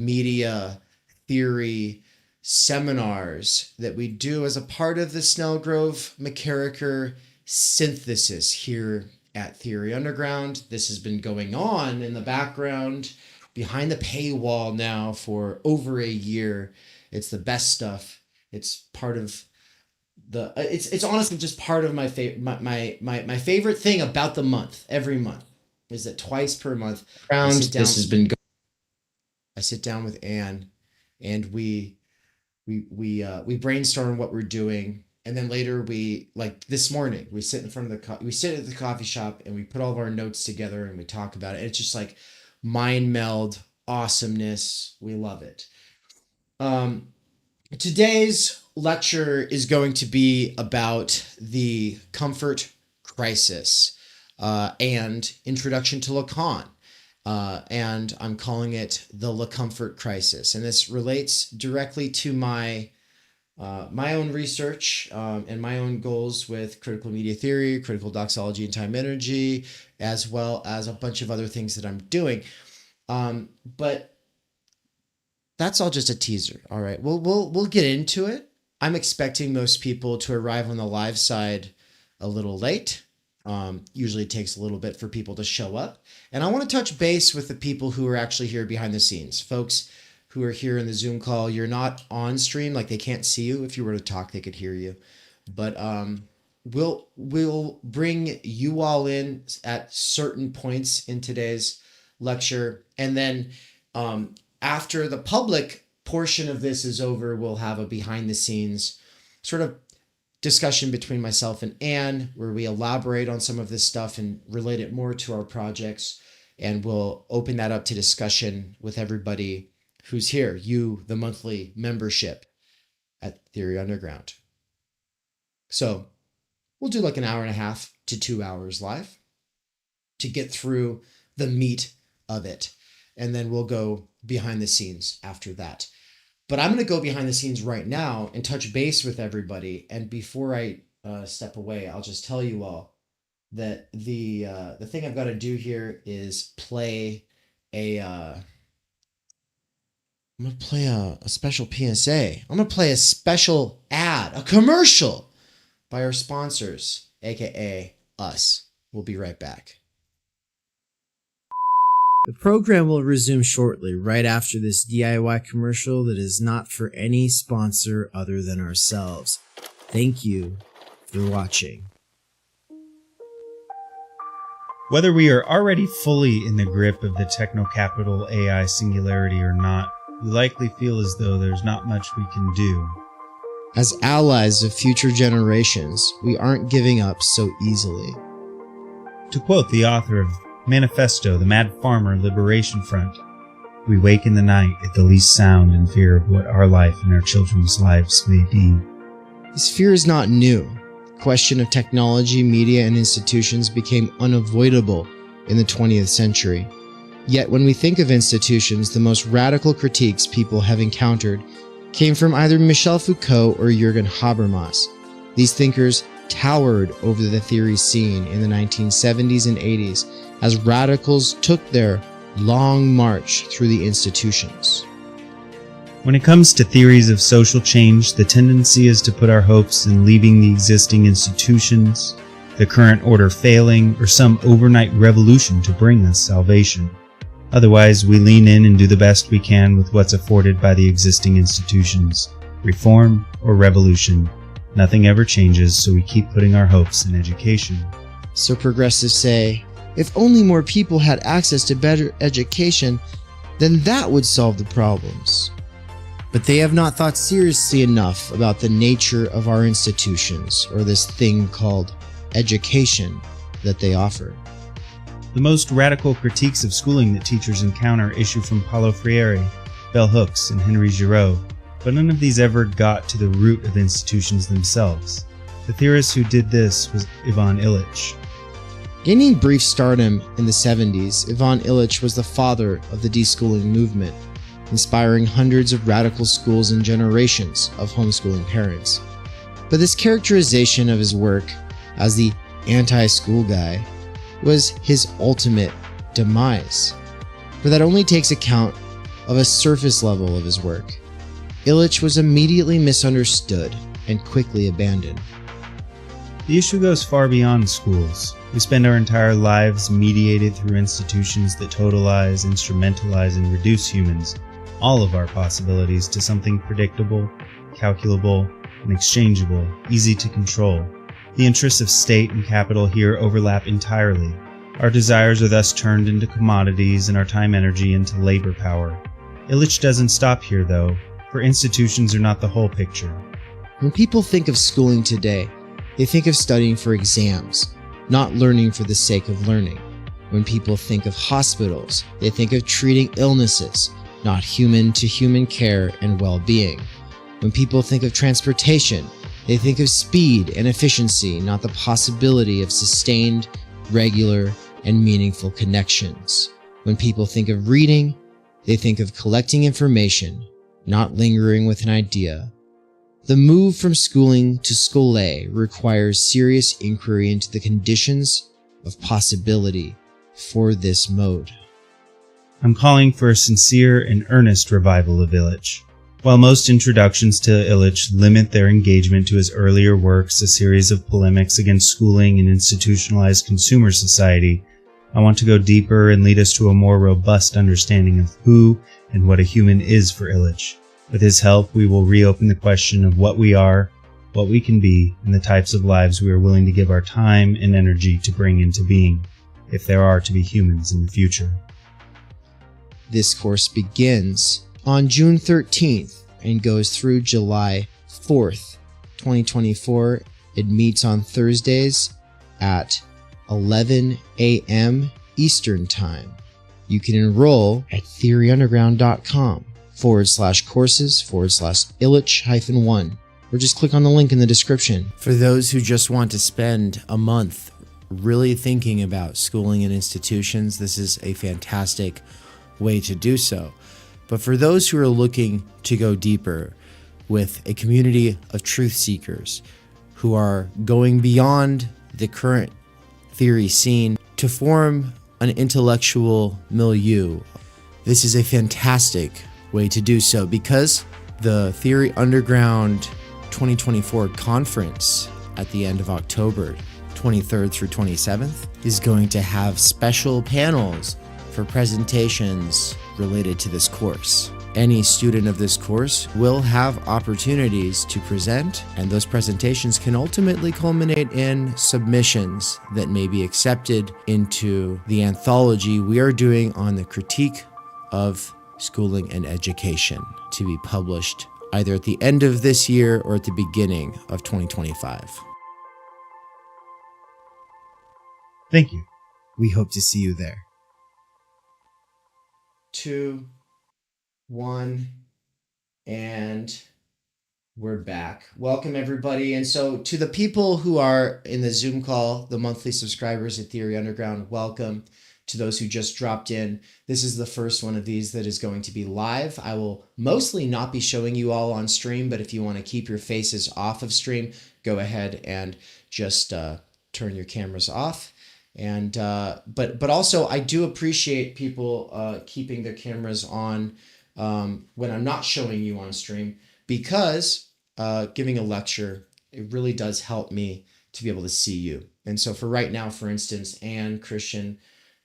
media theory seminars that we do as a part of the Snelgrove-McKerracher Synthesis here at Theory Underground. This has been going on in the background behind the paywall now for over a year. It's the best stuff. It's part of the it's honestly just part of my favorite thing about the month. Every month is that twice per month I sit down with Anne and we brainstorm what we're doing, and then later like this morning we sit at the coffee shop and we put all of our notes together and we talk about it. It's just like mind meld awesomeness. We love it. Today's lecture is going to be about the comfort crisis and introduction to Lacan. And I'm calling it the LACOMFORT crisis. And this relates directly to my own research and my own goals with critical media theory, critical doxology and timenergy, as well as a bunch of other things that I'm doing. But that's all just a teaser. All right, we'll get into it. I'm expecting most people to arrive on the live side a little late. Usually it takes a little bit for people to show up. And I want to touch base with the people who are actually here behind the scenes. Folks who are here in the Zoom call, you're not on stream, like they can't see you. If you were to talk, they could hear you. But we'll bring you all in at certain points in today's lecture. And then after the public portion of this is over, we'll have a behind the scenes sort of discussion between myself and Anne, where we elaborate on some of this stuff and relate it more to our projects. And we'll open that up to discussion with everybody who's here, you, the monthly membership at Theory Underground. So we'll do like an hour and a half to 2 hours live to get through the meat of it. And then we'll go behind the scenes after that. But I'm going to go behind the scenes right now and touch base with everybody. And before I step away, I'll just tell you all that the thing I've got to do here is play a special PSA. I'm going to play a special ad, a commercial by our sponsors, aka us. We'll be right back. The program will resume shortly, right after this DIY commercial that is not for any sponsor other than ourselves. Thank you for watching. Whether we are already fully in the grip of the techno-capital AI singularity or not, we likely feel as though there's not much we can do. As allies of future generations, we aren't giving up so easily. To quote the author of Manifesto, the Mad Farmer Liberation Front, we wake in the night at the least sound in fear of what our life and our children's lives may be. This fear is not new. The question of technology, media, and institutions became unavoidable in the 20th century. Yet when we think of institutions, the most radical critiques people have encountered came from either Michel Foucault or Jürgen Habermas. These thinkers towered over the theory scene in the 1970s and 80s as radicals took their long march through the institutions. When it comes to theories of social change, the tendency is to put our hopes in leaving the existing institutions, the current order failing, or some overnight revolution to bring us salvation. Otherwise, we lean in and do the best we can with what's afforded by the existing institutions. Reform or revolution, nothing ever changes, so we keep putting our hopes in education. So progressives say, if only more people had access to better education, then that would solve the problems. But they have not thought seriously enough about the nature of our institutions, or this thing called education that they offer. The most radical critiques of schooling that teachers encounter issue from Paulo Freire, Bell Hooks, and Henry Giraud, but none of these ever got to the root of institutions themselves. The theorist who did this was Ivan Illich. Gaining brief stardom in the 70s, Ivan Illich was the father of the deschooling movement, inspiring hundreds of radical schools and generations of homeschooling parents. But this characterization of his work as the anti-school guy was his ultimate demise, for that only takes account of a surface level of his work. Illich was immediately misunderstood and quickly abandoned. The issue goes far beyond schools. We spend our entire lives mediated through institutions that totalize, instrumentalize, and reduce humans, all of our possibilities, to something predictable, calculable, and exchangeable, easy to control. The interests of state and capital here overlap entirely. Our desires are thus turned into commodities and our time energy into labor power. Illich doesn't stop here, though, for institutions are not the whole picture. When people think of schooling today, they think of studying for exams, not learning for the sake of learning. When people think of hospitals, they think of treating illnesses, not human-to-human care and well-being. When people think of transportation, they think of speed and efficiency, not the possibility of sustained, regular, and meaningful connections. When people think of reading, they think of collecting information, not lingering with an idea. The move from schooling to schole requires serious inquiry into the conditions of possibility for this mode. I'm calling for a sincere and earnest revival of Illich. While most introductions to Illich limit their engagement to his earlier works, a series of polemics against schooling and institutionalized consumer society, I want to go deeper and lead us to a more robust understanding of who and what a human is for Illich. With his help, we will reopen the question of what we are, what we can be, and the types of lives we are willing to give our time and energy to bring into being, if there are to be humans in the future. This course begins on June 13th and goes through July 4th, 2024. It meets on Thursdays at 11 a.m. Eastern Time. You can enroll at theoryunderground.com/courses/Illich-1, or just click on the link in the description. For those who just want to spend a month really thinking about schooling and institutions, this is a fantastic way to do so. But for those who are looking to go deeper with a community of truth seekers who are going beyond the current theory scene to form an intellectual milieu, this is a fantastic way to do so, because the Theory Underground 2024 conference at the end of October 23rd through 27th is going to have special panels for presentations related to this course. Any student of this course will have opportunities to present, and those presentations can ultimately culminate in submissions that may be accepted into the anthology we are doing on the critique of schooling and education, to be published either at the end of this year or at the beginning of 2025. Thank you. We hope to see you there. 2, 1, and we're back. Welcome, everybody. And so to the people who are in the Zoom call, the monthly subscribers at Theory Underground, welcome. To those who just dropped in, this is the first one of these that is going to be live. I will mostly not be showing you all on stream, but if you want to keep your faces off of stream, go ahead and just turn your cameras off. And but also I do appreciate people keeping their cameras on when I'm not showing you on stream, because giving a lecture, it really does help me to be able to see you. And so for right now, for instance, Anne, Christian,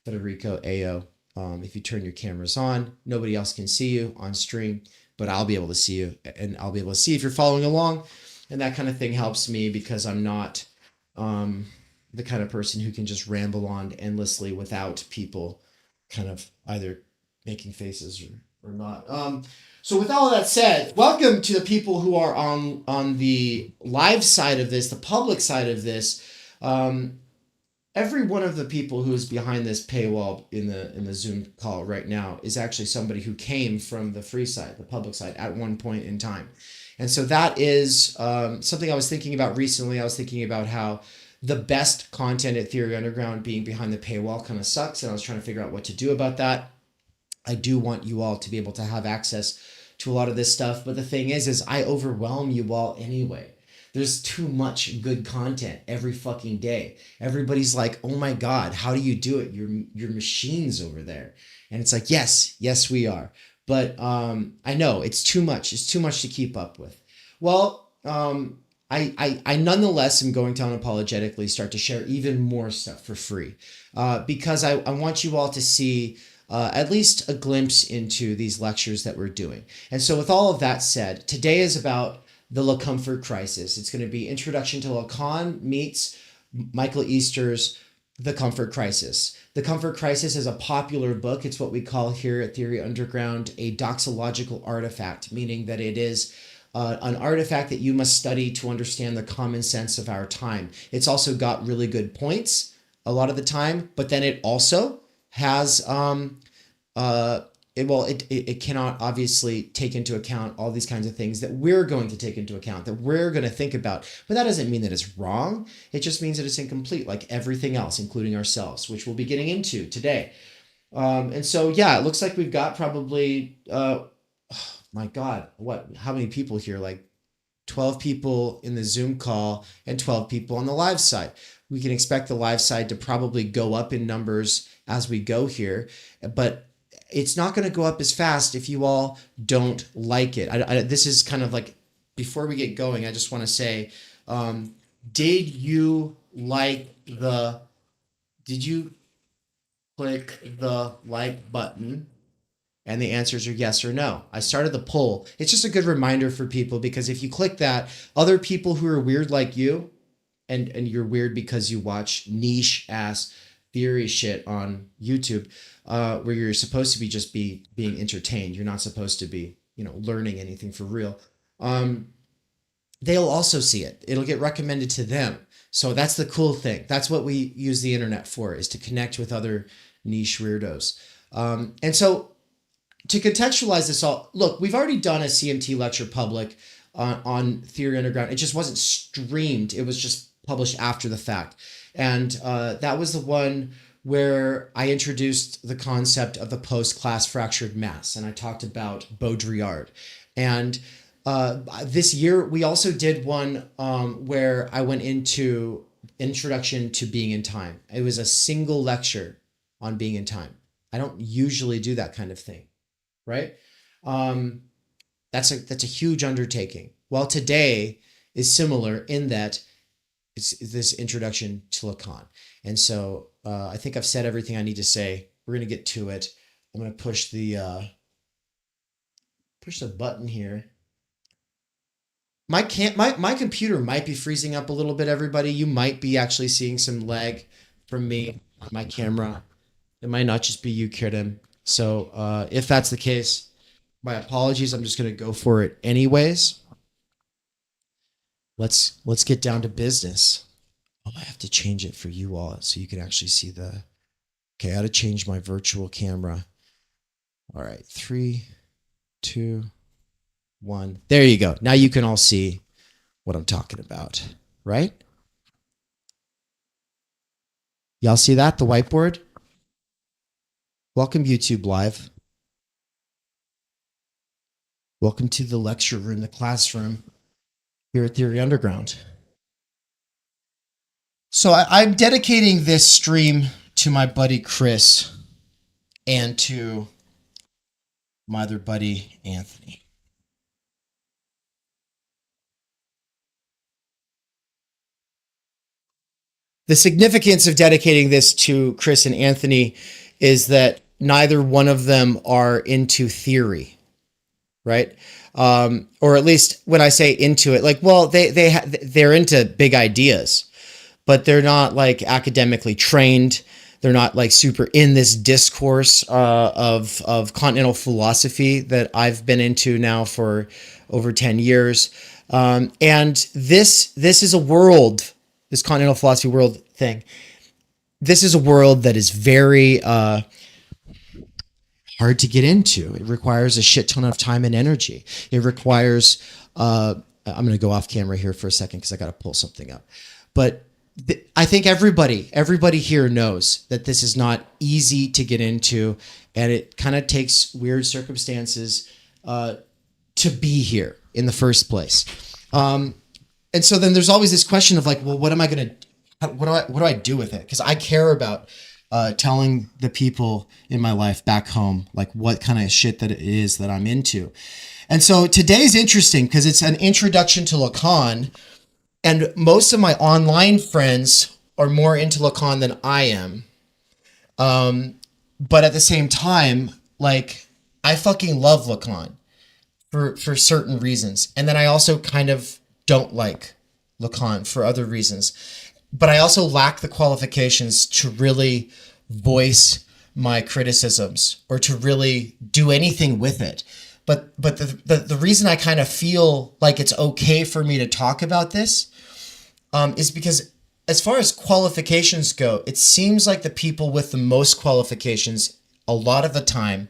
Federico, Ao, if you turn your cameras on, nobody else can see you on stream, but I'll be able to see you, and I'll be able to see if you're following along, and that kind of thing helps me, because I'm not the kind of person who can just ramble on endlessly without people kind of either making faces or not. So with all of that said, welcome to the people who are on the live side of this, the public side of this. Every one of the people who is behind this paywall in the Zoom call right now is actually somebody who came from the free side, the public side, at one point in time. And so that is something I was thinking about recently. I was thinking about how the best content at Theory Underground being behind the paywall kind of sucks, and I was trying to figure out what to do about that. I do want you all to be able to have access to a lot of this stuff, but the thing is I overwhelm you all anyway. There's too much good content every fucking day. Everybody's like, oh my God, how do you do it? Your machine's over there. And it's like, yes, we are. but I know it's too much. It's too much to keep up with. Well, I nonetheless am going to unapologetically start to share even more stuff for free because I want you all to see at least a glimpse into these lectures that we're doing. And so with all of that said, today is about the LACOMFORT crisis. It's going to be Introduction to Lacan meets Michael Easter's The Comfort Crisis. The Comfort Crisis is a popular book. It's what we call here at Theory Underground a doxological artifact, meaning that it is an artifact that you must study to understand the common sense of our time. It's also got really good points a lot of the time, but then it also has it cannot obviously take into account all these kinds of things that we're going to take into account, that we're going to think about. But that doesn't mean that it's wrong. It just means that it's incomplete, like everything else, including ourselves, which we'll be getting into today. And so, yeah, it looks like we've got probably, my God, how many people here? Like 12 people in the Zoom call and 12 people on the live side. We can expect the live side to probably go up in numbers as we go here, but it's not going to go up as fast if you all don't like it. This is kind of like, before we get going, I just want to say, did you click the like button? And the answers are yes or no. I started the poll. It's just a good reminder for people, because if you click that, other people who are weird like you, and you're weird because you watch niche ass theory shit on YouTube, where you're supposed to be just being entertained. You're not supposed to be, learning anything for real. They'll also see it. It'll get recommended to them. So that's the cool thing. That's what we use the internet for, is to connect with other niche weirdos. And so to contextualize this all, look, we've already done a CMT lecture public on Theory Underground. It just wasn't streamed. It was just published after the fact. And that was the one where I introduced the concept of the post-class fractured mass. And I talked about Baudrillard. And this year, we also did one where I went into Introduction to Being in Time. It was a single lecture on being in time. I don't usually do that kind of thing, right? That's a huge undertaking. Well, today is similar in that it's this Introduction to Lacan. And so I think I've said everything I need to say. We're going to get to it. I'm going to push the button here. My computer might be freezing up a little bit, everybody. You might be actually seeing some lag from me on my camera. It might not just be you, Kiran. So if that's the case, my apologies. I'm just going to go for it anyways. Let's get down to business. Oh, I have to change it for you all so you can actually see the... Okay, I got to change my virtual camera. All right, 3, 2, 1. There you go. Now you can all see what I'm talking about, right? Y'all see that, the whiteboard? Welcome, YouTube Live. Welcome to the lecture room, the classroom here at Theory Underground. So I'm dedicating this stream to my buddy Chris and to my other buddy Anthony. The significance of dedicating this to Chris and Anthony is that neither one of them are into theory, right? Or at least when I say into it, like, well, they're into big ideas, but they're not like academically trained. They're not like super in this discourse of continental philosophy that I've been into now for over 10 years. And this is a world, this continental philosophy world thing. This is a world that is very hard to get into. It requires a shit ton of time and energy. It requires, I'm going to go off camera here for a second because I got to pull something up. But I think everybody here knows that this is not easy to get into, and it kind of takes weird circumstances to be here in the first place. And so then there's always this question of like, well, what do I do with it? Because I care about telling the people in my life back home, like what kind of shit that it is that I'm into. And so today's interesting because it's an introduction to Lacan, and most of my online friends are more into Lacan than I am. But at the same time, like, I fucking love Lacan for certain reasons. And then I also kind of don't like Lacan for other reasons. But I also lack the qualifications to really voice my criticisms or to really do anything with it. But the reason I kind of feel like it's okay for me to talk about this is because as far as qualifications go, it seems like the people with the most qualifications a lot of the time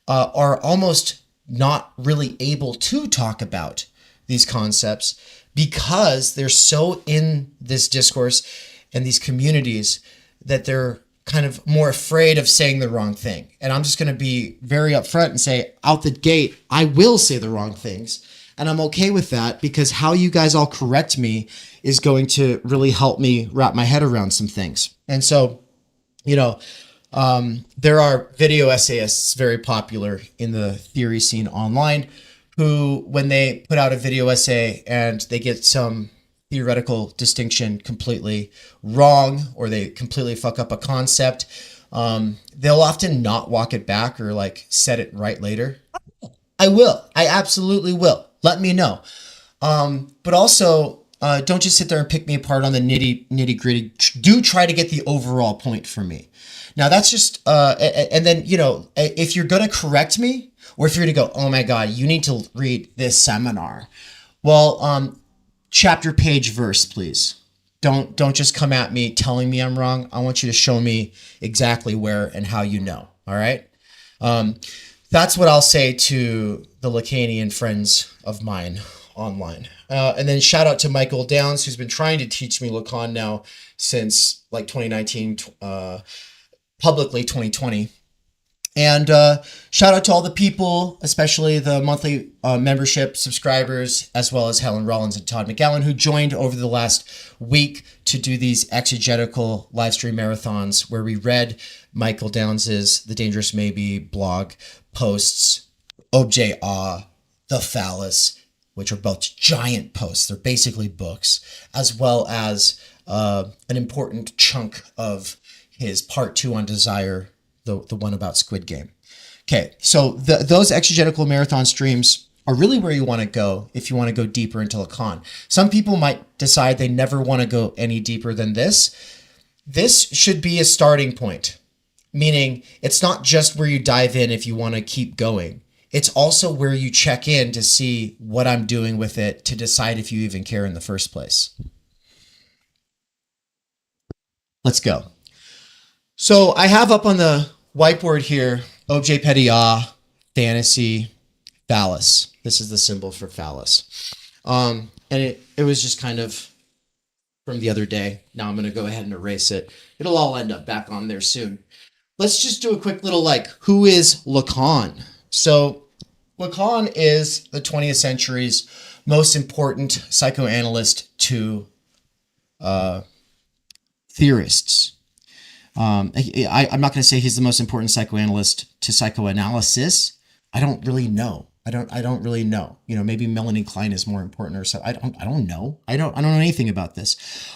are almost not really able to talk about these concepts because they're so in this discourse and these communities that they're kind of more afraid of saying the wrong thing. And I'm just going to be very upfront and say out the gate, I will say the wrong things. And I'm okay with that because how you guys all correct me is going to really help me wrap my head around some things. And so, you know, there are video essayists very popular in the theory scene online who, when they put out a video essay and they get some theoretical distinction completely wrong or they completely fuck up a concept, they'll often not walk it back or like set it right later. I will. I absolutely will. Let me know. But also, don't just sit there and pick me apart on the nitty gritty. Do try to get the overall point for me. Now that's just, and then, you know, if you're going to correct me or if you're going to go, oh my God, you need to read this seminar. Well, chapter, page, verse, please. Don't just come at me telling me I'm wrong. I want you to show me exactly where and how you know. All right. That's what I'll say to the Lacanian friends of mine online. And then shout out to Michael Downs, who's been trying to teach me Lacan now since like 2019, publicly 2020. And shout out to all the people, especially the monthly membership subscribers, as well as Helen Rollins and Todd McGowan, who joined over the last week to do these exegetical live stream marathons where we read Michael Downs's The Dangerous Maybe blog posts, Objet A, The Phallus, which are both giant posts. They're basically books, as well as an important chunk of his part 2 on desire, the one about Squid Game. Okay, so those exegetical marathon streams are really where you want to go if you want to go deeper into Lacan. Some people might decide they never want to go any deeper than this. This should be a starting point, meaning it's not just where you dive in if you want to keep going. It's also where you check in to see what I'm doing with it to decide if you even care in the first place. Let's go. So I have up on the whiteboard here, Objet Petit, fantasy, phallus. This is the symbol for phallus. And it was just kind of from the other day. Now I'm going to go ahead and erase it. It'll all end up back on there soon. Let's just do a quick little who is Lacan? So Lacan is the 20th century's most important psychoanalyst to theorists. I'm not going to say he's the most important psychoanalyst to psychoanalysis. I don't really know. I don't really know. You know, maybe Melanie Klein is more important or so. I don't know. I don't know anything about this.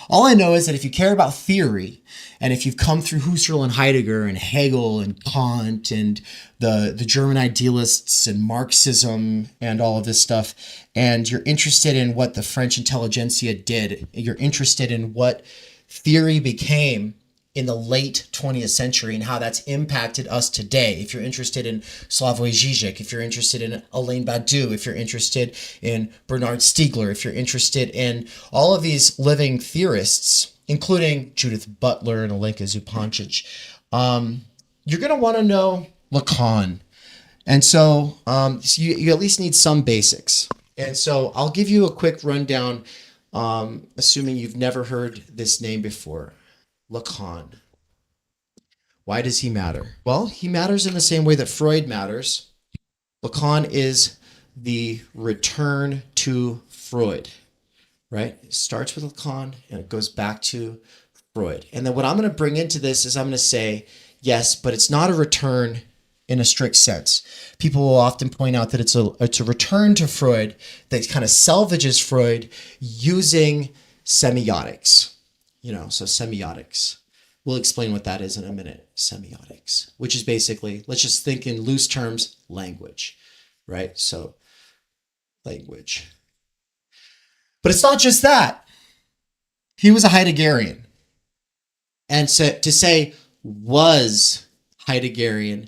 All I know is that if you care about theory and if you've come through Husserl and Heidegger and Hegel and Kant and the German idealists and Marxism and all of this stuff, and you're interested in what the French intelligentsia did, you're interested in what theory became in the late 20th century and how that's impacted us today. If you're interested in Slavoj Žižek, if you're interested in Alain Badiou, if you're interested in Bernard Stiegler, if you're interested in all of these living theorists, including Judith Butler and Alenka Zupancic, you're going to want to know Lacan. And so, you at least need some basics. And so I'll give you a quick rundown, assuming you've never heard this name before. Lacan. Why does he matter? Well, he matters in the same way that Freud matters. Lacan is the return to Freud, right? It starts with Lacan and it goes back to Freud. And then what I'm going to bring into this is I'm going to say, yes, but it's not a return in a strict sense. People will often point out that it's a return to Freud that kind of salvages Freud using semiotics. So semiotics. We'll explain what that is in a minute. Semiotics, which is basically, let's just think in loose terms, language, right? So language. But it's not just that. He was a Heideggerian. And so to say was Heideggerian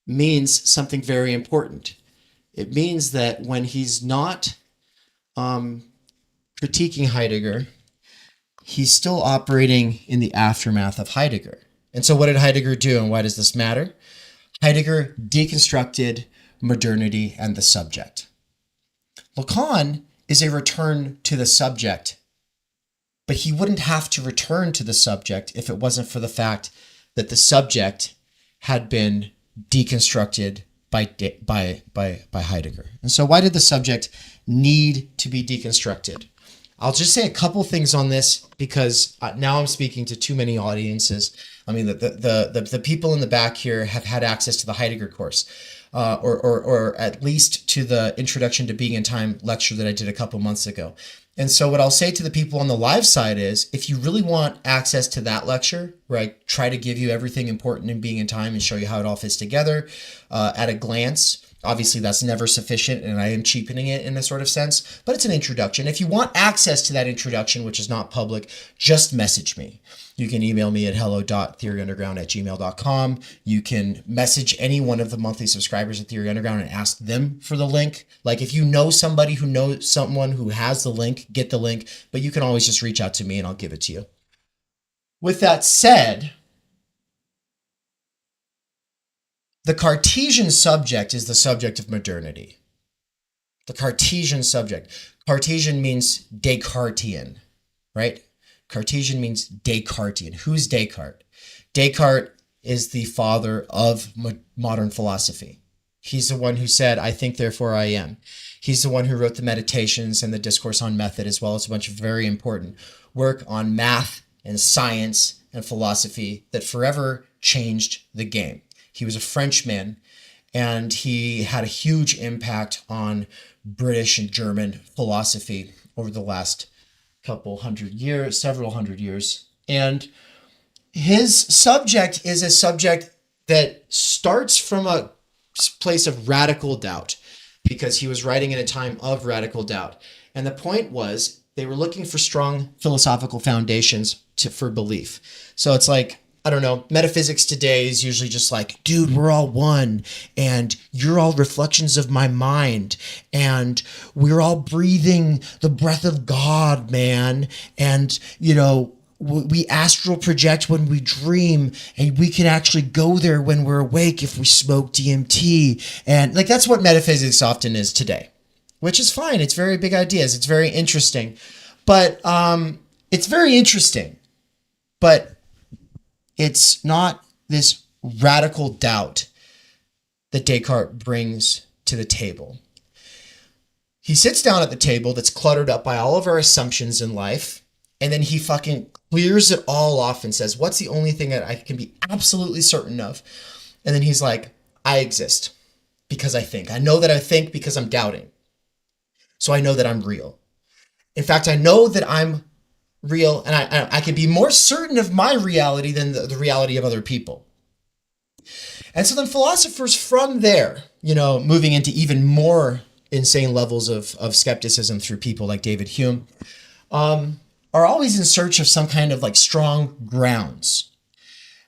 means something very important. It means that when he's not critiquing Heidegger, he's still operating in the aftermath of Heidegger. And so what did Heidegger do, and why does this matter? Heidegger deconstructed modernity and the subject. Lacan is a return to the subject, but he wouldn't have to return to the subject if it wasn't for the fact that the subject had been deconstructed by Heidegger. And so why did the subject need to be deconstructed? I'll just say a couple things on this because now I'm speaking to too many audiences. I mean, the people in the back here have had access to the Heidegger course, or at least to the Introduction to Being and Time lecture that I did a couple months ago. And so what I'll say to the people on the live side is, if you really want access to that lecture, where I try to give you everything important in being and time and show you how it all fits together at a glance, obviously that's never sufficient and I am cheapening it in a sort of sense, but it's an introduction. If you want access to that introduction, which is not public, just message me. You can email me at hello.theoryunderground@gmail.com. You can message any one of the monthly subscribers at Theory Underground and ask them for the link. Like if you know somebody who knows someone who has the link, get the link, but you can always just reach out to me and I'll give it to you. With that said, the Cartesian subject is the subject of modernity. The Cartesian subject. Cartesian means Descartian, right? Cartesian means Descartian. Who's Descartes? Descartes is the father of modern philosophy. He's the one who said, I think, therefore I am. He's the one who wrote the Meditations and the Discourse on Method, as well as a bunch of very important work on math and science and philosophy that forever changed the game. He was a Frenchman, and he had a huge impact on British and German philosophy over the last several hundred years. And his subject is a subject that starts from a place of radical doubt, because he was writing in a time of radical doubt. And the point was, they were looking for strong philosophical foundations for belief. So it's like, I don't know, metaphysics today is usually just like, dude, we're all one, and you're all reflections of my mind, and we're all breathing the breath of God, man. And, we astral project when we dream, and we can actually go there when we're awake if we smoke DMT. And like, that's what metaphysics often is today, which is fine. It's very big ideas. It's very interesting, but it's not this radical doubt that Descartes brings to the table. He sits down at the table that's cluttered up by all of our assumptions in life, and then he fucking clears it all off and says, what's the only thing that I can be absolutely certain of? And then he's like, I exist because I think. I know that I think because I'm doubting. So I know that I'm real. In fact, I know that I'm real, and I can be more certain of my reality than the reality of other people. And so then philosophers from there, moving into even more insane levels of skepticism through people like David Hume, are always in search of some kind of like strong grounds.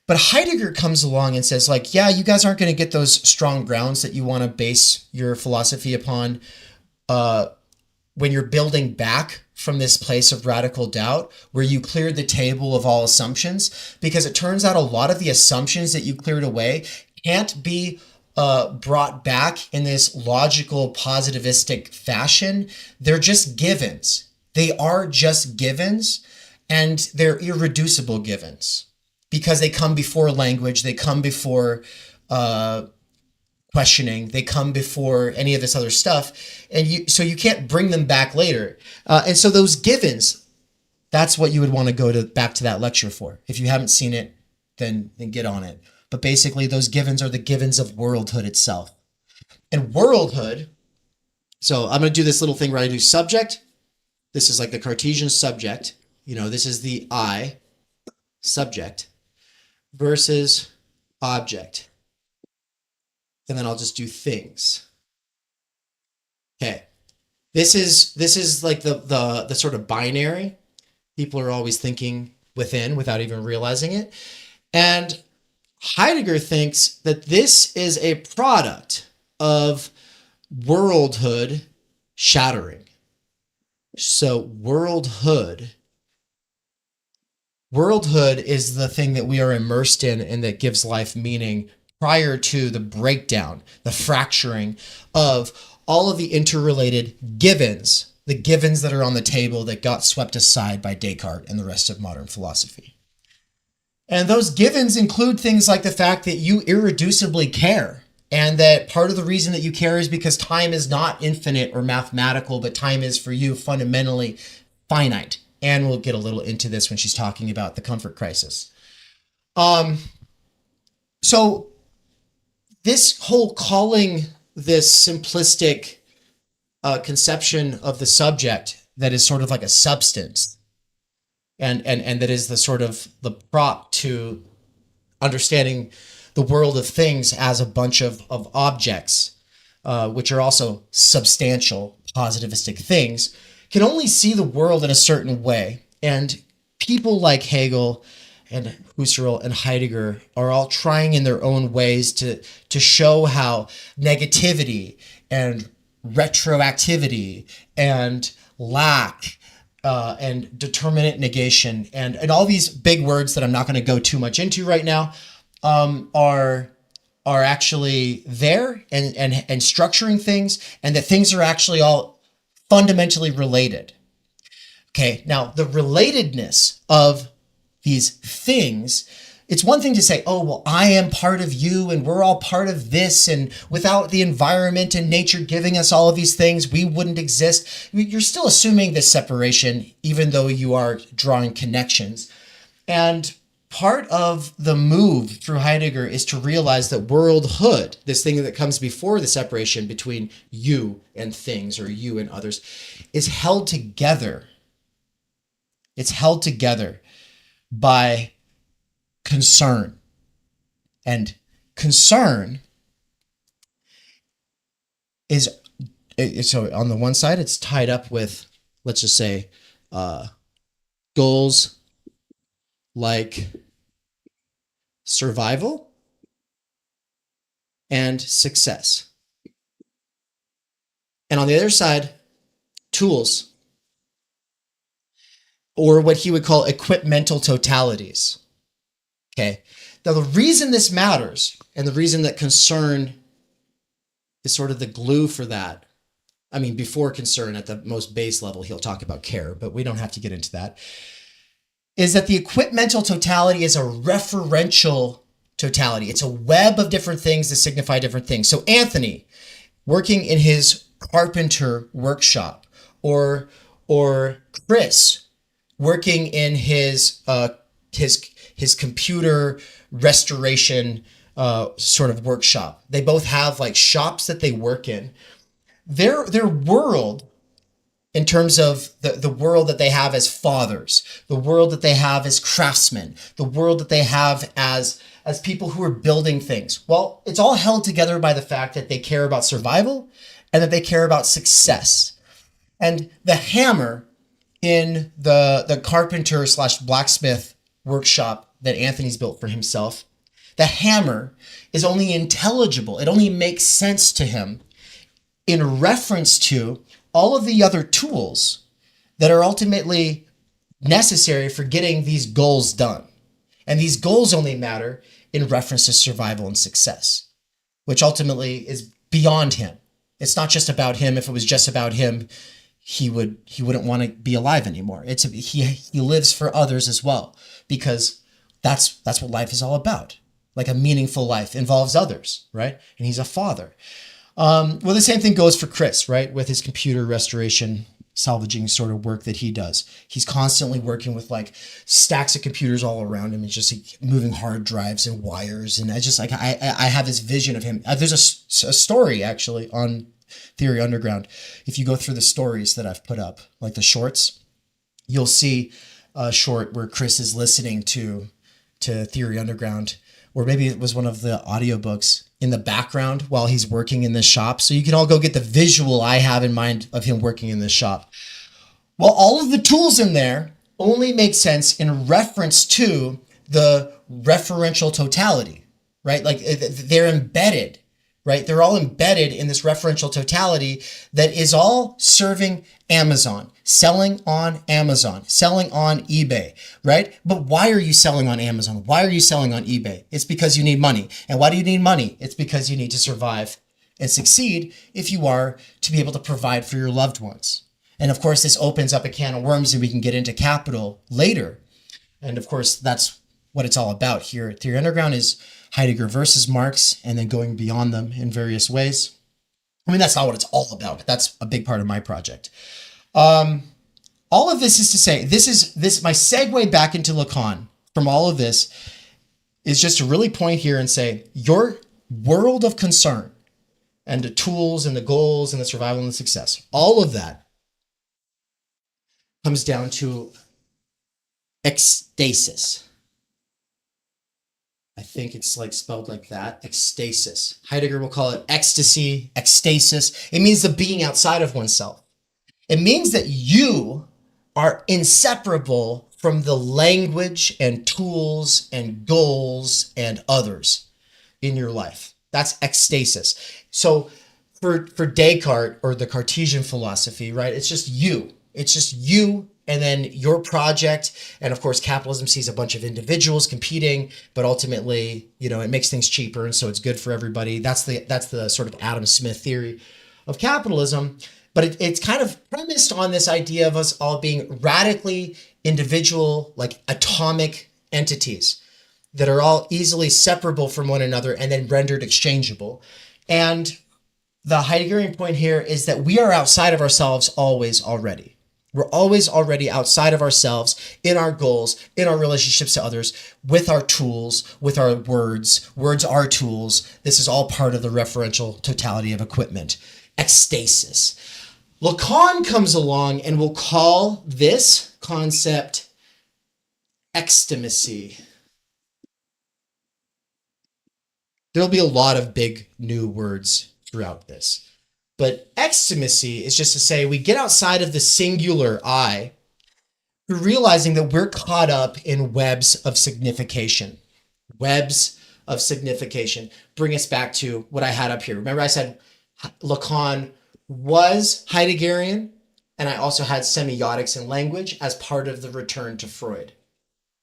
But Heidegger comes along and says like, yeah, you guys aren't going to get those strong grounds that you want to base your philosophy upon when you're building back from this place of radical doubt where you cleared the table of all assumptions, because it turns out a lot of the assumptions that you cleared away can't be brought back in this logical positivistic fashion. They're just givens. They are just givens, and they're irreducible givens because they come before language, they come before questioning, they come before any of this other stuff, and so you can't bring them back later. And so those givens, That's what you would want to go back to that lecture for. If you haven't seen it, then get on it. But basically, those givens are the givens of worldhood itself. And worldhood, so I'm going to do this little thing where I do subject. This is like the Cartesian subject. This is the I, subject, versus object. And then I'll just do things. Okay. This is like the sort of binary people are always thinking within without even realizing it. And Heidegger thinks that this is a product of worldhood shattering. So worldhood is the thing that we are immersed in and that gives life meaning prior to the breakdown, the fracturing of all of the interrelated givens, the givens that are on the table that got swept aside by Descartes and the rest of modern philosophy. And those givens include things like the fact that you irreducibly care, and that part of the reason that you care is because time is not infinite or mathematical, but time is for you fundamentally finite. And we'll get a little into this when she's talking about the comfort crisis. So this whole calling this simplistic conception of the subject that is sort of like a substance and that is the sort of the prop to understanding the world of things as a bunch of objects, which are also substantial, positivistic things, can only see the world in a certain way. And people like Hegel and Husserl and Heidegger are all trying in their own ways to show how negativity and retroactivity and lack and determinate negation and all these big words that I'm not going to go too much into right now are actually there and structuring things, and that things are actually all fundamentally related. Okay, now the relatedness of these things, it's one thing to say, oh, well, I am part of you and we're all part of this, and without the environment and nature giving us all of these things, we wouldn't exist. You're still assuming this separation, even though you are drawing connections. And part of the move through Heidegger is to realize that worldhood, this thing that comes before the separation between you and things or you and others, is held together. It's held together by concern. And concern is, so on the one side, it's tied up with, let's just say, goals like survival and success. And on the other side, tools, or what he would call equipmental totalities. Okay. Now, the reason this matters, and the reason that concern is sort of the glue for that, I mean, before concern at the most base level, he'll talk about care, but we don't have to get into that, is that the equipmental totality is a referential totality. It's a web of different things that signify different things. So Anthony, working in his carpenter workshop, or Chris, working in his computer restoration sort of workshop. They both have like shops that they work in. Their world, in terms of the world that they have as fathers, the world that they have as craftsmen, the world that they have as people who are building things. Well, it's all held together by the fact that they care about survival and that they care about success. And the hammer in the carpenter / blacksmith workshop that Anthony's built for himself, the hammer is only intelligible. It only makes sense to him in reference to all of the other tools that are ultimately necessary for getting these goals done. And these goals only matter in reference to survival and success, which ultimately is beyond him. It's not just about him. If it was just about him, he wouldn't want to be alive anymore. He lives for others as well, because that's what life is all about. Like a meaningful life involves others, right? And he's a father. Well, the same thing goes for Chris, right? With his computer restoration salvaging sort of work that he does. He's constantly working with like stacks of computers all around him and just like, moving hard drives and wires. And I just like, I have this vision of him. There's a story actually on Theory Underground. If you go through the stories that I've put up, like the shorts, you'll see a short where Chris is listening to Theory Underground, or maybe it was one of the audiobooks in the background while he's working in this shop. So you can all go get the visual I have in mind of him working in this shop. Well, all of the tools in there only make sense in reference to the referential totality, right? Like they're embedded, right? They're all embedded in this referential totality that is all serving Amazon, selling on Amazon, selling on eBay, right? But why are you selling on Amazon? Why are you selling on eBay? It's because you need money. And why do you need money? It's because you need to survive and succeed if you are to be able to provide for your loved ones. And of course, this opens up a can of worms and we can get into capital later. And of course, that's what it's all about here. Theory Underground is Heidegger versus Marx, and then going beyond them in various ways. I mean, that's not what it's all about, but that's a big part of my project. All of this is to say, my segue back into Lacan from all of this is just to really point here and say, your world of concern and the tools and the goals and the survival and the success, all of that comes down to ecstasis. I think it's like spelled like that, ecstasis. Heidegger will call it ecstasy, ecstasis. It means the being outside of oneself. It means that you are inseparable from the language and tools and goals and others in your life. That's ecstasis. So for Descartes or the Cartesian philosophy, right? It's just you. It's just you and then your project. And of course, capitalism sees a bunch of individuals competing, but ultimately, it makes things cheaper. And so it's good for everybody. That's the sort of Adam Smith theory of capitalism. But it's kind of premised on this idea of us all being radically individual, like atomic entities that are all easily separable from one another and then rendered exchangeable. And the Heideggerian point here is that we are outside of ourselves always already. We're always already outside of ourselves, in our goals, in our relationships to others, with our tools, with our words. Words are tools. This is all part of the referential totality of equipment. Ecstasis. Lacan comes along and will call this concept ecstasy. There'll be a lot of big new words throughout this. But ecstasy is just to say we get outside of the singular I through realizing that we're caught up in webs of signification. Webs of signification. Bring us back to what I had up here. Remember I said Lacan was Heideggerian, and I also had semiotics and language as part of the return to Freud.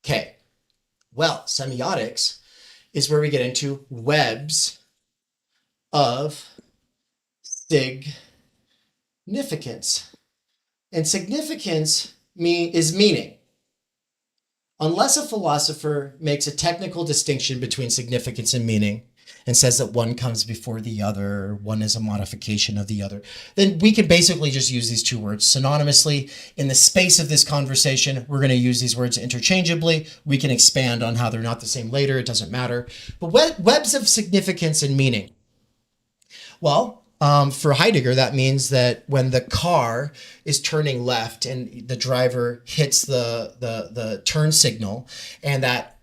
Okay, well, semiotics is where we get into webs of significance. And significance is meaning. Unless a philosopher makes a technical distinction between significance and meaning and says that one comes before the other, one is a modification of the other, then we can basically just use these two words synonymously. In the space of this conversation, we're going to use these words interchangeably. We can expand on how they're not the same later. It doesn't matter. But webs of significance and meaning. Well, for Heidegger, that means that when the car is turning left and the driver hits the turn signal and that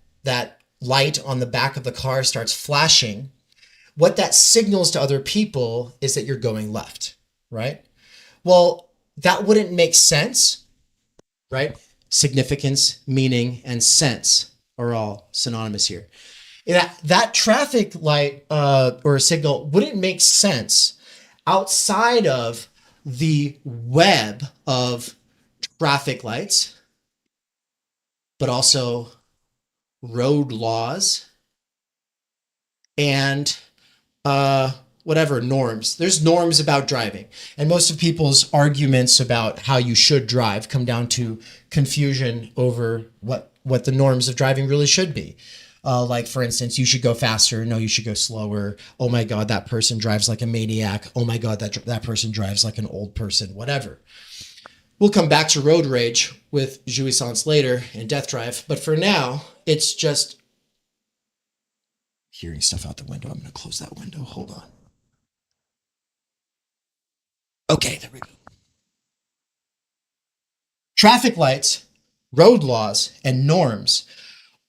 light on the back of the car starts flashing, what that signals to other people is that you're going left, right? Well, that wouldn't make sense, right? Significance, meaning, and sense are all synonymous here. That traffic light or signal wouldn't make sense outside of the web of traffic lights, but also road laws and whatever norms. There's norms about driving. And most of people's arguments about how you should drive come down to confusion over what the norms of driving really should be. Like, for instance, you should go faster. No, you should go slower. Oh my God, that person drives like a maniac. Oh my God, that person drives like an old person, whatever. We'll come back to road rage with Jouissance later and death drive. But for now, it's just hearing stuff out the window. I'm going to close that window. Hold on. Okay, there we go. Traffic lights, road laws, and norms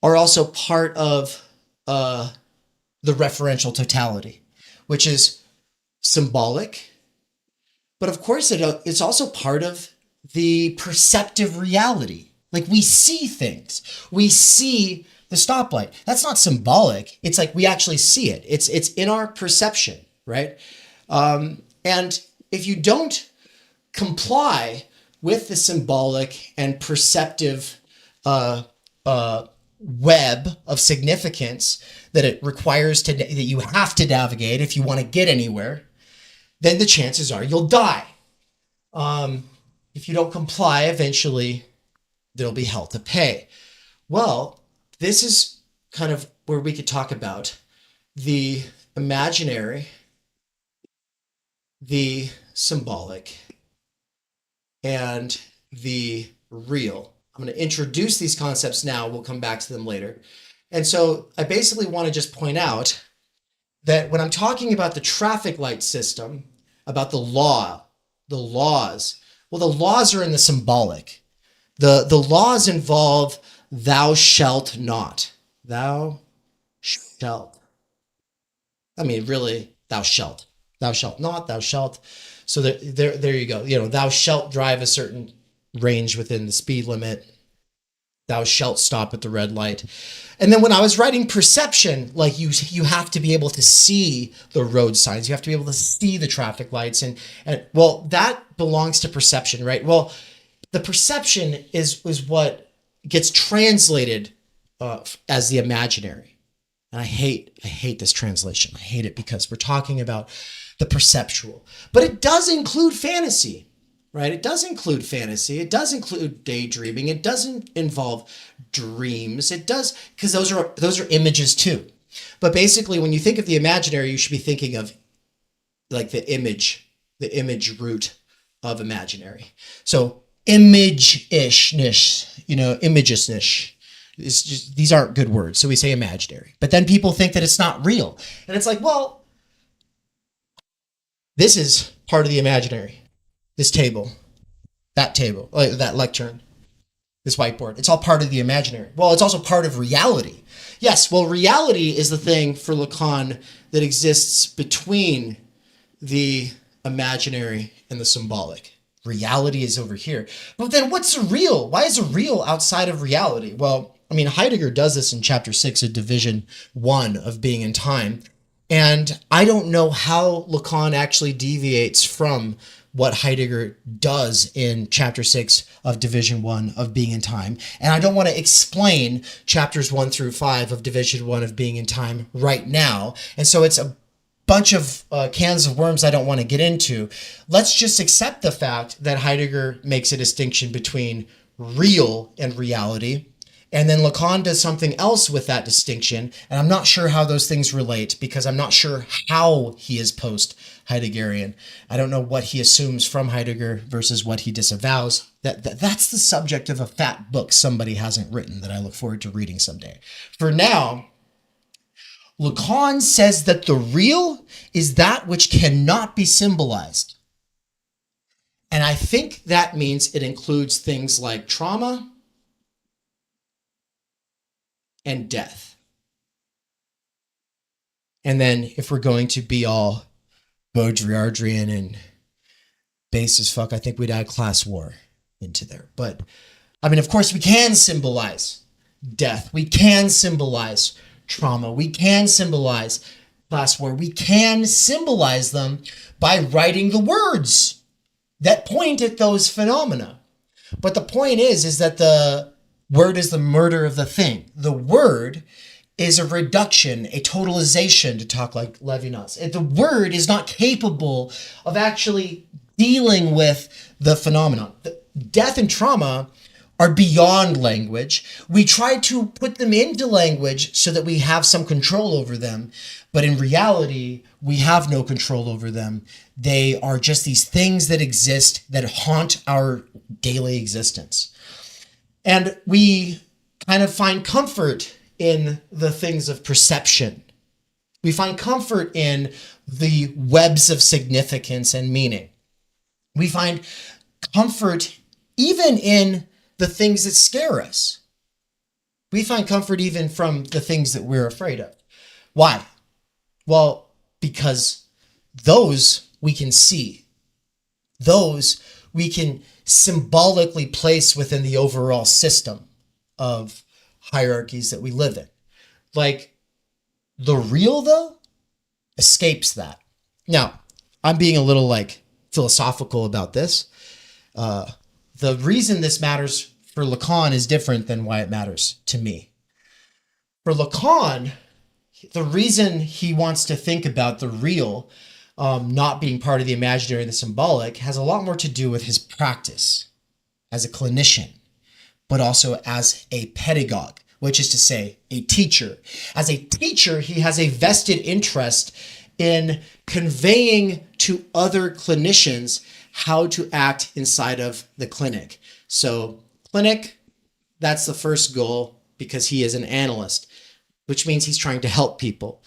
are also part of the referential totality, which is symbolic. But of course, it's also part of the perceptive reality. Like we see things. We see the stoplight. That's not symbolic. It's like we actually see it. It's in our perception, right? And if you don't comply with the symbolic and perceptive web of significance that it requires that you have to navigate if you want to get anywhere, then the chances are you'll die. If you don't comply, eventually there'll be hell to pay. Well, this is kind of where we could talk about the imaginary, the symbolic, and the real. I'm going to introduce these concepts now. We'll come back to them later. And so I basically want to just point out that when I'm talking about the traffic light system, about the laws, well, the laws are in the symbolic. The laws involve thou shalt not. Thou shalt. I mean, really, thou shalt. Thou shalt not, thou shalt. So there you go. Thou shalt drive a certain range within the speed limit. Thou shalt stop at the red light. And then when I was writing perception, like you have to be able to see the road signs. You have to be able to see the traffic lights. And well, that belongs to perception, right? Well, the perception is what gets translated as the imaginary. And I hate this translation. I hate it because we're talking about the perceptual. But it does include fantasy. Right? It does include fantasy. It does include daydreaming. It doesn't involve dreams. It does, because those are images too. But basically, when you think of the imaginary, you should be thinking of like the image root of imaginary. So image-ishness, imagesness. These aren't good words. So we say imaginary. But then people think that it's not real. And it's like, well, this is part of the imaginary. This table, that lectern, this whiteboard, it's all part of the imaginary. Well, it's also part of reality. Yes, well, reality is the thing for Lacan that exists between the imaginary and the symbolic. Reality is over here. But then what's the real? Why is the real outside of reality? Well, I mean, Heidegger does this in chapter 6 of division 1 of Being and Time. And I don't know how Lacan actually deviates from what Heidegger does in chapter 6 of division 1 of Being and Time. And I don't want to explain chapters 1 through 5 of division 1 of Being and Time right now. And so it's a bunch of cans of worms I don't want to get into. Let's just accept the fact that Heidegger makes a distinction between real and reality. And then Lacan does something else with that distinction. And I'm not sure how those things relate because I'm not sure how he is post-Heideggerian. I don't know what he assumes from Heidegger versus what he disavows. That's the subject of a fat book somebody hasn't written that I look forward to reading someday. For now, Lacan says that the real is that which cannot be symbolized. And I think that means it includes things like trauma and death. And then if we're going to be all Baudrillardian and base as fuck, I think we'd add class war into there. But I mean, of course, we can symbolize death. We can symbolize trauma. We can symbolize class war. We can symbolize them by writing the words that point at those phenomena. But the point is that the word is the murder of the thing. The word is a reduction, a totalization, to talk like Levinas. The word is not capable of actually dealing with the phenomenon. Death and trauma are beyond language. We try to put them into language so that we have some control over them. But in reality, We have no control over them. They are just these things that exist that haunt our daily existence. And we kind of find comfort in the things of perception. We find comfort in the webs of significance and meaning. We find comfort even in the things that scare us. We find comfort even from the things that we're afraid of. Why? Well, because those we can see. Those we can symbolically place within the overall system of hierarchies that we live in. Like, the real, though, escapes that. Now, I'm being a little, philosophical about this. The reason this matters for Lacan is different than why it matters to me. For Lacan, the reason he wants to think about the real not being part of the imaginary and the symbolic has a lot more to do with his practice as a clinician, but also as a pedagogue, which is to say, a teacher. As a teacher, he has a vested interest in conveying to other clinicians how to act inside of the clinic. So, clinic, that's the first goal because he is an analyst, which means he's trying to help people.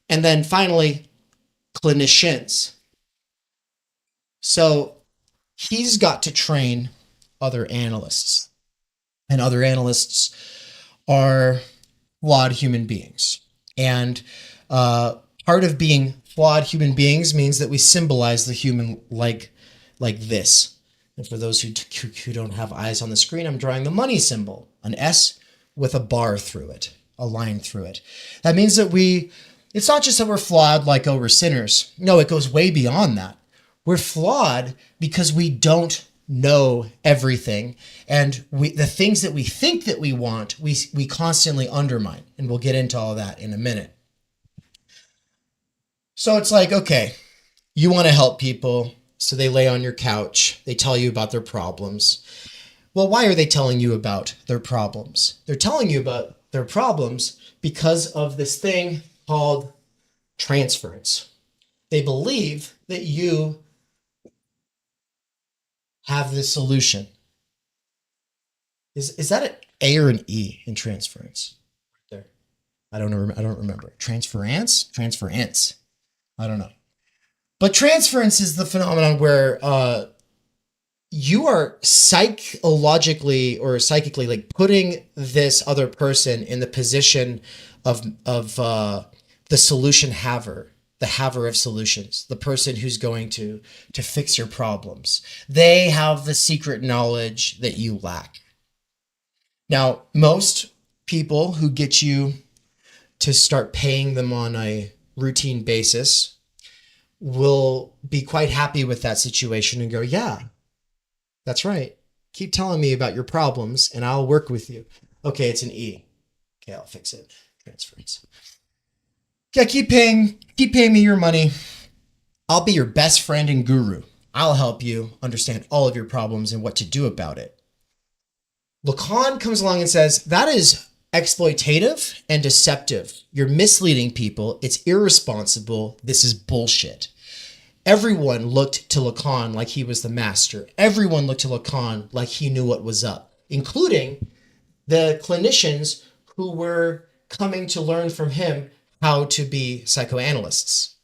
And then finally, clinicians. So he's got to train other analysts. And other analysts are flawed human beings. And part of being flawed human beings means that we symbolize the human like this. And for those who don't have eyes on the screen, I'm drawing the money symbol, an S with a bar through it, a line through it. That means that it's not just that we're flawed like, oh, we're sinners. No, it goes way beyond that. We're flawed because we don't know everything. And the things that we think that we want, we constantly undermine. And we'll get into all that in a minute. So it's like, okay, you want to help people. So they lay on your couch. They tell you about their problems. Well, why are they telling you about their problems? They're telling you about their problems because of this thing called transference. They believe that you have the solution. Is that an A or an E in transference? There. I don't remember. Transference? Transference. I don't know. But transference is the phenomenon where you are psychologically or psychically putting this other person in the position of the solution haver, the haver of solutions, the person who's going to fix your problems. They have the secret knowledge that you lack. Now, most people who get you to start paying them on a routine basis will be quite happy with that situation and go, yeah, that's right. Keep telling me about your problems and I'll work with you. Okay, it's an E. Okay, I'll fix it. Transference. Yeah, keep paying me your money. I'll be your best friend and guru. I'll help you understand all of your problems and what to do about it. Lacan comes along and says, that is exploitative and deceptive. You're misleading people. It's irresponsible. This is bullshit. Everyone looked to Lacan like he was the master. Everyone looked to Lacan like he knew what was up, including the clinicians who were coming to learn from him how to be psychoanalysts,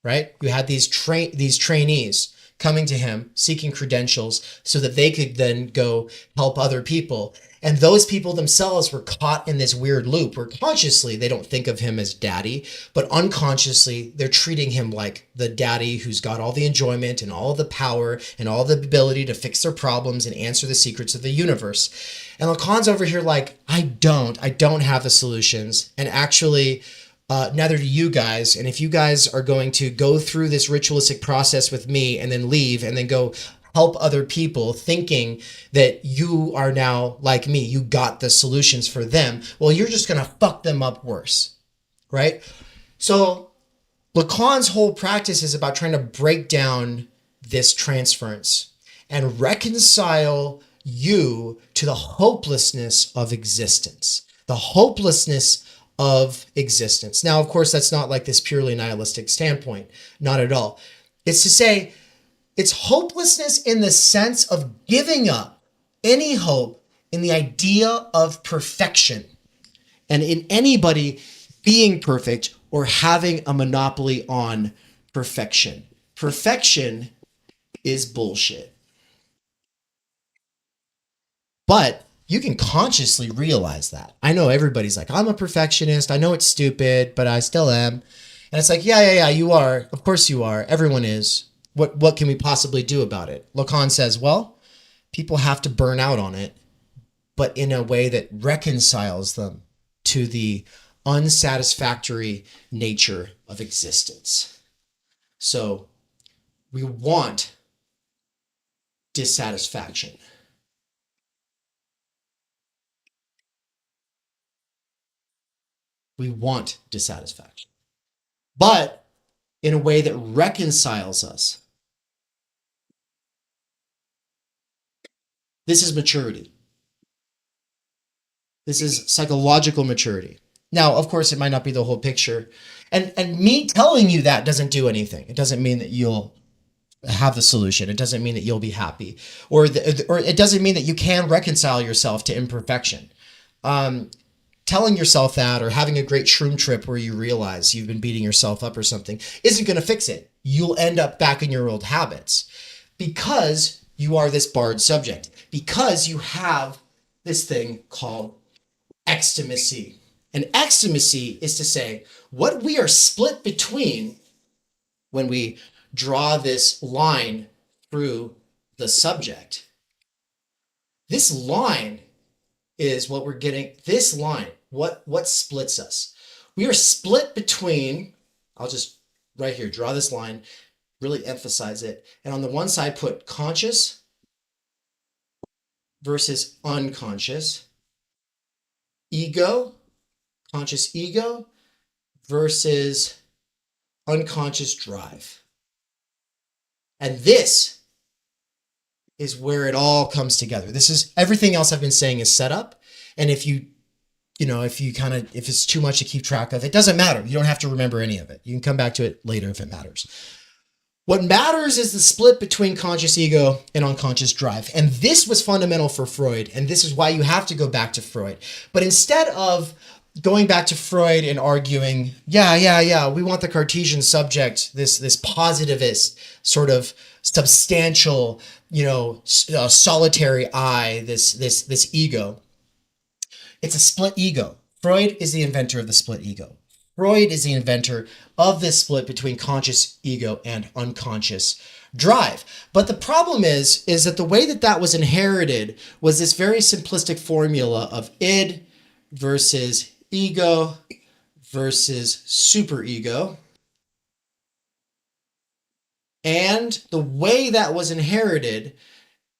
right? You had these trainees coming to him, seeking credentials so that they could then go help other people. And those people themselves were caught in this weird loop where consciously they don't think of him as daddy, but unconsciously they're treating him like the daddy who's got all the enjoyment and all the power and all the ability to fix their problems and answer the secrets of the universe. And Lacan's over here like, I don't have the solutions. And actually, neither do you guys. And if you guys are going to go through this ritualistic process with me and then leave and then go help other people thinking that you are now like me, you got the solutions for them, well, you're just going to fuck them up worse, right? So Lacan's whole practice is about trying to break down this transference and reconcile you to the hopelessness of existence, the hopelessness of existence. Now, of course, that's not like this purely nihilistic standpoint, not at all. It's to say it's hopelessness in the sense of giving up any hope in the idea of perfection and in anybody being perfect or having a monopoly on perfection. Perfection is bullshit. But you can consciously realize that. I know everybody's like, I'm a perfectionist. I know it's stupid, but I still am. And it's like, yeah, you are. Of course you are. Everyone is. What can we possibly do about it? Lacan says, well, people have to burn out on it, but in a way that reconciles them to the unsatisfactory nature of existence. So we want dissatisfaction. We want dissatisfaction, but in a way that reconciles us. This is maturity. This is psychological maturity. Now, of course, it might not be the whole picture. And me telling you that doesn't do anything. It doesn't mean that you'll have the solution. It doesn't mean that you'll be happy. Or it doesn't mean that you can reconcile yourself to imperfection. Telling yourself that or having a great shroom trip where you realize you've been beating yourself up or something isn't going to fix it. You'll end up back in your old habits because you are this barred subject, because you have this thing called extimacy. And extimacy is to say what we are split between when we draw this line through the subject. This line is what we're getting. This line, what splits us? We are split between, I'll just right here, draw this line, really emphasize it. And on the one side, put conscious versus unconscious, ego, conscious ego versus unconscious drive. And this is where it all comes together. This is everything else I've been saying is set up. And if it's too much to keep track of, it doesn't matter. You don't have to remember any of it. You can come back to it later if it matters. What matters is the split between conscious ego and unconscious drive. And this was fundamental for Freud. And this is why you have to go back to Freud. But instead of going back to Freud and arguing, we want the Cartesian subject, this positivist sort of substantial, solitary I, this ego. It's a split ego. Freud is the inventor of the split ego. Freud is the inventor of this split between conscious ego and unconscious drive. But the problem is that the way that was inherited was this very simplistic formula of id versus ego versus superego. And the way that was inherited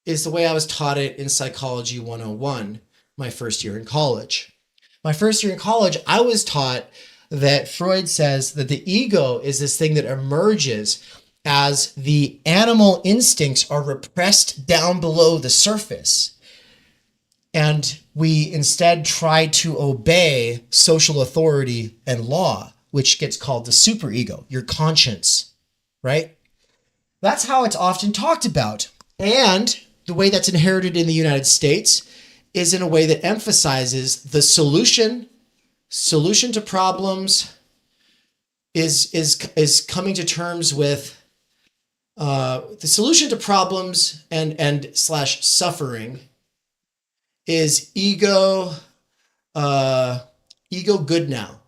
is the way I was taught it in Psychology 101, my first year in college. My first year in college, I was taught that Freud says that the ego is this thing that emerges as the animal instincts are repressed down below the surface. And we instead try to obey social authority and law, which gets called the superego, your conscience, right? That's how it's often talked about. And the way that's inherited in the United States is in a way that emphasizes the solution to problems is coming to terms with the solution to problems and / suffering is ego good now,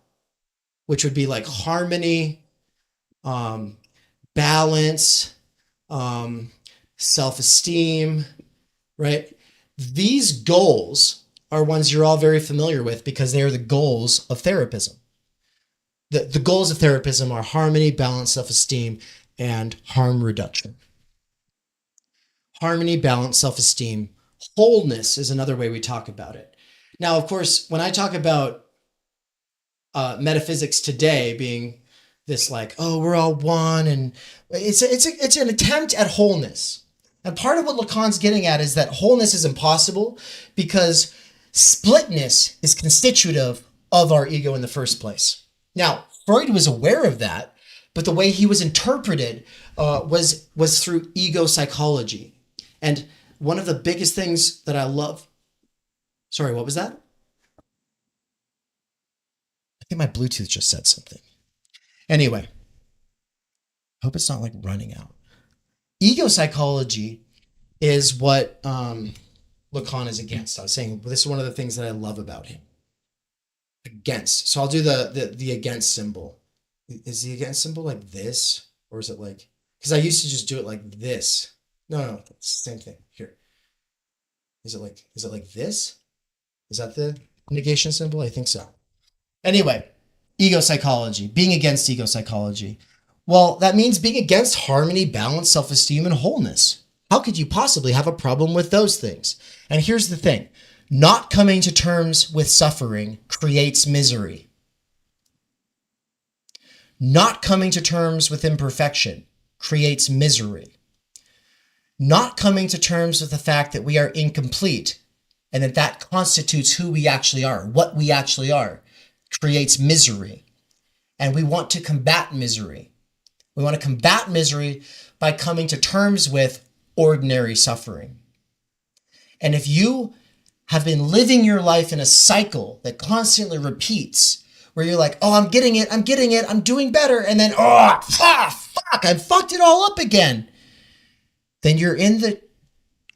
which would be like harmony, balance, self-esteem, right? These goals are ones you're all very familiar with because they are the goals of therapism. The goals of therapism are harmony, balance, self-esteem, and harm reduction. Harmony, balance, self-esteem. Wholeness is another way we talk about it. Now, of course, when I talk about metaphysics today being this like, oh, we're all one, and it's an attempt at wholeness. And part of what Lacan's getting at is that wholeness is impossible because splitness is constitutive of our ego in the first place. Now, Freud was aware of that, but the way he was interpreted was through ego psychology. And one of the biggest things that I love. Sorry, what was that? I think my Bluetooth just said something. Anyway, I hope it's not like running out. Ego psychology is what Lacan is against. I was saying this is one of the things that I love about him. Against. So I'll do the against symbol. Is the against symbol like this? Or is it like, because I used to just do it like this. No, it's the same thing. Here. Is it like this? Is that the negation symbol? I think so. Anyway, ego psychology, being against ego psychology. Well, that means being against harmony, balance, self-esteem, and wholeness. How could you possibly have a problem with those things? And here's the thing. Not coming to terms with suffering creates misery. Not coming to terms with imperfection creates misery. Not coming to terms with the fact that we are incomplete and that constitutes who we actually are, what we actually are, creates misery. And we want to combat misery. We want to combat misery by coming to terms with ordinary suffering. And if you have been living your life in a cycle that constantly repeats, where you're like, oh, I'm getting it, I'm doing better, and then, fuck, I fucked it all up again, then you're in the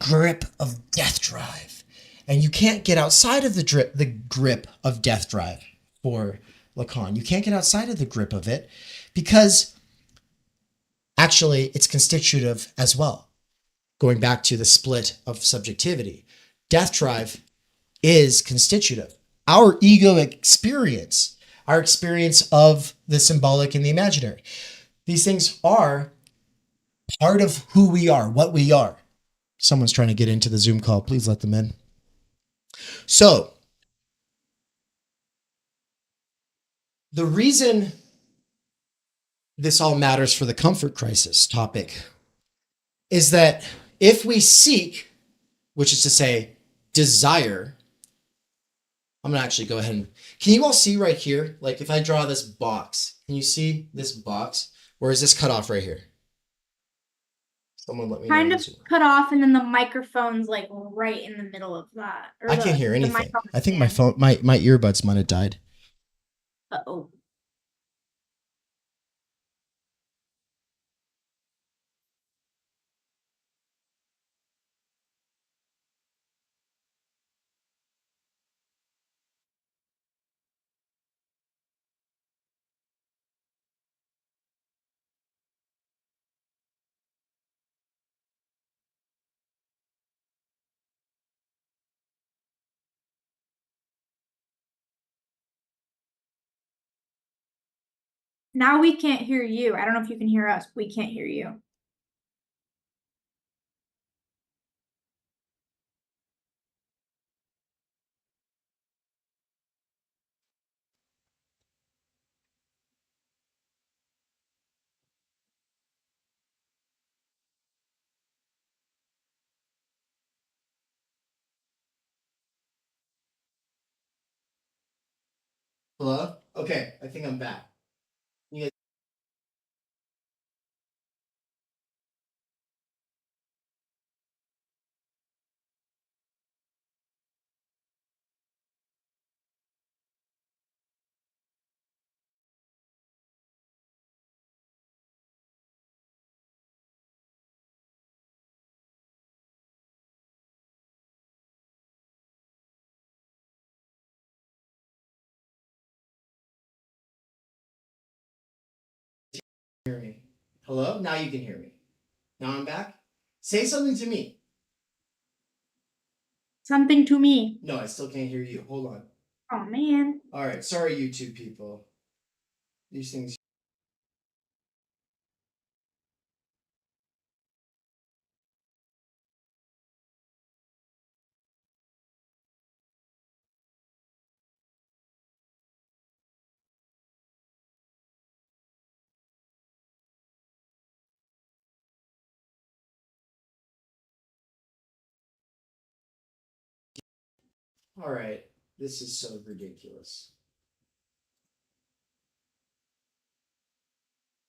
grip of death drive. And you can't get outside of the grip of death drive for Lacan. You can't get outside of the grip of it because actually it's constitutive as well. Going back to the split of subjectivity, death drive is constitutive. Our ego experience, our experience of the symbolic and the imaginary, these things are part of who we are, what we are. Someone's trying to get into the Zoom call. Please let them in. So, the reason this all matters for the comfort crisis topic is that if we seek, which is to say, desire, I'm going to actually go ahead and, can you all see right here? Like if I draw this box, can you see this box? Or is this cut off right here? Someone let me know. Kind of cut off, and then the microphone's like right in the middle of that. I can't hear anything. I think my phone, my earbuds might have died. Uh-oh. Now we can't hear you. I don't know if you can hear us. We can't hear you. Hello? Okay, I think I'm back. You guys- hear me? Hello? Now you can hear me. Now I'm back. Say something to me. Something to me. No, I still can't hear you. Hold on. Oh, man. All right. Sorry, YouTube people. These things. All right. This is so ridiculous.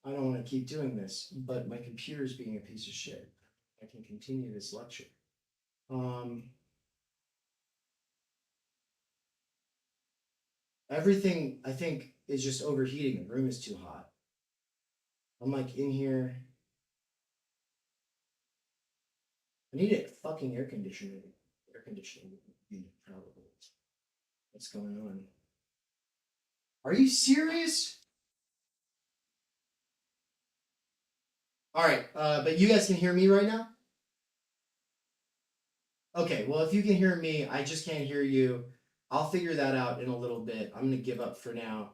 I don't want to keep doing this, but my computer is being a piece of shit. I can continue this lecture. Everything, I think, is just overheating. The room is too hot. I'm like in here. I need a fucking air conditioner. Air conditioning unit, probably. What's going on? Are you serious? All right, but you guys can hear me right now? Okay, well, if you can hear me, I just can't hear you. I'll figure that out in a little bit. I'm gonna give up for now.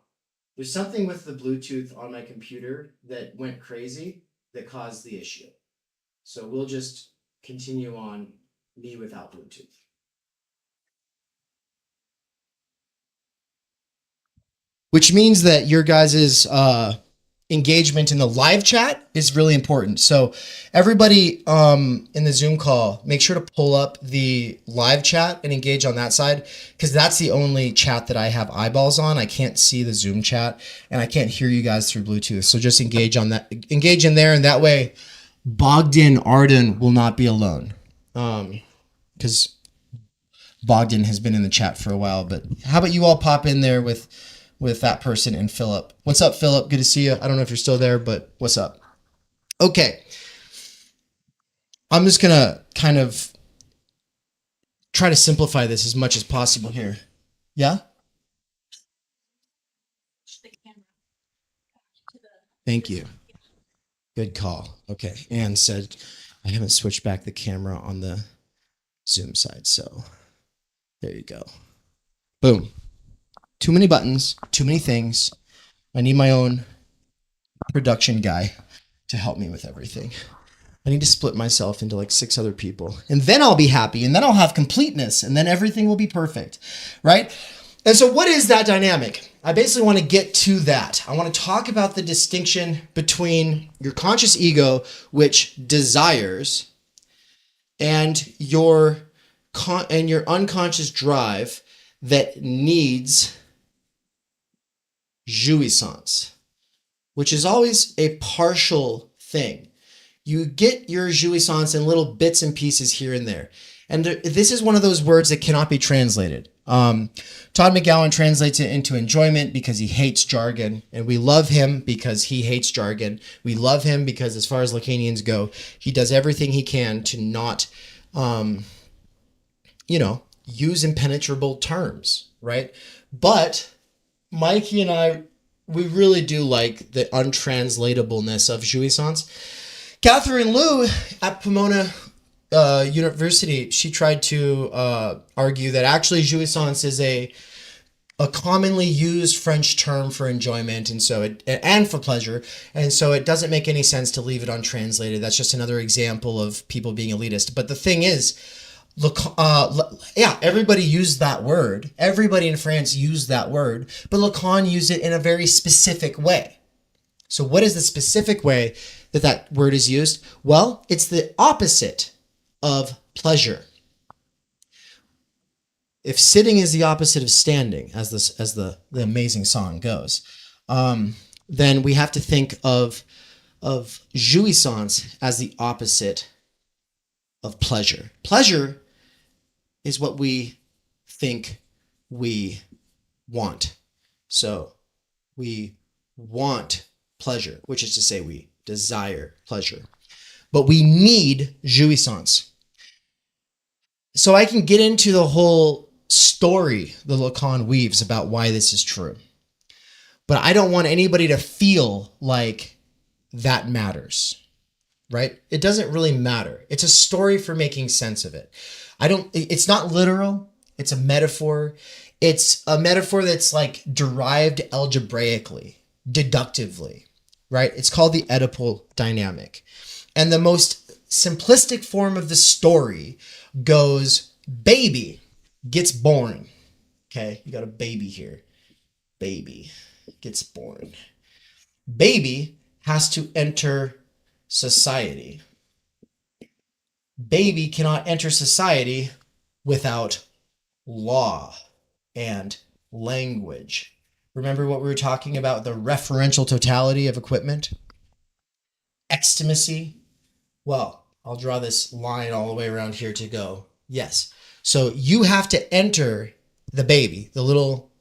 There's something with the Bluetooth on my computer that went crazy that caused the issue. So we'll just continue on me without Bluetooth. Which means that your guys' engagement in the live chat is really important. So everybody in the Zoom call, make sure to pull up the live chat and engage on that side, because that's the only chat that I have eyeballs on. I can't see the Zoom chat and I can't hear you guys through Bluetooth. So just engage on that, engage in there, and that way Bogdan Arden will not be alone. Because Bogdan has been in the chat for a while, but how about you all pop in there with that person and Philip. What's up, Philip? Good to see you. I don't know if you're still there, but what's up? Okay. I'm just going to kind of try to simplify this as much as possible here. Yeah? Thank you. Good call. Okay. Anne said, I haven't switched back the camera on the Zoom side, so there you go. Boom. Too many buttons, too many things. I need my own production guy to help me with everything. I need to split myself into like 6 other people, and then I'll be happy, and then I'll have completeness, and then everything will be perfect, right? And so what is that dynamic? I basically want to get to that. I want to talk about the distinction between your conscious ego, which desires, and your unconscious drive that needs jouissance, which is always a partial thing. You get your jouissance in little bits and pieces here and there. And this is one of those words that cannot be translated. Todd McGowan translates it into enjoyment because he hates jargon, and we love him because he hates jargon. We love him because, as far as Lacanians go, he does everything he can to not, use impenetrable terms, right? But Mikey and I, we really do like the untranslatableness of jouissance. Catherine Liu at Pomona University, she tried to argue that actually jouissance is a commonly used French term for enjoyment, and for pleasure, and so it doesn't make any sense to leave it untranslated. That's just another example of people being elitist. But the thing is, everybody used that word. Everybody in France used that word, but Lacan used it in a very specific way. So what is the specific way that word is used? Well, it's the opposite of pleasure. If sitting is the opposite of standing, as the amazing song goes, then we have to think of jouissance as the opposite of pleasure. Pleasure is what we think we want. So we want pleasure, which is to say we desire pleasure. But we need jouissance. So I can get into the whole story that Lacan weaves about why this is true. But I don't want anybody to feel like that matters. Right? It doesn't really matter. It's a story for making sense of it. It's not literal. It's a metaphor. It's a metaphor that's like derived algebraically, deductively, right? It's called the Oedipal dynamic. And the most simplistic form of the story goes, baby gets born. Okay, you got a baby here. Baby gets born. Baby has to enter society. Baby cannot enter society without law and language. Remember what we were talking about, the referential totality of equipment? Extimacy. Well, I'll draw this line all the way around here to go. Yes. So you have to enter the baby, the little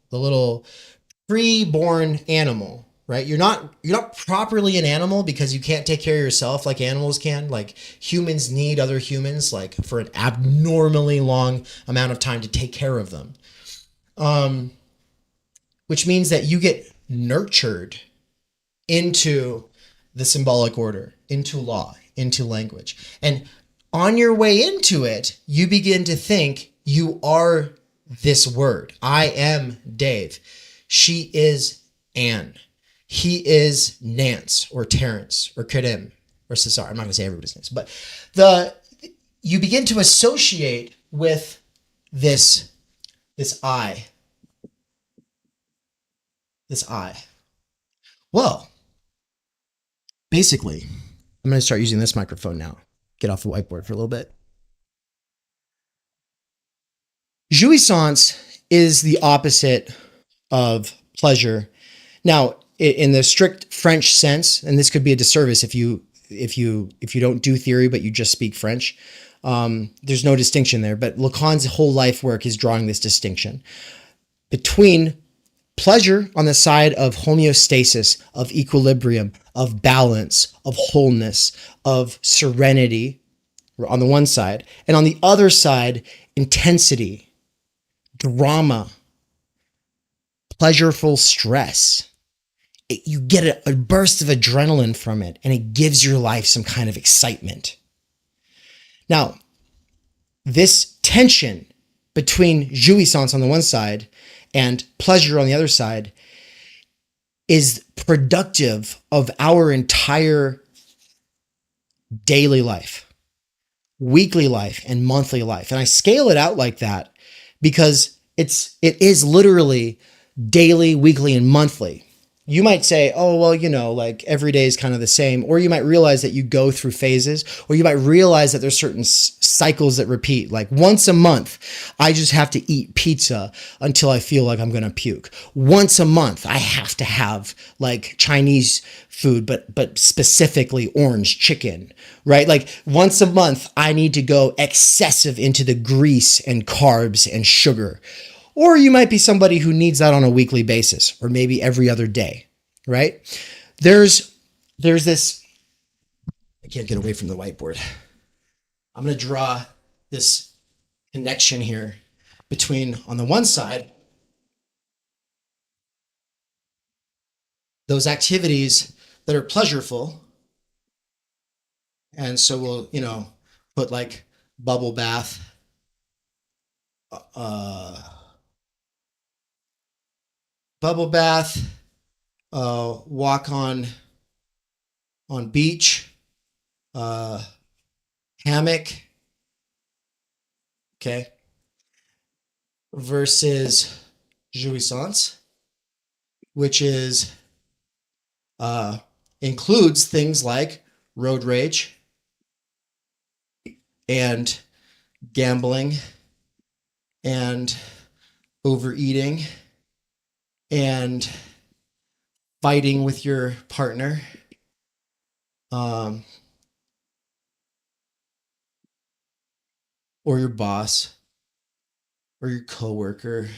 pre-born animal, right? You're not properly an animal because you can't take care of yourself like animals can. Like humans need other humans like for an abnormally long amount of time to take care of them. Which means that you get nurtured into the symbolic order, into law, into language. And on your way into it, you begin to think you are this word. I am Dave. She is Anne. He is Nance or Terrence or Karim or Cesar. I'm not going to say everybody's names, but you begin to associate with this I. This I. Well, basically, I'm going to start using this microphone now. Get off the whiteboard for a little bit. Jouissance is the opposite of pleasure. Now, in the strict French sense, and this could be a disservice if you don't do theory but you just speak French, there's no distinction there. But Lacan's whole life work is drawing this distinction between pleasure on the side of homeostasis, of equilibrium, of balance, of wholeness, of serenity on the one side, and on the other side, intensity, drama, pleasureful stress. You get a burst of adrenaline from it, and it gives your life some kind of excitement. Now, this tension between jouissance on the one side and pleasure on the other side is productive of our entire daily life, weekly life, and monthly life. And I scale it out like that because it is literally daily, weekly, and monthly. You might say, oh, well, like every day is kind of the same. Or you might realize that you go through phases, or you might realize that there's certain cycles that repeat. Like once a month, I just have to eat pizza until I feel like I'm going to puke. Once a month, I have to have like Chinese food, but specifically orange chicken, right? Like once a month, I need to go excessive into the grease and carbs and sugar. Or you might be somebody who needs that on a weekly basis, or maybe every other day, right? There's this, I can't get away from the whiteboard. I'm going to draw this connection here between, on the one side, those activities that are pleasureful. And so we'll, put like bubble bath, walk on beach, hammock, okay, versus jouissance, which is includes things like road rage and gambling and overeating and fighting with your partner, or your boss, or your coworker,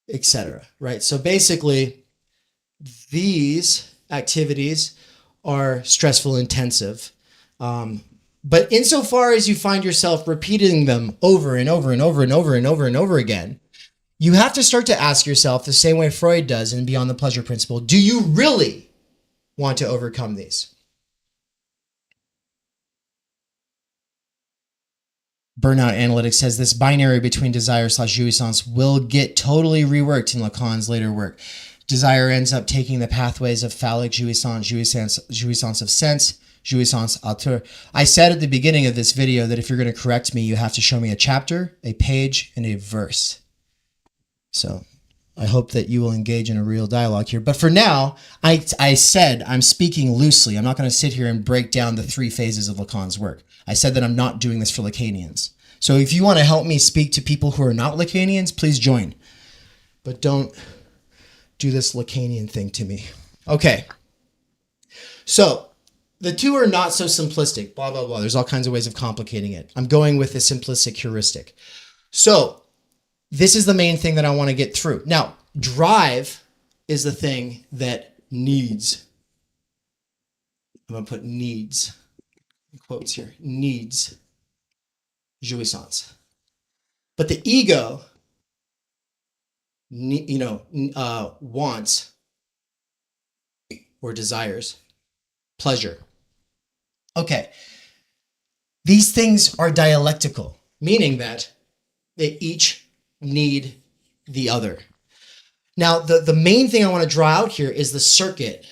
etc. Right? So basically, these activities are stressful, intensive. But insofar as you find yourself repeating them over and over and over and over and over and over again, you have to start to ask yourself the same way Freud does in Beyond the Pleasure Principle, do you really want to overcome these? Burnout Analytics says this binary between desire/jouissance will get totally reworked in Lacan's later work. Desire ends up taking the pathways of phallic jouissance, jouissance of sense, jouissance auteur. I said at the beginning of this video that if you're going to correct me, you have to show me a chapter, a page, and a verse. So I hope that you will engage in a real dialogue here. But for now, I said I'm speaking loosely. I'm not going to sit here and break down the three phases of Lacan's work. I said that I'm not doing this for Lacanians. So if you want to help me speak to people who are not Lacanians, please join. But don't do this Lacanian thing to me. Okay. So the two are not so simplistic, blah, blah, blah. There's all kinds of ways of complicating it. I'm going with a simplistic heuristic. So this is the main thing that I want to get through. Now, drive is the thing that needs. I'm going to put needs in quotes here. Needs jouissance. But the ego, wants or desires pleasure. Okay. These things are dialectical, meaning that they each need the other. Now, the main thing I want to draw out here is the circuit,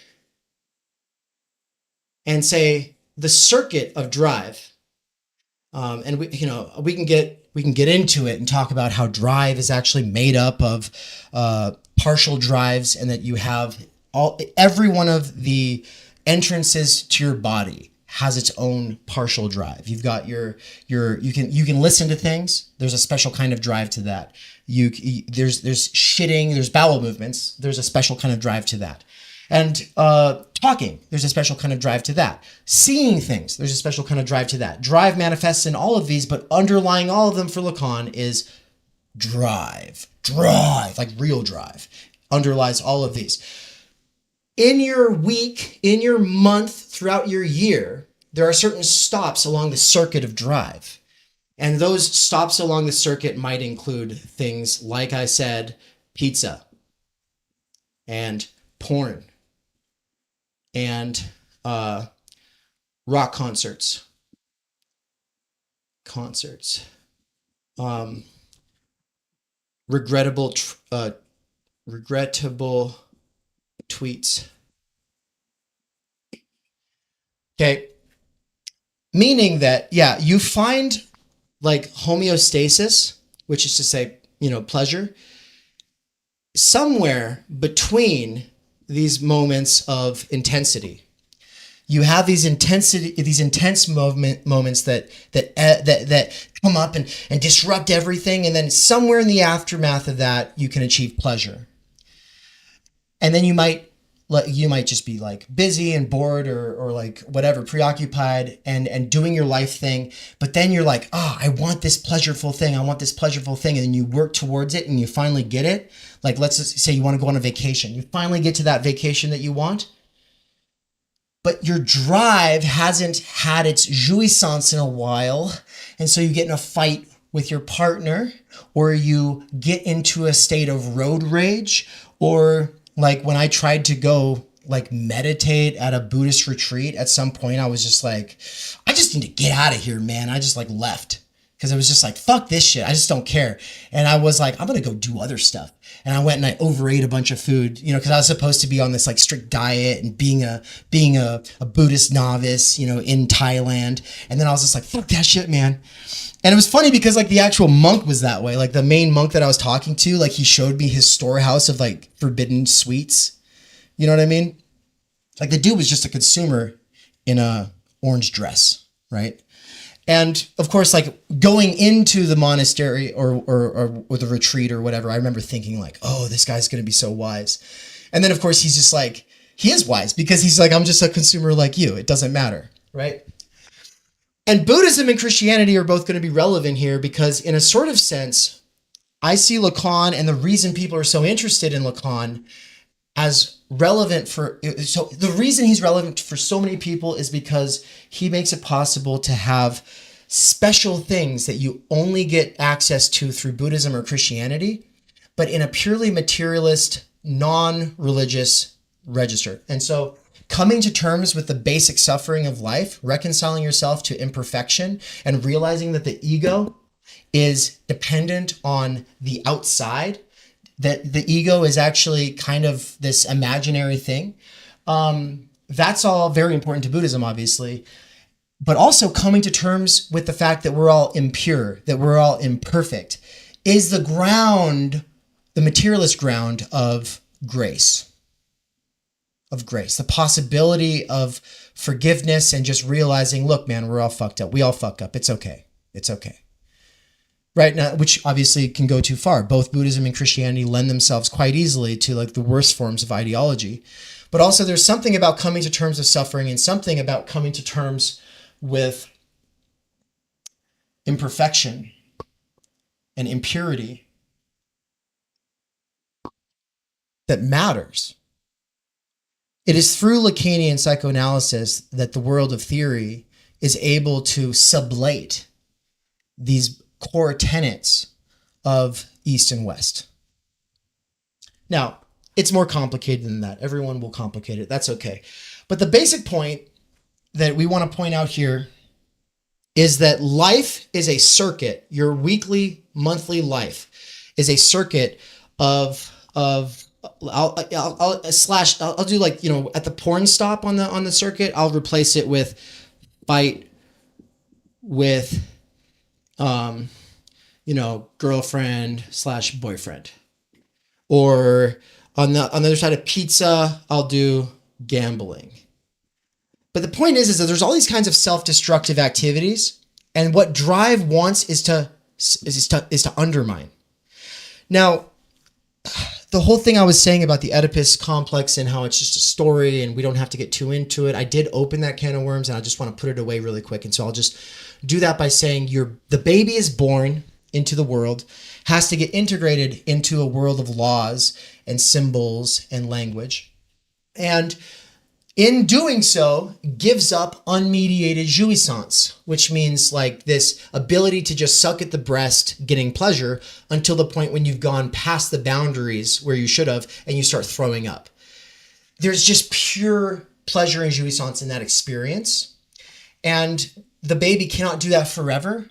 and say the circuit of drive. And we can get into it and talk about how drive is actually made up of partial drives, and that you have every one of the entrances to your body has its own partial drive. You've got you can listen to things. There's a special kind of drive to that. There's shitting, there's bowel movements. There's a special kind of drive to that. And talking, there's a special kind of drive to that. Seeing things, there's a special kind of drive to that. Drive manifests in all of these, but underlying all of them for Lacan is drive, like real drive, underlies all of these. In your week, in your month, throughout your year, there are certain stops along the circuit of drive. And those stops along the circuit might include things, like I said, pizza and porn and rock concerts, regrettable tweets. Okay. Meaning that, you find like homeostasis, which is to say, pleasure, somewhere between these moments of intensity. You have these intense moments that come up and disrupt everything, and then somewhere in the aftermath of that, you can achieve pleasure. And then you might just be like busy and bored or like whatever, preoccupied and doing your life thing. But then you're like, I want this pleasureful thing. I want this pleasureful thing. And then you work towards it and you finally get it. Like, let's just say you want to go on a vacation. You finally get to that vacation that you want. But your drive hasn't had its jouissance in a while. And so you get in a fight with your partner, or you get into a state of road rage, or like when I tried to go like meditate at a Buddhist retreat, at some point I was just like, I just need to get out of here, man. I just like left because I was just like, fuck this shit. I just don't care. And I was like, I'm going to go do other stuff. And I went and I overate a bunch of food, because I was supposed to be on this like strict diet and being a Buddhist novice, in Thailand. And then I was just like, fuck that shit, man. And it was funny because like the actual monk was that way. Like the main monk that I was talking to, like he showed me his storehouse of like forbidden sweets. You know what I mean? Like the dude was just a consumer in a orange dress, right? And of course, like going into the monastery or the retreat or whatever, I remember thinking like, oh, this guy's going to be so wise. And then of course, he's just like, he is wise because he's like, I'm just a consumer like you. It doesn't matter, right? And Buddhism and Christianity are both going to be relevant here because in a sort of sense, I see Lacan, and the reason people are so interested in Lacan as relevant so the reason he's relevant for so many people is because he makes it possible to have special things that you only get access to through Buddhism or Christianity, but in a purely materialist, non-religious register. And so coming to terms with the basic suffering of life, reconciling yourself to imperfection, and realizing that the ego is dependent on the outside, that the ego is actually kind of this imaginary thing. That's all very important to Buddhism, obviously, but also coming to terms with the fact that we're all impure, that we're all imperfect, is the ground, the materialist ground of grace. The possibility of forgiveness and just realizing, look, man, we're all fucked up. We all fuck up. It's okay. right now, which obviously can go too far. Both Buddhism and Christianity lend themselves quite easily to like the worst forms of ideology. But also there's something about coming to terms with suffering and something about coming to terms with imperfection and impurity that matters. It is through Lacanian psychoanalysis that the world of theory is able to sublate these core tenets of East and West. Now, it's more complicated than that. Everyone will complicate it. That's okay. But the basic point that we want to point out here is that life is a circuit. Your weekly, monthly life is a circuit of I'll do like, you know, at the porn stop on the circuit, I'll replace it with fight with you know, girlfriend / boyfriend. Or on the other side of pizza, I'll do gambling. But the point is that there's all these kinds of self-destructive activities, and what drive wants is to undermine. Now, the whole thing I was saying about the Oedipus complex and how it's just a story and we don't have to get too into it, I did open that can of worms and I just want to put it away really quick. And so I'll just do that by saying the baby is born into the world, has to get integrated into a world of laws and symbols and language. And in doing so, gives up unmediated jouissance, which means like this ability to just suck at the breast, getting pleasure until the point when you've gone past the boundaries where you should have and you start throwing up. There's just pure pleasure and jouissance in that experience. And the baby cannot do that forever.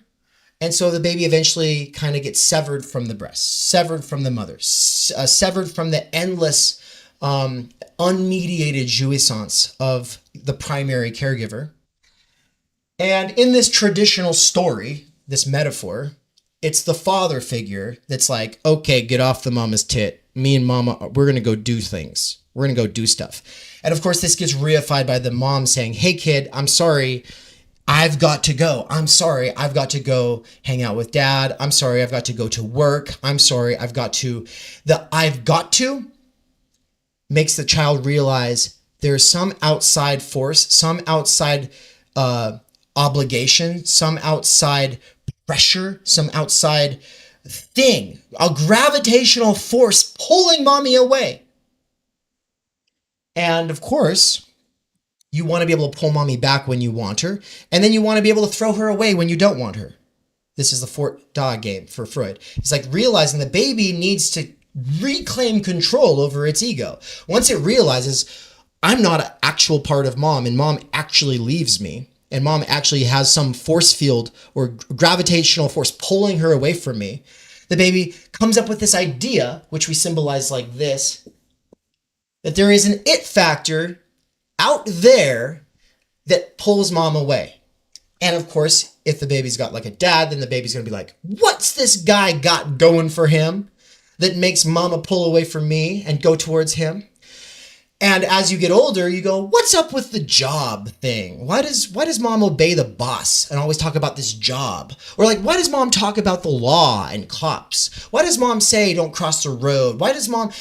And so the baby eventually kind of gets severed from the breast, severed from the mother, severed from the endless unmediated jouissance of the primary caregiver. And in this traditional story, this metaphor, it's the father figure that's like, okay, get off the mama's tit. Me and mama, we're going to go do things. We're going to go do stuff. And of course, this gets reified by the mom saying, hey kid, I'm sorry, I've got to go. I'm sorry, I've got to go hang out with dad. I'm sorry, I've got to go to work. I'm sorry, I've got to. The I've got to makes the child realize there's some outside force, some outside obligation, some outside pressure, some outside thing, a gravitational force pulling mommy away. And of course, you want to be able to pull mommy back when you want her, and then you want to be able to throw her away when you don't want her. This is the Fort Dog game for Freud. It's like realizing the baby needs to reclaim control over its ego. Once it realizes I'm not an actual part of mom and mom actually leaves me and mom actually has some force field or gravitational force pulling her away from me, the baby comes up with this idea, which we symbolize like this, that there is an it factor out there that pulls mom away. And of course, if the baby's got like a dad, then the baby's going to be like, what's this guy got going for him that makes mama pull away from me and go towards him? And as you get older, you go, what's up with the job thing? Why does mom obey the boss and always talk about this job? Or like, why does mom talk about the law and cops? Why does mom say don't cross the road? Why does mom,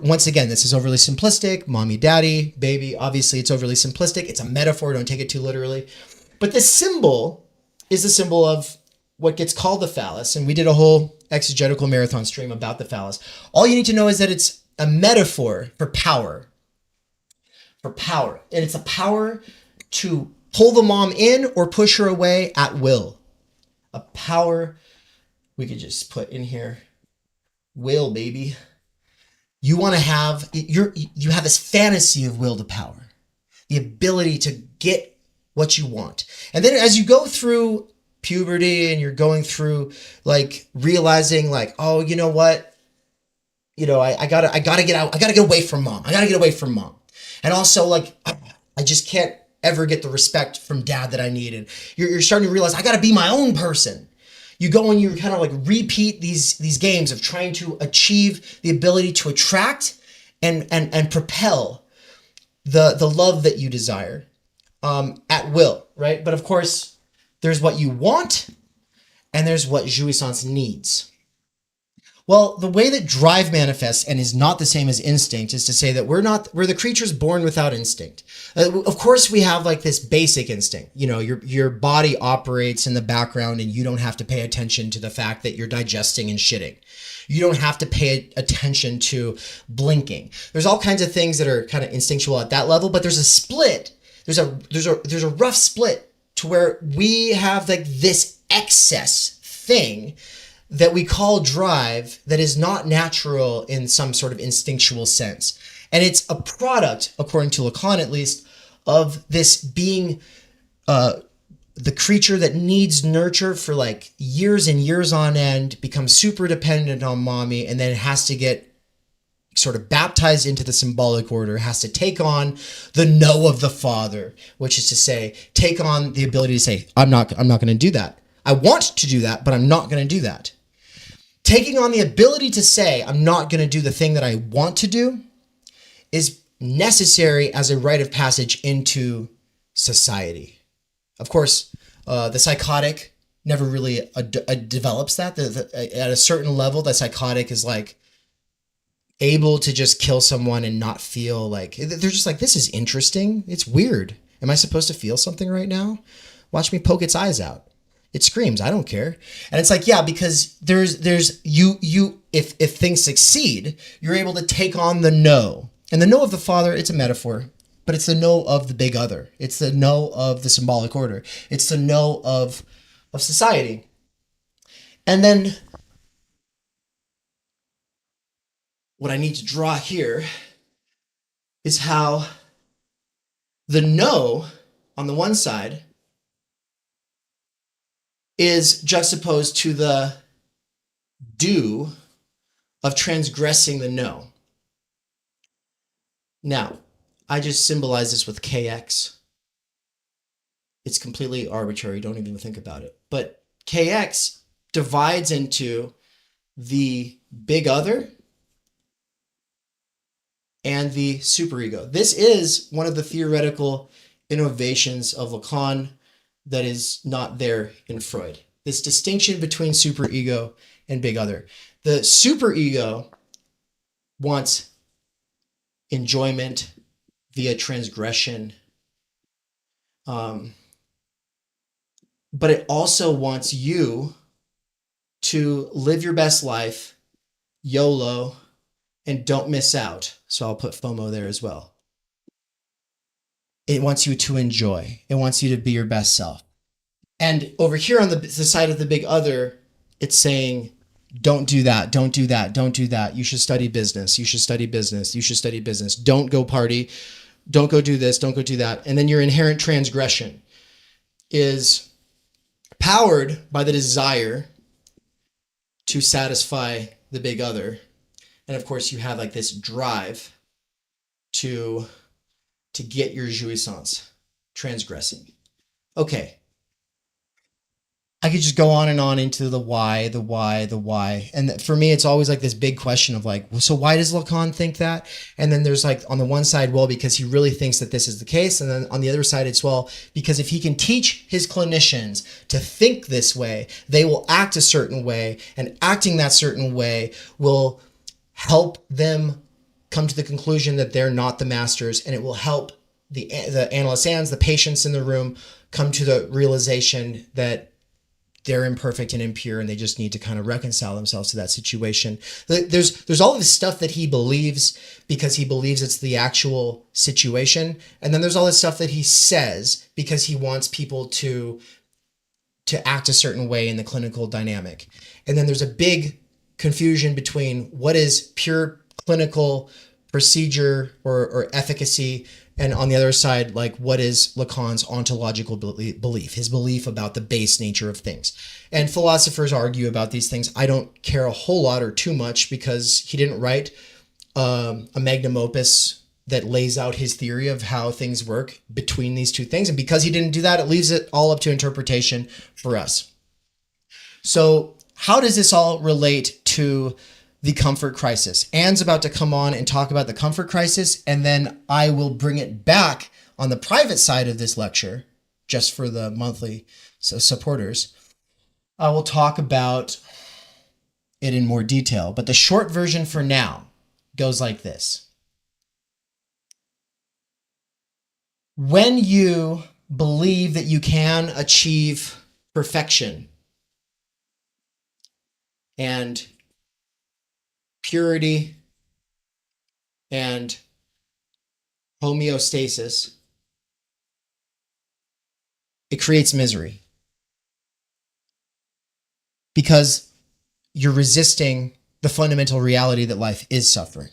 once again, this is overly simplistic, mommy, daddy, baby, obviously it's overly simplistic. It's a metaphor, don't take it too literally. But this symbol is the symbol of what gets called the phallus. And we did a whole exegetical marathon stream about the phallus. All you need to know is that it's a metaphor for power. For power. And it's a power to pull the mom in or push her away at will. A power, we could just put in here, will, baby. You want to have, you have this fantasy of will to power. The ability to get what you want. And then as you go through puberty and you're going through like realizing like, oh, you know what? You know, I gotta get out. I gotta get away from mom. I gotta get away from mom. And also like, I just can't ever get the respect from dad that I need. And you're starting to realize I gotta be my own person. You go and you kind of like repeat these games of trying to achieve the ability to attract and propel the love that you desire at will, right? But of course, there's what you want and there's what jouissance needs. Well, the way that drive manifests and is not the same as instinct is to say that we're the creatures born without instinct. Of course, we have like this basic instinct. You know, your body operates in the background and you don't have to pay attention to the fact that you're digesting and shitting. You don't have to pay attention to blinking. There's all kinds of things that are kind of instinctual at that level, but there's a split. There's a rough split to where we have like this excess thing that we call drive that is not natural in some sort of instinctual sense. And it's a product, according to Lacan at least, of this being the creature that needs nurture for like years and years on end, becomes super dependent on mommy, and then has to get sort of baptized into the symbolic order, has to take on the no of the father, which is to say, take on the ability to say, I'm not going to do that. I want to do that, but I'm not going to do that. Taking on the ability to say, I'm not going to do the thing that I want to do is necessary as a rite of passage into society. Of course, the psychotic never really develops that. At a certain level, the psychotic is like able to just kill someone and not feel like, they're just like, this is interesting. It's weird. Am I supposed to feel something right now? Watch me poke its eyes out. It screams, I don't care. And it's like, yeah, because if things succeed, you're able to take on the no. And the no of the father, it's a metaphor, but it's the no of the big other. It's the no of the symbolic order. It's the no of society. And then what I need to draw here is how the no on the one side is juxtaposed to the do of transgressing the no. Now, I just symbolize this with KX. It's completely arbitrary. Don't even think about it. But KX divides into the big other and the superego. This is one of the theoretical innovations of Lacan that is not there in Freud. This distinction between superego and big other. The superego wants enjoyment via transgression, but it also wants you to live your best life, YOLO, and don't miss out. So I'll put FOMO there as well. It wants you to enjoy. It wants you to be your best self. And over here on the side of the big other, it's saying, don't do that, don't do that, don't do that. You should study business. You should study business. You should study business. Don't go party. Don't go do this. Don't go do that. And then your inherent transgression is powered by the desire to satisfy the big other. And of course, you have like this drive to get your jouissance, transgressing. Okay. I could just go on and on into the why. And for me, it's always like this big question of like, well, so why does Lacan think that? And then there's like on the one side, well, because he really thinks that this is the case. And then on the other side, it's well, because if he can teach his clinicians to think this way, they will act a certain way, and acting that certain way will help them come to the conclusion that they're not the masters, and it will help the analysans, the patients in the room, come to the realization that they're imperfect and impure, and they just need to kind of reconcile themselves to that situation. There's all this stuff that he believes because he believes it's the actual situation, and then there's all this stuff that he says because he wants people to act a certain way in the clinical dynamic. And then there's a big confusion between what is pure clinical procedure or efficacy, and on the other side, like what is Lacan's ontological belief, his belief about the base nature of things. And philosophers argue about these things. I don't care a whole lot or too much because he didn't write a magnum opus that lays out his theory of how things work between these two things. And because he didn't do that, it leaves it all up to interpretation for us. So how does this all relate to the comfort crisis? Anne's about to come on and talk about the comfort crisis, and then I will bring it back on the private side of this lecture, just for the monthly supporters, I will talk about it in more detail, but the short version for now goes like this. When you believe that you can achieve perfection and purity and homeostasis, it creates misery because you're resisting the fundamental reality that life is suffering.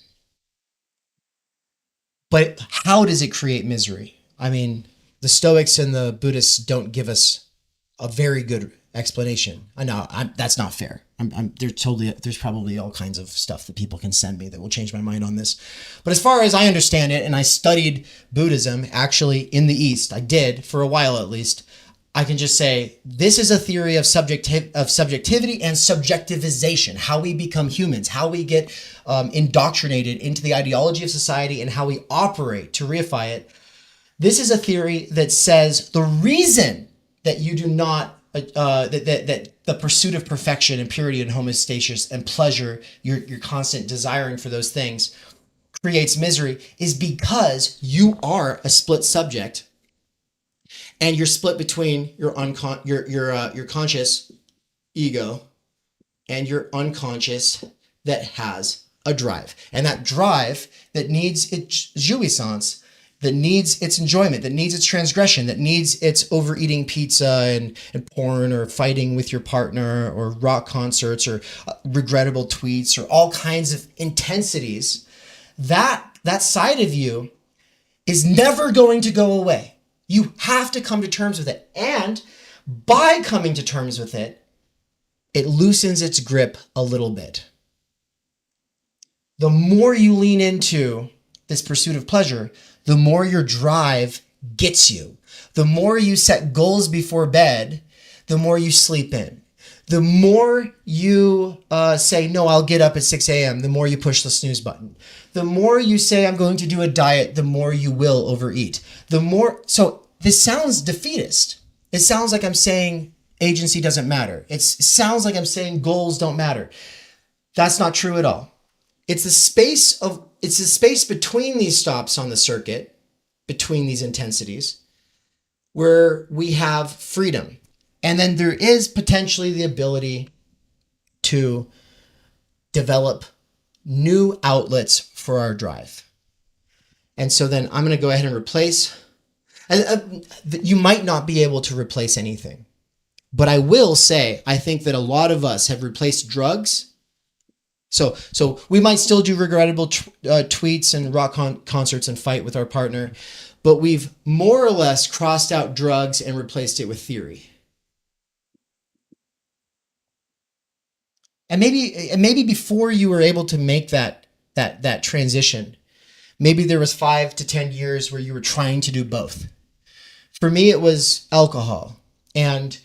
But how does it create misery? I mean, the Stoics and the Buddhists don't give us a very good explanation. I know that's not fair. There's probably all kinds of stuff that people can send me that will change my mind on this. But as far as I understand it, and I studied Buddhism actually in the East, I did for a while at least, I can just say this is a theory of subjectivity and subjectivization, how we become humans, how we get indoctrinated into the ideology of society and how we operate to reify it. This is a theory that says the reason that you do not, that the pursuit of perfection and purity and homeostasis and pleasure, your constant desiring for those things creates misery is because you are a split subject. And you're split between your conscious ego and your unconscious that has a drive. And that drive that needs its jouissance, that needs its enjoyment, that needs its transgression, that needs its overeating pizza and porn or fighting with your partner or rock concerts or regrettable tweets or all kinds of intensities, that side of you is never going to go away. You have to come to terms with it. And by coming to terms with it, it loosens its grip a little bit. The more you lean into this pursuit of pleasure, the more your drive gets you. The more you set goals before bed, the more you sleep in. The more you say, no, I'll get up at 6 a.m., the more you push the snooze button. The more you say, I'm going to do a diet, the more you will overeat. So this sounds defeatist. It sounds like I'm saying agency doesn't matter. It sounds like I'm saying goals don't matter. That's not true at all. It's the space between these stops on the circuit, between these intensities, where we have freedom. And then there is potentially the ability to develop new outlets for our drive. And so then I'm going to go ahead and replace. You might not be able to replace anything. But I will say, I think that a lot of us have replaced drugs. So we might still do regrettable tweets and rock concerts and fight with our partner, but we've more or less crossed out drugs and replaced it with theory. And maybe before you were able to make that transition, maybe there was 5 to 10 years where you were trying to do both. For me, it was alcohol. And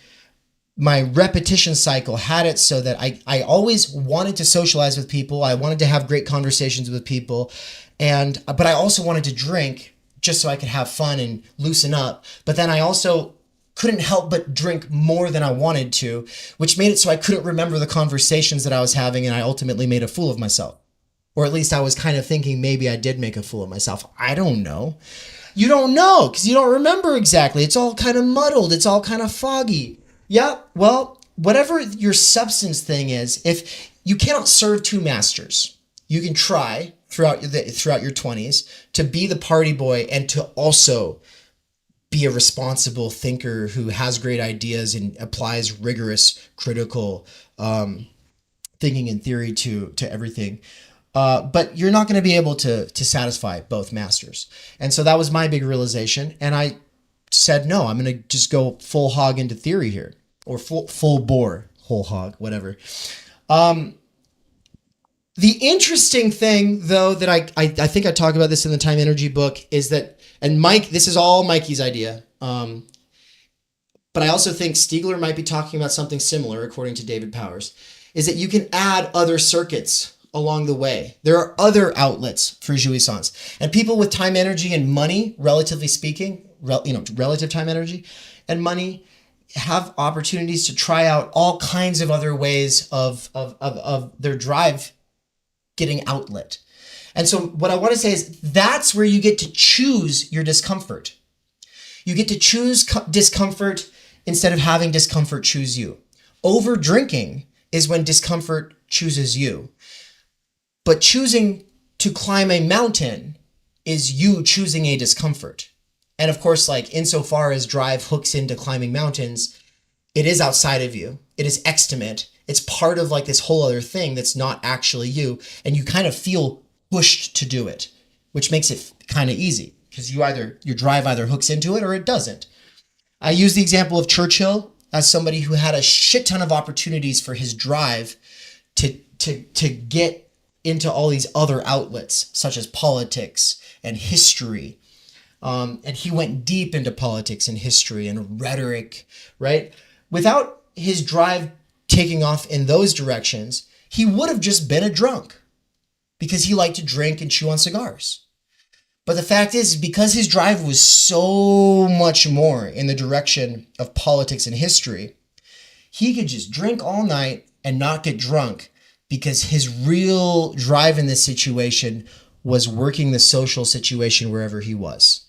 my repetition cycle had it so that I always wanted to socialize with people. I wanted to have great conversations with people. But I also wanted to drink just so I could have fun and loosen up. But then I also couldn't help but drink more than I wanted to, which made it so I couldn't remember the conversations that I was having, and I ultimately made a fool of myself. Or at least I was kind of thinking maybe I did make a fool of myself. I don't know. You don't know because you don't remember exactly. It's all kind of muddled. It's all kind of foggy. Yeah, well, whatever your substance thing is, if you cannot serve two masters, you can try throughout your 20s to be the party boy and to also be a responsible thinker who has great ideas and applies rigorous, critical thinking and theory to everything. But you're not going to be able to satisfy both masters. And so that was my big realization. And I said, no, I'm going to just go full hog into theory here, or full bore, whole hog, whatever. The interesting thing, though, that I think I talk about this in the Time Energy book is that, and Mike, this is all Mikey's idea. But I also think Stiegler might be talking about something similar, according to David Powers, is that you can add other circuits along the way. There are other outlets for jouissance. And people with time energy and money, relatively speaking, relative time energy and money, have opportunities to try out all kinds of other ways of their drive getting outlet. And so what I want to say is that's where you get to choose your discomfort. You get to choose discomfort instead of having discomfort choose you. Over drinking is when discomfort chooses you. But choosing to climb a mountain is you choosing a discomfort. And of course, like insofar as drive hooks into climbing mountains, it is outside of you. It is extimate. It's part of like this whole other thing that's not actually you. And you kind of feel pushed to do it, which makes it kind of easy because your drive either hooks into it or it doesn't. I use the example of Churchill as somebody who had a shit ton of opportunities for his drive to get into all these other outlets, such as politics and history. And he went deep into politics and history and rhetoric, right? Without his drive taking off in those directions, he would have just been a drunk because he liked to drink and chew on cigars. But the fact is, because his drive was so much more in the direction of politics and history, he could just drink all night and not get drunk because his real drive in this situation was working the social situation wherever he was.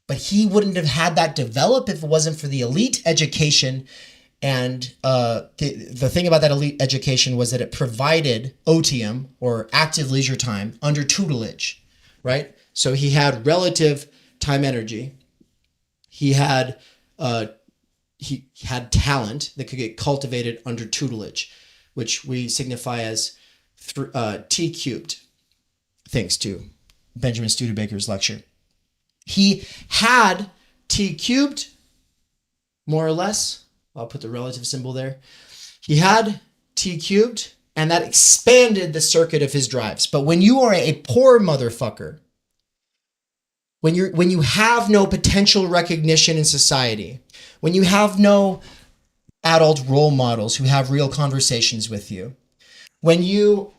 But he wouldn't have had that develop if it wasn't for the elite education. And the thing about that elite education was that it provided OTM, or active leisure time, under tutelage, right? So he had relative time energy. He had talent that could get cultivated under tutelage, which we signify as T cubed, thanks to Benjamin Studebaker's lecture. He had T cubed, more or less. I'll put the relative symbol there. He had T cubed, and that expanded the circuit of his drives. But when you are a poor motherfucker, when you have no potential recognition in society, when you have no adult role models who have real conversations with you, when you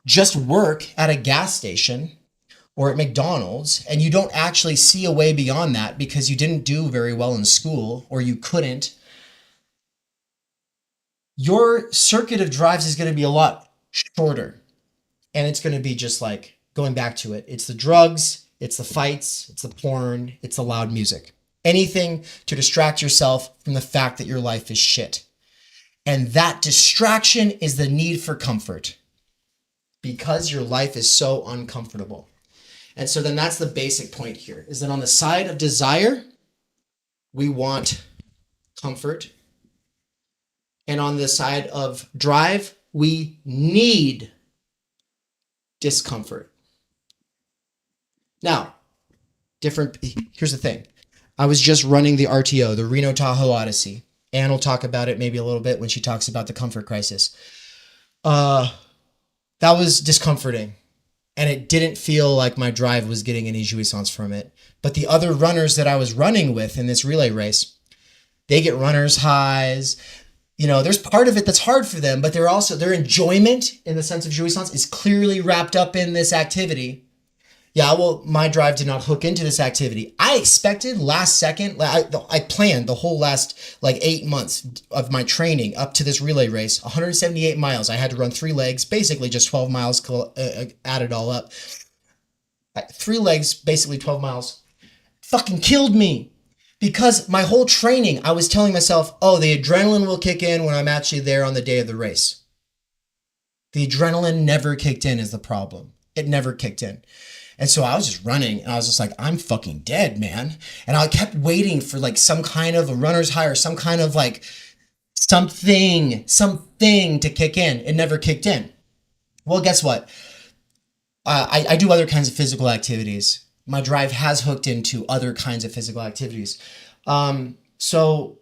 just work at a gas station or at McDonald's and you don't actually see a way beyond that because you didn't do very well in school or you couldn't, your circuit of drives is going to be a lot shorter. And it's going to be just like going back to it. It's the drugs, it's the fights, it's the porn, it's the loud music. Anything to distract yourself from the fact that your life is shit. And that distraction is the need for comfort because your life is so uncomfortable. And so then that's the basic point here, is that on the side of desire, we want comfort. And on the side of drive, we need discomfort. Now, here's the thing. I was just running the RTO, the Reno Tahoe Odyssey. Anne will talk about it maybe a little bit when she talks about the comfort crisis. That was discomforting. And it didn't feel like my drive was getting any jouissance from it. But the other runners that I was running with in this relay race, they get runner's highs. You know, there's part of it that's hard for them, but their enjoyment in the sense of jouissance is clearly wrapped up in this activity. Yeah, well, my drive did not hook into this activity. I expected last second, I planned the whole last 8 months of my training up to this relay race, 178 miles. I had to run 3 legs, basically just 12 miles added all up. 3 legs, basically 12 miles. Fucking killed me. Because my whole training, I was telling myself, oh, the adrenaline will kick in when I'm actually there on the day of the race. The adrenaline never kicked in is the problem. It never kicked in. And so I was just running and I was just like, I'm fucking dead, man. And I kept waiting for some kind of a runner's high or some kind of something to kick in. It never kicked in. Well, guess what? I do other kinds of physical activities. My drive has hooked into other kinds of physical activities. So,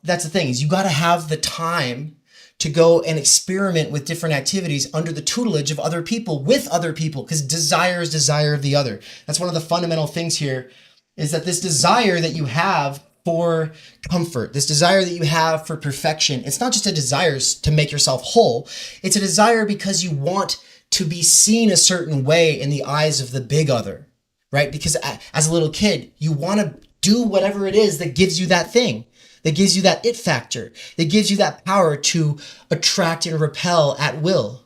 that's the thing is you got to have the time to go and experiment with different activities under the tutelage of other people, with other people, because desire is desire of the other. That's one of the fundamental things here, is that this desire that you have for comfort, this desire that you have for perfection, it's not just a desire to make yourself whole. It's a desire because you want to be seen a certain way in the eyes of the big other, right? Because as a little kid, you want to do whatever it is that gives you that thing, It gives you that it factor. It gives you that power to attract and repel at will,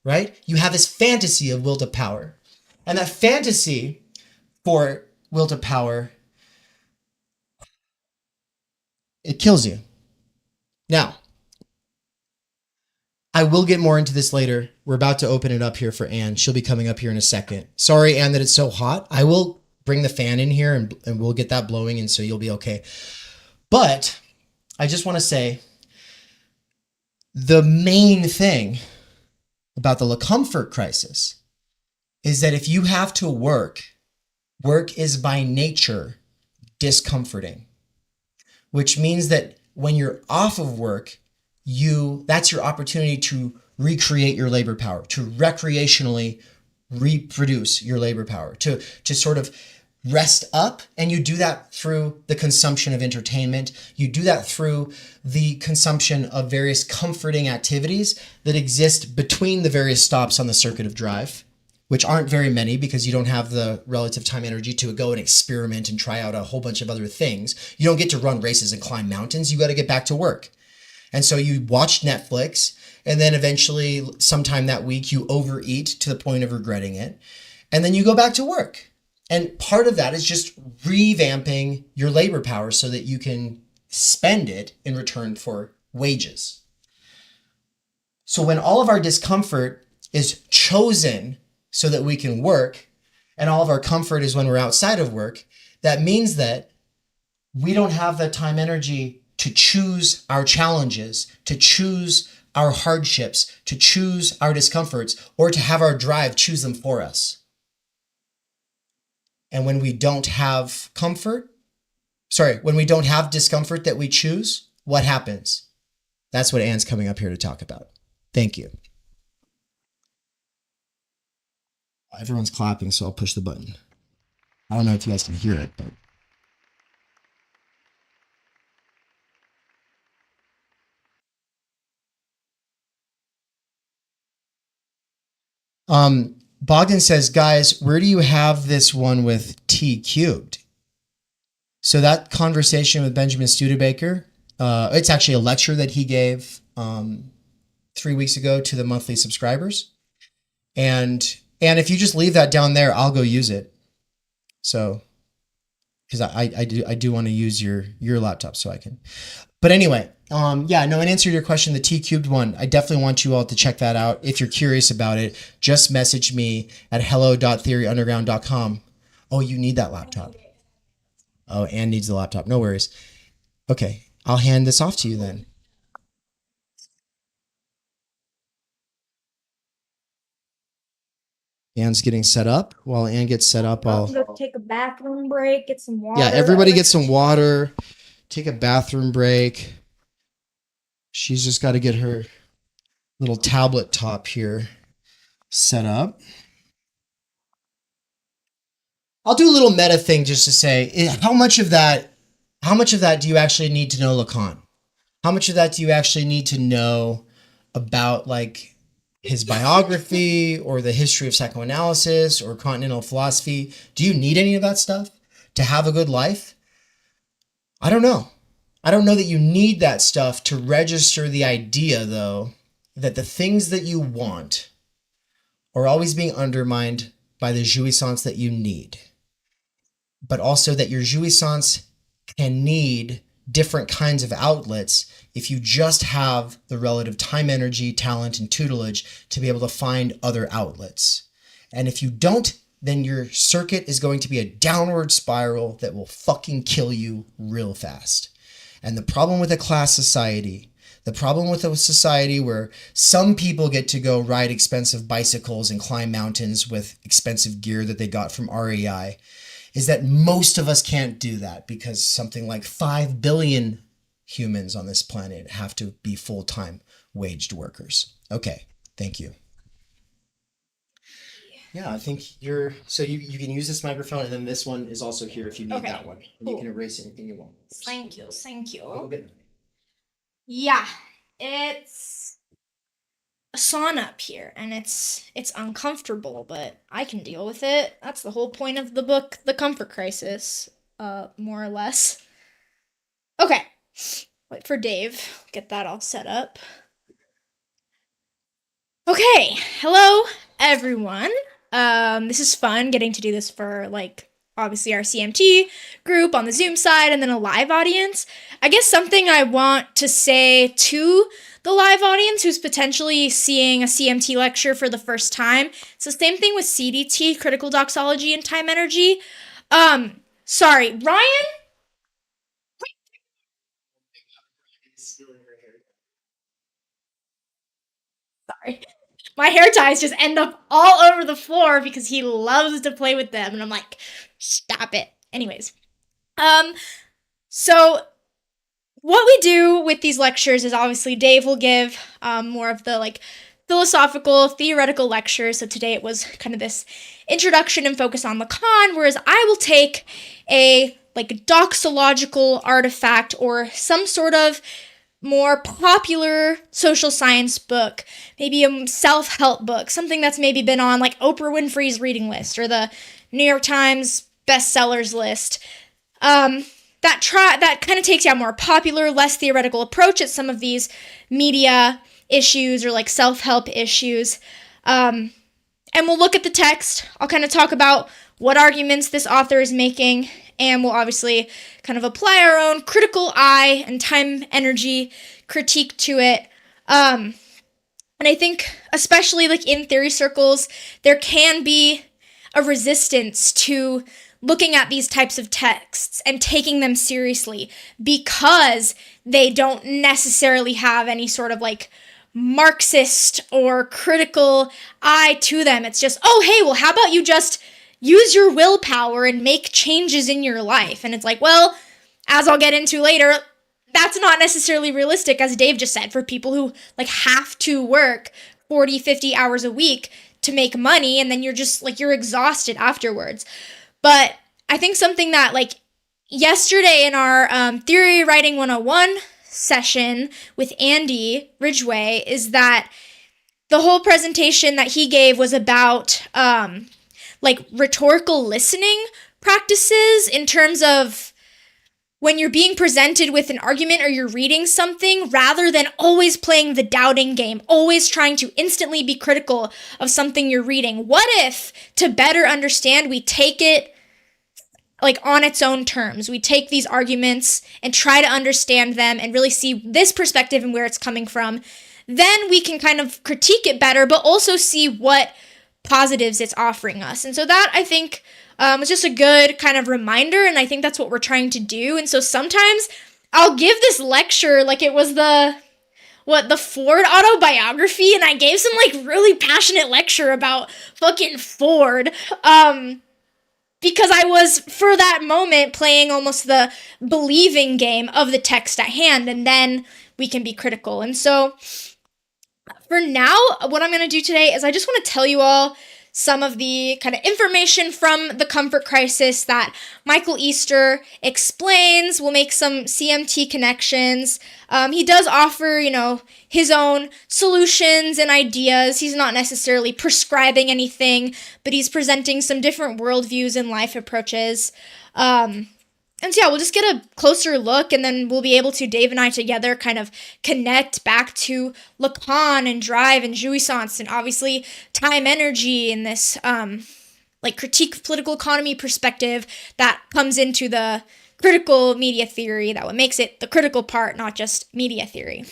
right? You have this fantasy of will to power. And that fantasy for will to power, it kills you. Now, I will get more into this later. We're about to open it up here for Anne. She'll be coming up here in a second. Sorry, Anne, that it's so hot. I will bring the fan in here and we'll get that blowing, and so you'll be okay. But I just want to say the main thing about the LACOMFORT crisis is that if you have to work is by nature discomforting, which means that when you're off of work, that's your opportunity to recreate your labor power, to recreationally reproduce your labor power, to sort of rest up. And you do that through the consumption of entertainment. You do that through the consumption of various comforting activities that exist between the various stops on the circuit of drive, which aren't very many because you don't have the relative time energy to go and experiment and try out a whole bunch of other things. You don't get to run races and climb mountains. You got to get back to work. And so you watch Netflix, and then eventually sometime that week you overeat to the point of regretting it. And then you go back to work. And part of that is just revamping your labor power so that you can spend it in return for wages. So when all of our discomfort is chosen so that we can work, and all of our comfort is when we're outside of work, that means that we don't have the time energy to choose our challenges, to choose our hardships, to choose our discomforts, or to have our drive choose them for us. And when we don't have when we don't have discomfort that we choose, what happens? That's what Anne's coming up here to talk about. Thank you. Everyone's clapping, so I'll push the button. I don't know if you guys can hear it, but. Bogdan says, guys, where do you have this one with T cubed? So that conversation with Benjamin Studebaker, it's actually a lecture that he gave 3 weeks ago to the monthly subscribers. And if you just leave that down there, I'll go use it. So, because I do want to use your laptop so I can. But anyway, in answer to your question, the T cubed one, I definitely want you all to check that out. If you're curious about it, just message me at hello.theoryunderground.com. Oh, you need that laptop. Oh, Anne needs the laptop. No worries. Okay, I'll hand this off to you then. Anne's getting set up. While Anne gets set up, I'll go take a bathroom break, get some water. Yeah, everybody get some water. Take a bathroom break. She's just got to get her little tablet top here set up. I'll do a little meta thing just to say, how much of that do you actually need to know Lacan? How much of that do you actually need to know about like his biography or the history of psychoanalysis or continental philosophy? Do you need any of that stuff to have a good life? I don't know. I don't know that you need that stuff to register the idea, though, that the things that you want are always being undermined by the jouissance that you need. But also that your jouissance can need different kinds of outlets if you just have the relative time, energy, talent, and tutelage to be able to find other outlets. And if you don't, then your circuit is going to be a downward spiral that will fucking kill you real fast. And the problem with a class society, the problem with a society where some people get to go ride expensive bicycles and climb mountains with expensive gear that they got from REI, is that most of us can't do that because something like 5 billion humans on this planet have to be full-time waged workers. Okay, thank you. Yeah, I think you can use this microphone, and then this one is also here if you need that one. And you can erase anything you want. Thank you. Okay. Yeah, it's a sauna up here, and it's uncomfortable, but I can deal with it. That's the whole point of the book, The Comfort Crisis, more or less. Okay, Wait for Dave. Get that all set up. Okay, hello everyone. This is fun getting to do this for like obviously our CMT group on the Zoom side and then a live audience. I guess something I want to say to the live audience who's potentially seeing a CMT lecture for the first time. It's the same thing with CDT, critical doxology and timenergy. Sorry, Ryan? Sorry. My hair ties just end up all over the floor because he loves to play with them. And I'm like, stop it. Anyways. So what we do with these lectures is obviously Dave will give more of the like philosophical, theoretical lectures. So today it was kind of this introduction and focus on Lacan, whereas I will take a like doxological artifact or some sort of more popular social science book, maybe a self-help book, something that's maybe been on like Oprah Winfrey's reading list or the New York Times bestsellers list. That kind of takes a more popular, less theoretical approach at some of these media issues or like self-help issues. And we'll look at the text. I'll kind of talk about what arguments this author is making, and we'll obviously kind of apply our own critical eye and time energy critique to it. And I think especially like in theory circles, there can be a resistance to looking at these types of texts and taking them seriously because they don't necessarily have any sort of like Marxist or critical eye to them. It's just, oh, hey, well, how about you just use your willpower and make changes in your life? And it's like, well, as I'll get into later, that's not necessarily realistic, as Dave just said, for people who like have to work 40, 50 hours a week to make money, and then you're just like, you're exhausted afterwards. But I think something that like yesterday in our Theory Writing 101 session with Andy Ridgway is that the whole presentation that he gave was about like rhetorical listening practices in terms of when you're being presented with an argument or you're reading something, rather than always playing the doubting game, always trying to instantly be critical of something you're reading. What if, to better understand, we take it like on its own terms? We take these arguments and try to understand them and really see this perspective and where it's coming from. Then we can kind of critique it better, but also see what positives it's offering us. And so that, I think, was just a good kind of reminder, and I think that's what we're trying to do. And so sometimes I'll give this lecture like it was the Ford autobiography, and I gave some like really passionate lecture about fucking Ford, because I was, for that moment, playing almost the believing game of the text at hand, and then we can be critical. And so for now, what I'm going to do today is I just want to tell you all some of the kind of information from the comfort crisis that Michael Easter explains. We'll make some CMT connections. He does offer, his own solutions and ideas. He's not necessarily prescribing anything, but he's presenting some different worldviews and life approaches. And so, yeah, we'll just get a closer look, and then we'll be able to, Dave and I together, kind of connect back to Lacan and drive and jouissance and obviously time energy and this like critique of political economy perspective that comes into the critical media theory, that what makes it the critical part, not just media theory.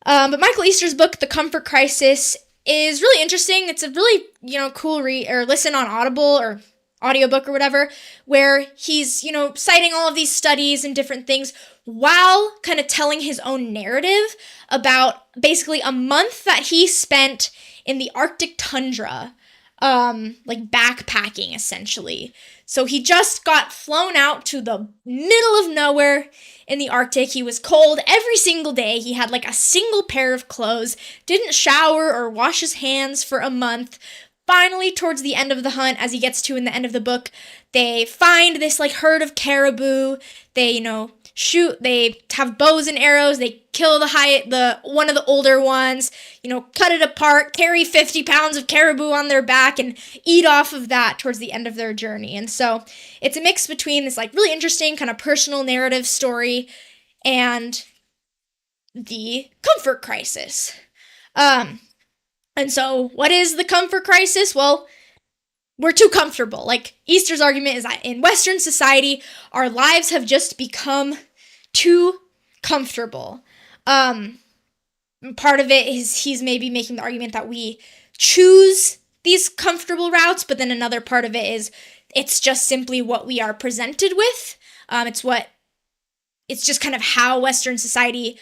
But Michael Easter's book, The Comfort Crisis, is really interesting. It's a really, cool read or listen on Audible or audiobook or whatever, where he's, citing all of these studies and different things while kind of telling his own narrative about basically a month that he spent in the Arctic tundra, like backpacking essentially. So he just got flown out to the middle of nowhere in the Arctic. He was cold every single day. He had like a single pair of clothes, didn't shower or wash his hands for a month. Finally, towards the end of the hunt, as he gets to in the end of the book, they find this like herd of caribou. They, shoot, they have bows and arrows, they kill the one of the older ones, cut it apart, carry 50 pounds of caribou on their back and eat off of that towards the end of their journey. And so it's a mix between this like really interesting kind of personal narrative story and the comfort crisis. And so what is the comfort crisis? Well, we're too comfortable. Like, Easter's argument is that in Western society, our lives have just become too comfortable. Part of it is he's maybe making the argument that we choose these comfortable routes, but then another part of it is it's just simply what we are presented with. It's just kind of how Western society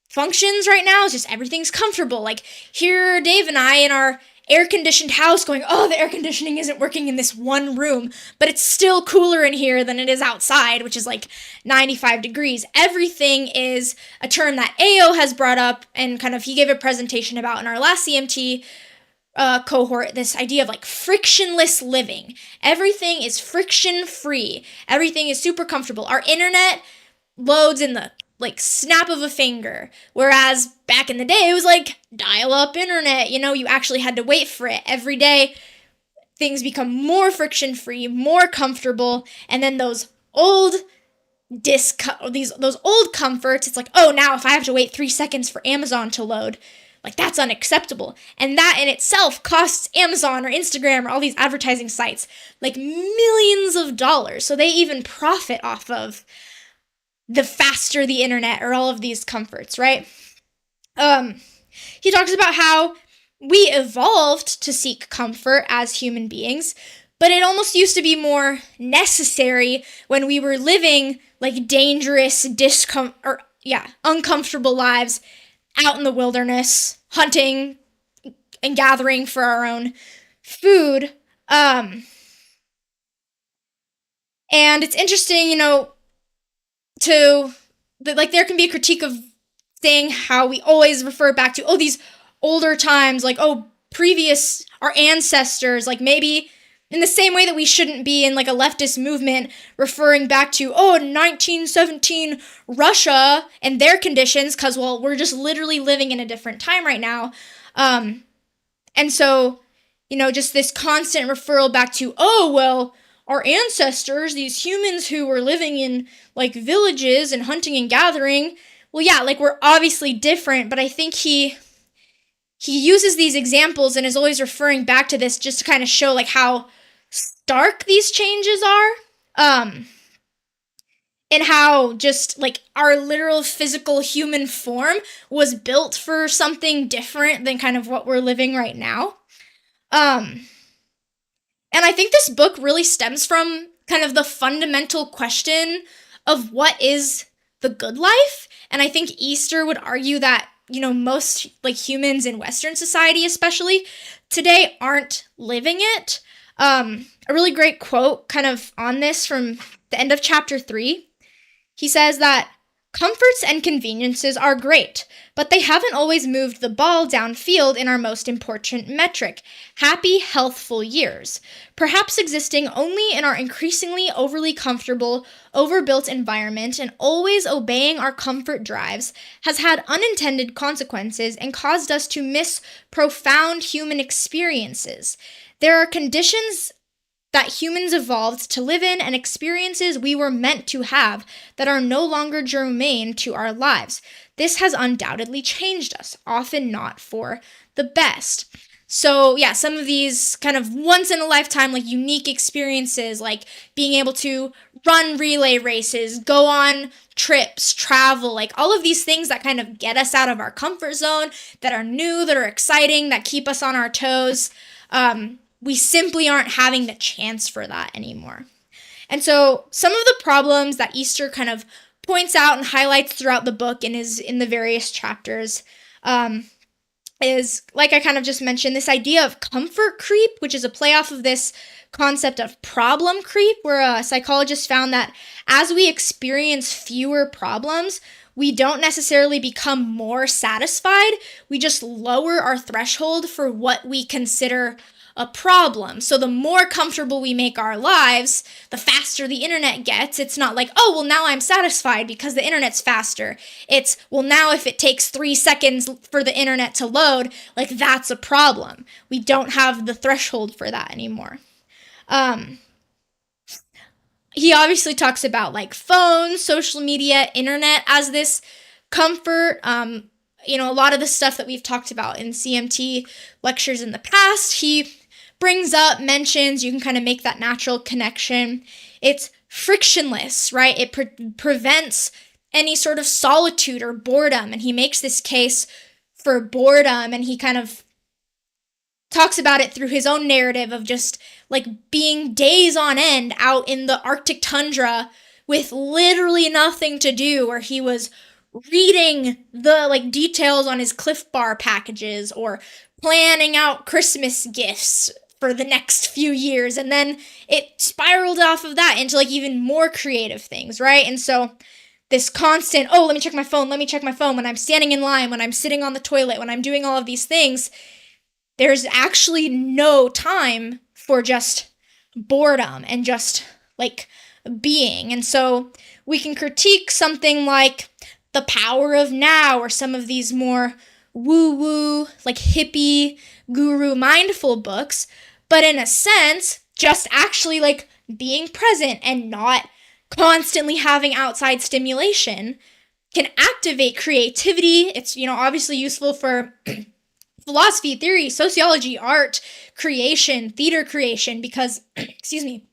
functions right now. It's just everything's comfortable. Like, here, Dave and I in our air-conditioned house going, oh, the air conditioning isn't working in this one room, but it's still cooler in here than it is outside, which is like 95 degrees. Everything is a term that AO has brought up, and kind of he gave a presentation about in our last CMT cohort, this idea of like frictionless living. Everything is friction-free. Everything is super comfortable. Our internet loads in the like snap of a finger, whereas back in the day it was like dial-up internet. You actually had to wait for it. Every day things become more friction-free, more comfortable, and then those old old comforts, it's like, oh, now if I have to wait 3 seconds for Amazon to load, like, that's unacceptable. And that in itself costs Amazon or Instagram or all these advertising sites like millions of dollars. So they even profit off of the faster the internet or all of these comforts, right? He talks about how we evolved to seek comfort as human beings, but it almost used to be more necessary when we were living like dangerous, uncomfortable lives out in the wilderness, hunting and gathering for our own food. And it's interesting, there can be a critique of saying how we always refer back to, these older times, like, our ancestors, like maybe in the same way that we shouldn't be in like a leftist movement referring back to, 1917 Russia and their conditions, because, we're just literally living in a different time right now. And so, just this constant referral back to, our ancestors, these humans who were living in like villages and hunting and gathering, we're obviously different, but I think he uses these examples and is always referring back to this just to kind of show like how stark these changes are, and how just like our literal physical human form was built for something different than kind of what we're living right now. And I think this book really stems from kind of the fundamental question of what is the good life. And I think Easter would argue that, most like humans in Western society, especially today, aren't living it. A really great quote kind of on this from the end of chapter 3. He says that comforts and conveniences are great, but they haven't always moved the ball downfield in our most important metric, happy, healthful years, perhaps existing only in our increasingly overly comfortable, overbuilt environment, and always obeying our comfort drives has had unintended consequences and caused us to miss profound human experiences. There are conditions that humans evolved to live in and experiences we were meant to have that are no longer germane to our lives. This has undoubtedly changed us, often not for the best. So some of these kind of once in a lifetime, like unique experiences, like being able to run relay races, go on trips, travel, like all of these things that kind of get us out of our comfort zone, that are new, that are exciting, that keep us on our toes. We simply aren't having the chance for that anymore. And so some of the problems that Easter kind of points out and highlights throughout the book and is in the various chapters is, like I kind of just mentioned, this idea of comfort creep, which is a play off of this concept of problem creep, where a psychologist found that as we experience fewer problems, we don't necessarily become more satisfied. We just lower our threshold for what we consider a problem. So the more comfortable we make our lives, the faster the internet gets. It's not like, now I'm satisfied because the internet's faster. It's, now if it takes 3 seconds for the internet to load, like that's a problem. We don't have the threshold for that anymore. he obviously talks about like phones, social media, internet as this comfort. A lot of the stuff that we've talked about in CMT lectures in the past, he brings up, mentions, you can kind of make that natural connection. It's frictionless, right? It prevents any sort of solitude or boredom. And he makes this case for boredom, and he kind of talks about it through his own narrative of just like being days on end out in the Arctic tundra with literally nothing to do, where he was reading the like details on his Cliff Bar packages or planning out Christmas gifts for the next few years. And then it spiraled off of that into like even more creative things, right? And so this constant, let me check my phone when I'm standing in line, when I'm sitting on the toilet, when I'm doing all of these things, there's actually no time for just boredom and just like being. And so we can critique something like The Power of Now or some of these more woo-woo, like hippie, guru mindful books, but in a sense, just actually like being present and not constantly having outside stimulation can activate creativity. It's, obviously useful for philosophy, theory, sociology, art, creation, theater creation, because, excuse me,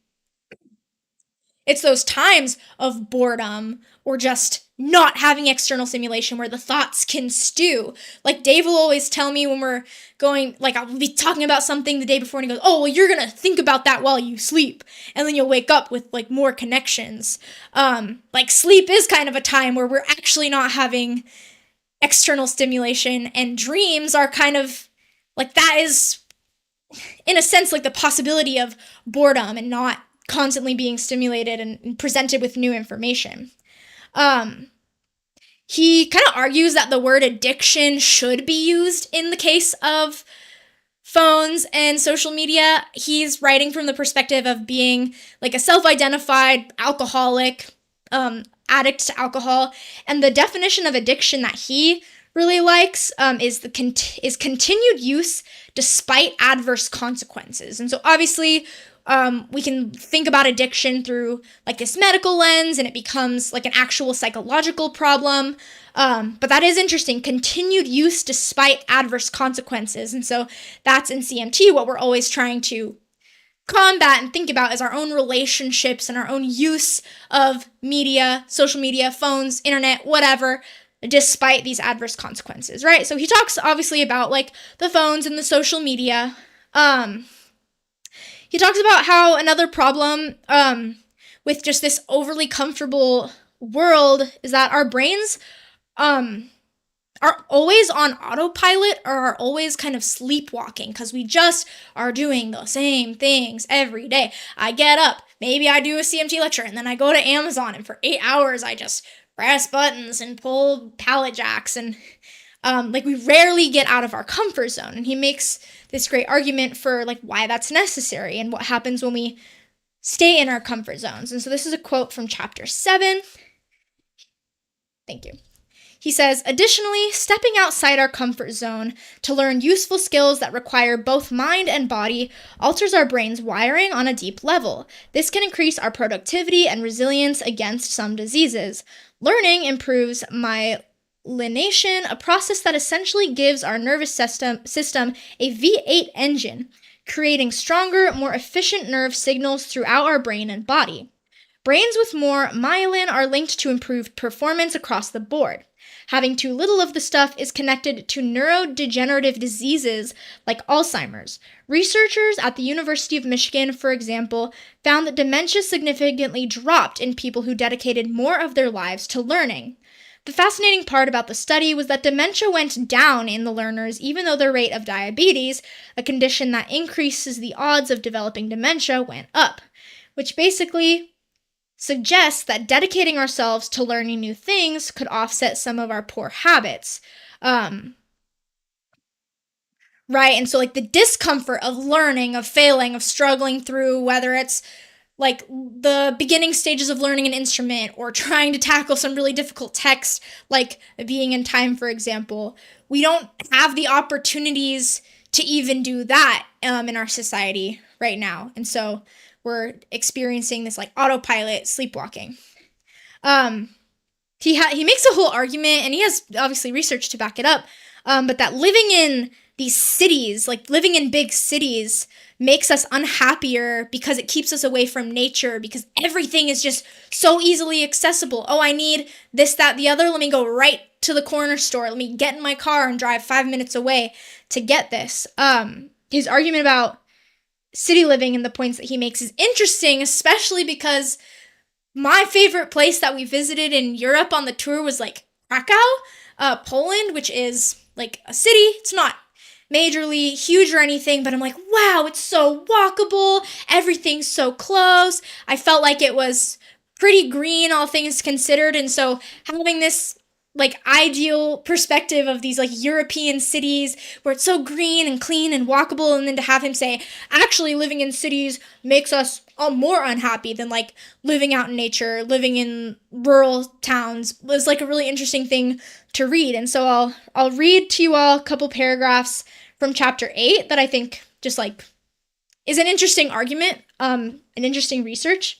it's those times of boredom or just not having external stimulation where the thoughts can stew. Like Dave will always tell me when we're going, like I'll be talking about something the day before and he goes, you're going to think about that while you sleep. And then you'll wake up with like more connections. Like sleep is kind of a time where we're actually not having external stimulation, and dreams are kind of like, that is in a sense like the possibility of boredom and not constantly being stimulated and presented with new information. He kind of argues that the word addiction should be used in the case of phones and social media. He's writing from the perspective of being like a self-identified alcoholic, addict to alcohol, and the definition of addiction that he really likes is continued use despite adverse consequences. And so obviously we can think about addiction through like this medical lens, and it becomes like an actual psychological problem. But that is interesting. Continued use despite adverse consequences. And so that's in CMT what we're always trying to combat and think about is our own relationships and our own use of media, social media, phones, internet, whatever, despite these adverse consequences, right? So he talks obviously about like the phones and the social media. He talks about how another problem with just this overly comfortable world is that our brains are always on autopilot or are always kind of sleepwalking because we just are doing the same things every day. I get up, maybe I do a CMT lecture, and then I go to Amazon, and for 8 hours I just press buttons and pull pallet jacks, and like we rarely get out of our comfort zone. And he makes this great argument for like why that's necessary and what happens when we stay in our comfort zones. And so this is a quote from chapter 7. Thank you. He says, additionally, stepping outside our comfort zone to learn useful skills that require both mind and body alters our brain's wiring on a deep level. This can increase our productivity and resilience against some diseases. Learning improves myelination, a process that essentially gives our nervous system a V8 engine, creating stronger, more efficient nerve signals throughout our brain and body. Brains with more myelin are linked to improved performance across the board. Having too little of the stuff is connected to neurodegenerative diseases like Alzheimer's. Researchers at the University of Michigan, for example, found that dementia significantly dropped in people who dedicated more of their lives to learning. The fascinating part about the study was that dementia went down in the learners even though their rate of diabetes, a condition that increases the odds of developing dementia, went up, which basically suggests that dedicating ourselves to learning new things could offset some of our poor habits. Right? And so like the discomfort of learning, of failing, of struggling through, whether it's like the beginning stages of learning an instrument or trying to tackle some really difficult text, like being in time, for example, we don't have the opportunities to even do that in our society right now. And so we're experiencing this like autopilot sleepwalking. He makes a whole argument, and he has obviously research to back it up, but that living in these cities, like living in big cities, makes us unhappier because it keeps us away from nature, because everything is just so easily accessible. Oh, I need this, that, the other. Let me go right to the corner store. Let me get in my car and drive 5 minutes away to get this. His argument about city living and the points that he makes is interesting, especially because my favorite place that we visited in Europe on the tour was like Krakow, Poland, which is like a city. It's not majorly huge or anything, but I'm like, wow, it's so walkable. Everything's so close. I felt like it was pretty green, all things considered. And so having this like ideal perspective of these like European cities where it's so green and clean and walkable, and then to have him say, actually living in cities makes us all more unhappy than like living out in nature, living in rural towns, was like a really interesting thing to read. And so I'll read to you all a couple paragraphs from chapter 8 that I think just like is an interesting argument, an interesting research.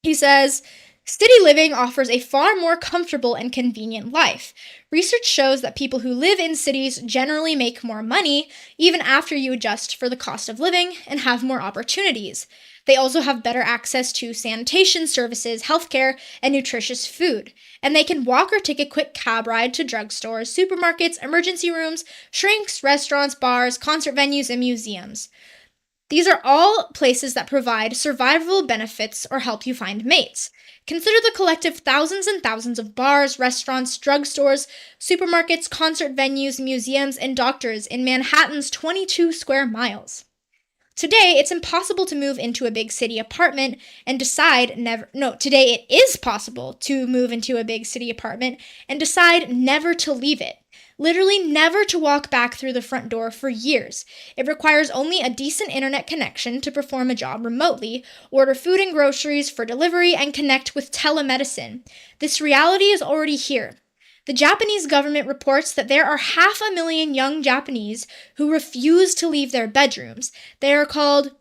He says, city living offers a far more comfortable and convenient life. Research shows that people who live in cities generally make more money, even after you adjust for the cost of living, and have more opportunities. They also have better access to sanitation services, healthcare, and nutritious food. And they can walk or take a quick cab ride to drugstores, supermarkets, emergency rooms, shrinks, restaurants, bars, concert venues, and museums. These are all places that provide survivable benefits or help you find mates. Consider the collective thousands and thousands of bars, restaurants, drugstores, supermarkets, concert venues, museums, and doctors in Manhattan's 22 square miles. Today, it's impossible to move into a big city apartment and decide today it is possible to move into a big city apartment and decide never to leave it. Literally never to walk back through the front door for years. It requires only a decent internet connection to perform a job remotely, order food and groceries for delivery, and connect with telemedicine. This reality is already here. The Japanese government reports that there are 500,000 young Japanese who refuse to leave their bedrooms. They are called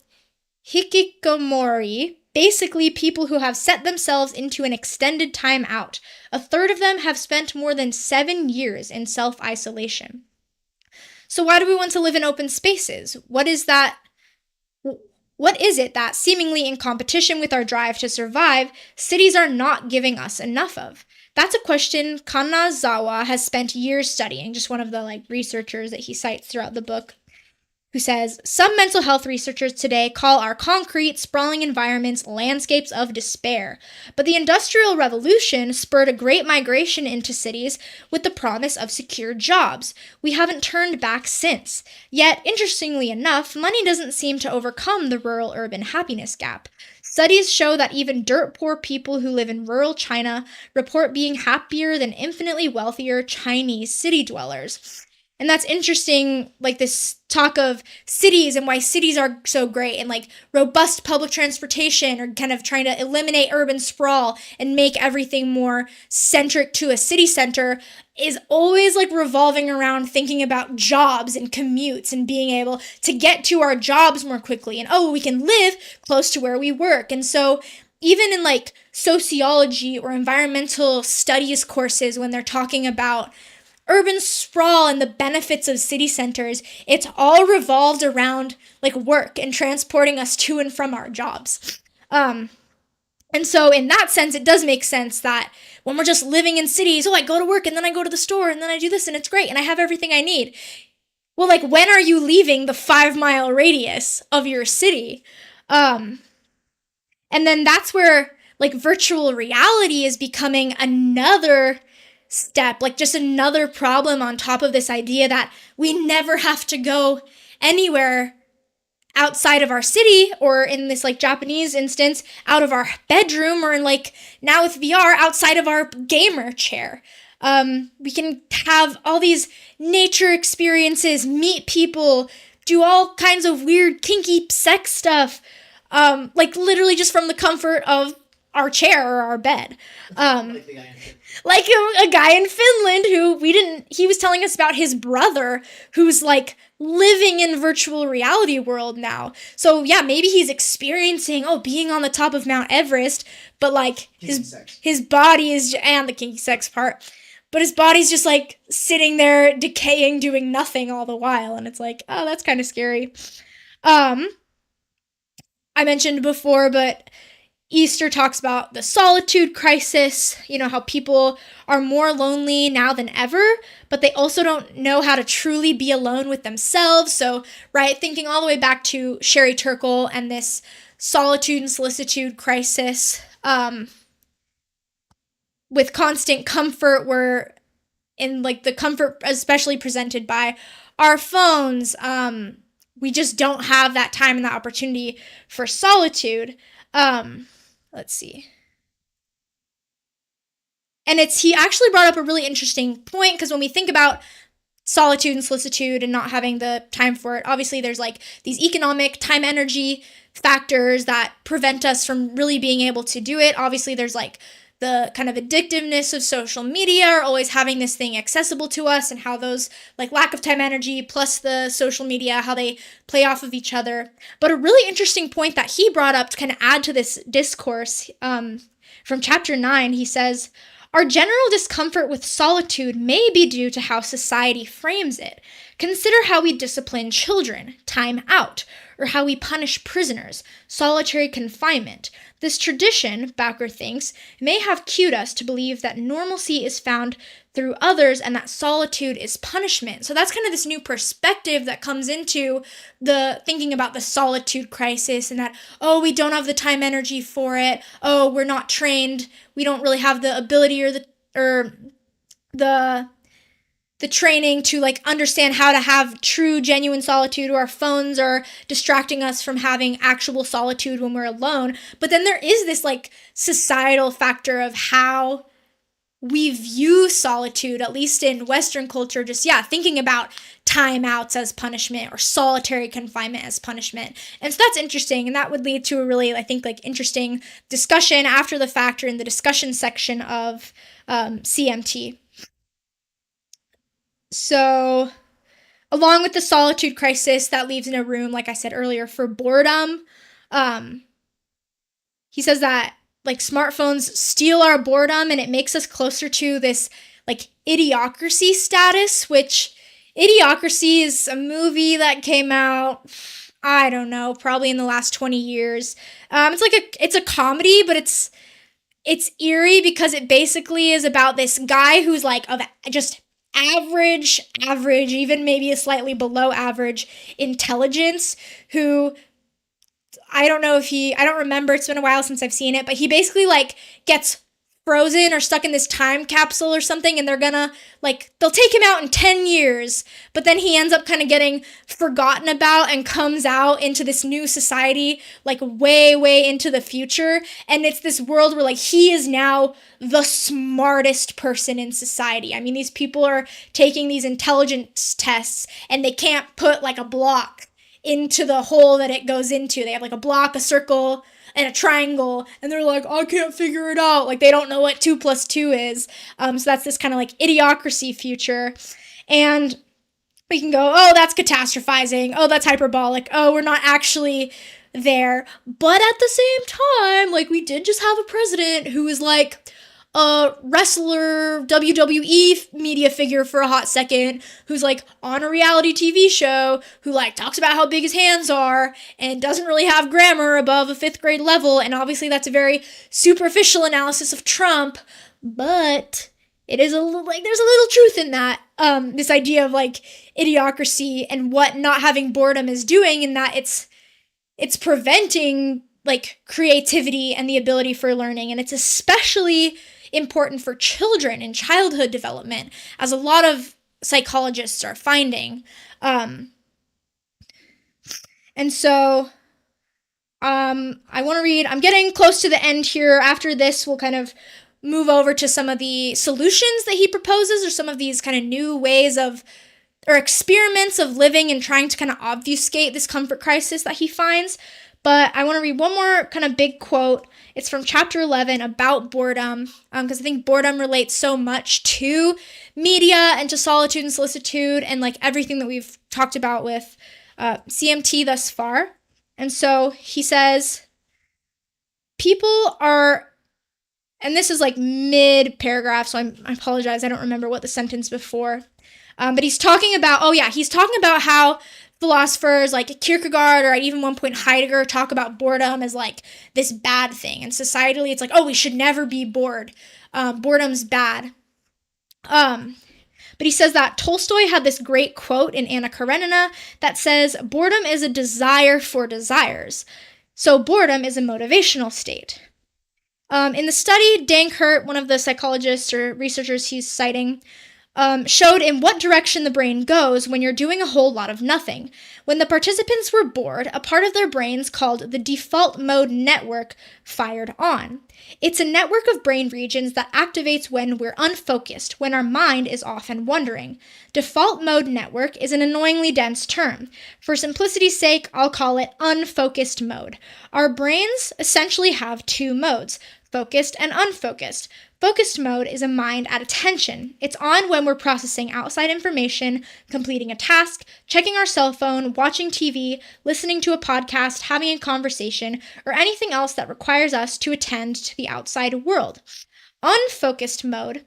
hikikomori, basically people who have set themselves into an extended time out. A third of them have spent more than 7 years in self-isolation. So why do we want to live in open spaces? What is it that, seemingly in competition with our drive to survive, cities are not giving us enough of? That's a question Kanazawa has spent years studying, just one of the researchers that he cites throughout the book, who says, some mental health researchers today call our concrete, sprawling environments landscapes of despair. But the Industrial Revolution spurred a great migration into cities with the promise of secure jobs. We haven't turned back since. Yet, interestingly enough, money doesn't seem to overcome the rural-urban happiness gap. Studies show that even dirt-poor people who live in rural China report being happier than infinitely wealthier Chinese city dwellers. And that's interesting, this talk of cities and why cities are so great, and robust public transportation, or kind of trying to eliminate urban sprawl and make everything more centric to a city center, is always revolving around thinking about jobs and commutes and being able to get to our jobs more quickly. And we can live close to where we work. And so even in sociology or environmental studies courses, when they're talking about urban sprawl and the benefits of city centers, it's all revolved around work and transporting us to and from our jobs. And so in that sense, it does make sense that when we're just living in cities, I go to work and then I go to the store and then I do this and it's great and I have everything I need. Well, when are you leaving the 5-mile radius of your city? And then that's where virtual reality is becoming another step, just another problem on top of this idea that we never have to go anywhere outside of our city, or in this Japanese instance, out of our bedroom, or in now with VR, outside of our gamer chair. We can have all these nature experiences, meet people, do all kinds of weird kinky sex stuff, literally just from the comfort of our chair or our bed. Like a guy in Finland he was telling us about his brother who's like living in virtual reality world now. So yeah, maybe he's experiencing, being on the top of Mount Everest, but like his body is, and the kinky sex part, but his body's just like sitting there decaying, doing nothing all the while. And it's like, oh, that's kind of scary. I mentioned before, but Easter talks about the solitude crisis, how people are more lonely now than ever, but they also don't know how to truly be alone with themselves. So, right, thinking all the way back to Sherry Turkle and this solitude and solicitude crisis, with constant comfort, we're in like the comfort especially presented by our phones. We just don't have that time and that opportunity for solitude. Let's see. And he actually brought up a really interesting point, because when we think about solitude and solicitude and not having the time for it, obviously there's like these economic time energy factors that prevent us from really being able to do it. Obviously there's like the kind of addictiveness of social media, or always having this thing accessible to us, and how those like lack of time energy plus the social media, how they play off of each other. But a really interesting point that he brought up to kind of add to this discourse, from chapter 9, he says, our general discomfort with solitude may be due to how society frames it. Consider how we discipline children, time out, or how we punish prisoners, solitary confinement. This tradition, Bowker thinks, may have cued us to believe that normalcy is found through others and that solitude is punishment. So that's kind of this new perspective that comes into the thinking about the solitude crisis, and that, we don't have the time energy for it. We're not trained. We don't really have the ability or the training to like understand how to have true, genuine solitude, or our phones are distracting us from having actual solitude when we're alone. But then there is this like societal factor of how we view solitude, at least in Western culture, thinking about timeouts as punishment or solitary confinement as punishment. And so that's interesting, and that would lead to a really, I think, like interesting discussion after the fact, or in the discussion section of CMT. So, along with the solitude crisis, that leaves in a room, like I said earlier, for boredom. He says that like smartphones steal our boredom, and it makes us closer to this like idiocracy status, which Idiocracy is a movie that came out, I don't know, probably in the last 20 years. It's a comedy, but it's eerie because it basically is about this guy who's like of just average, even maybe a slightly below average intelligence, who I don't remember, it's been a while since I've seen it, but he basically like gets frozen or stuck in this time capsule or something, and they'll take him out in 10 years, but then he ends up kind of getting forgotten about and comes out into this new society, like way, way into the future, and it's this world where like he is now the smartest person in society. I mean, these people are taking these intelligence tests, and they can't put like a block into the hole that it goes into. They have like a block, a circle, and a triangle, and they're like, I can't figure it out. Like, they don't know what 2 + 2 is. So that's this kind of like idiocracy future. And we can go, oh, that's catastrophizing. Oh, that's hyperbolic. Oh, we're not actually there. But at the same time, like, we did just have a president who is like a wrestler, WWE media figure for a hot second, who's like on a reality TV show, who like talks about how big his hands are and doesn't really have grammar above a 5th grade level. And obviously that's a very superficial analysis of Trump, but it is there's a little truth in that, this idea of like idiocracy and what not having boredom is doing, and that it's preventing like creativity and the ability for learning. And it's especially important for children in childhood development, as a lot of psychologists are finding. And so I want to read, I'm getting close to the end here. After this, we'll kind of move over to some of the solutions that he proposes, or some of these kind of new ways of, or experiments of living and trying to kind of obfuscate this comfort crisis that he finds. But I want to read one more kind of big quote. It's from chapter 11 about boredom, because I think boredom relates so much to media and to solitude and solicitude and like everything that we've talked about with CMT thus far. And so he says, people are, and this is like mid-paragraph, so I apologize, I don't remember what the sentence before. But he's talking about how philosophers like Kierkegaard or at even one point Heidegger talk about boredom as like this bad thing. And societally, it's like, oh, we should never be bored. Boredom's bad. But he says that Tolstoy had this great quote in Anna Karenina that says, boredom is a desire for desires. So boredom is a motivational state. In the study, Dankert, one of the psychologists or researchers he's citing, showed in what direction the brain goes when you're doing a whole lot of nothing. When the participants were bored, a part of their brains called the default mode network fired on. It's a network of brain regions that activates when we're unfocused, when our mind is off and wandering. Default mode network is an annoyingly dense term. For simplicity's sake, I'll call it unfocused mode. Our brains essentially have two modes, focused and unfocused. Focused mode is a mind at attention. It's on when we're processing outside information, completing a task, checking our cell phone, watching TV, listening to a podcast, having a conversation, or anything else that requires us to attend to the outside world. Unfocused mode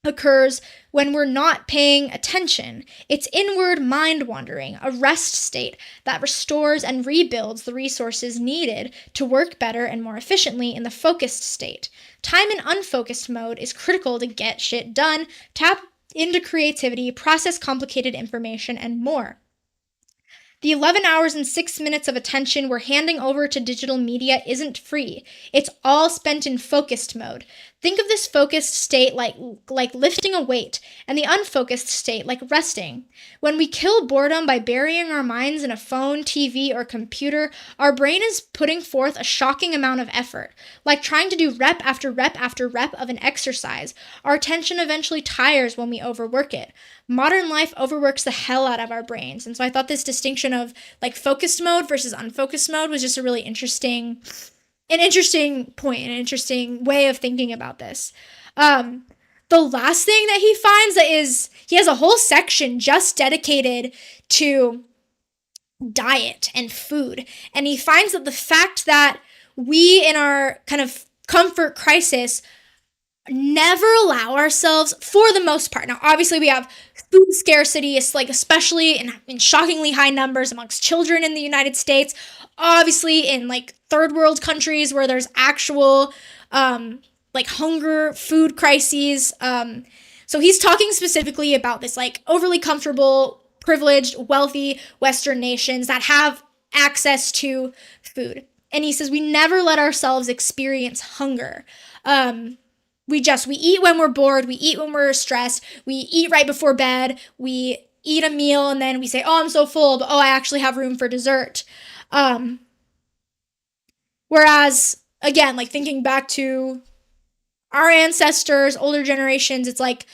occurs when we're not paying attention. It's inward mind wandering, a rest state that restores and rebuilds the resources needed to work better and more efficiently in the focused state. Time in unfocused mode is critical to get shit done, tap into creativity, process complicated information, and more. The 11 hours and 6 minutes of attention we're handing over to digital media isn't free. It's all spent in focused mode. Think of this focused state like lifting a weight, and the unfocused state like resting. When we kill boredom by burying our minds in a phone, TV, or computer, our brain is putting forth a shocking amount of effort. Like trying to do rep after rep after rep of an exercise, our attention eventually tires when we overwork it. Modern life overworks the hell out of our brains, and so I thought this distinction of like focused mode versus unfocused mode was just a really interesting point, an interesting way of thinking about this. The last thing that he finds is he has a whole section just dedicated to diet and food. And he finds that the fact that we in our kind of comfort crisis never allow ourselves, for the most part. Now, obviously we have food scarcity, it's like especially in shockingly high numbers amongst children in the United States. Obviously in like third world countries where there's actual like hunger, food crises. So he's talking specifically about this like overly comfortable, privileged, wealthy Western nations that have access to food. And he says we never let ourselves experience hunger. We eat when we're bored, we eat when we're stressed, we eat right before bed, we eat a meal and then we say, oh, I'm so full, but oh, I actually have room for dessert. Whereas, again, like thinking back to our ancestors, older generations, it's like,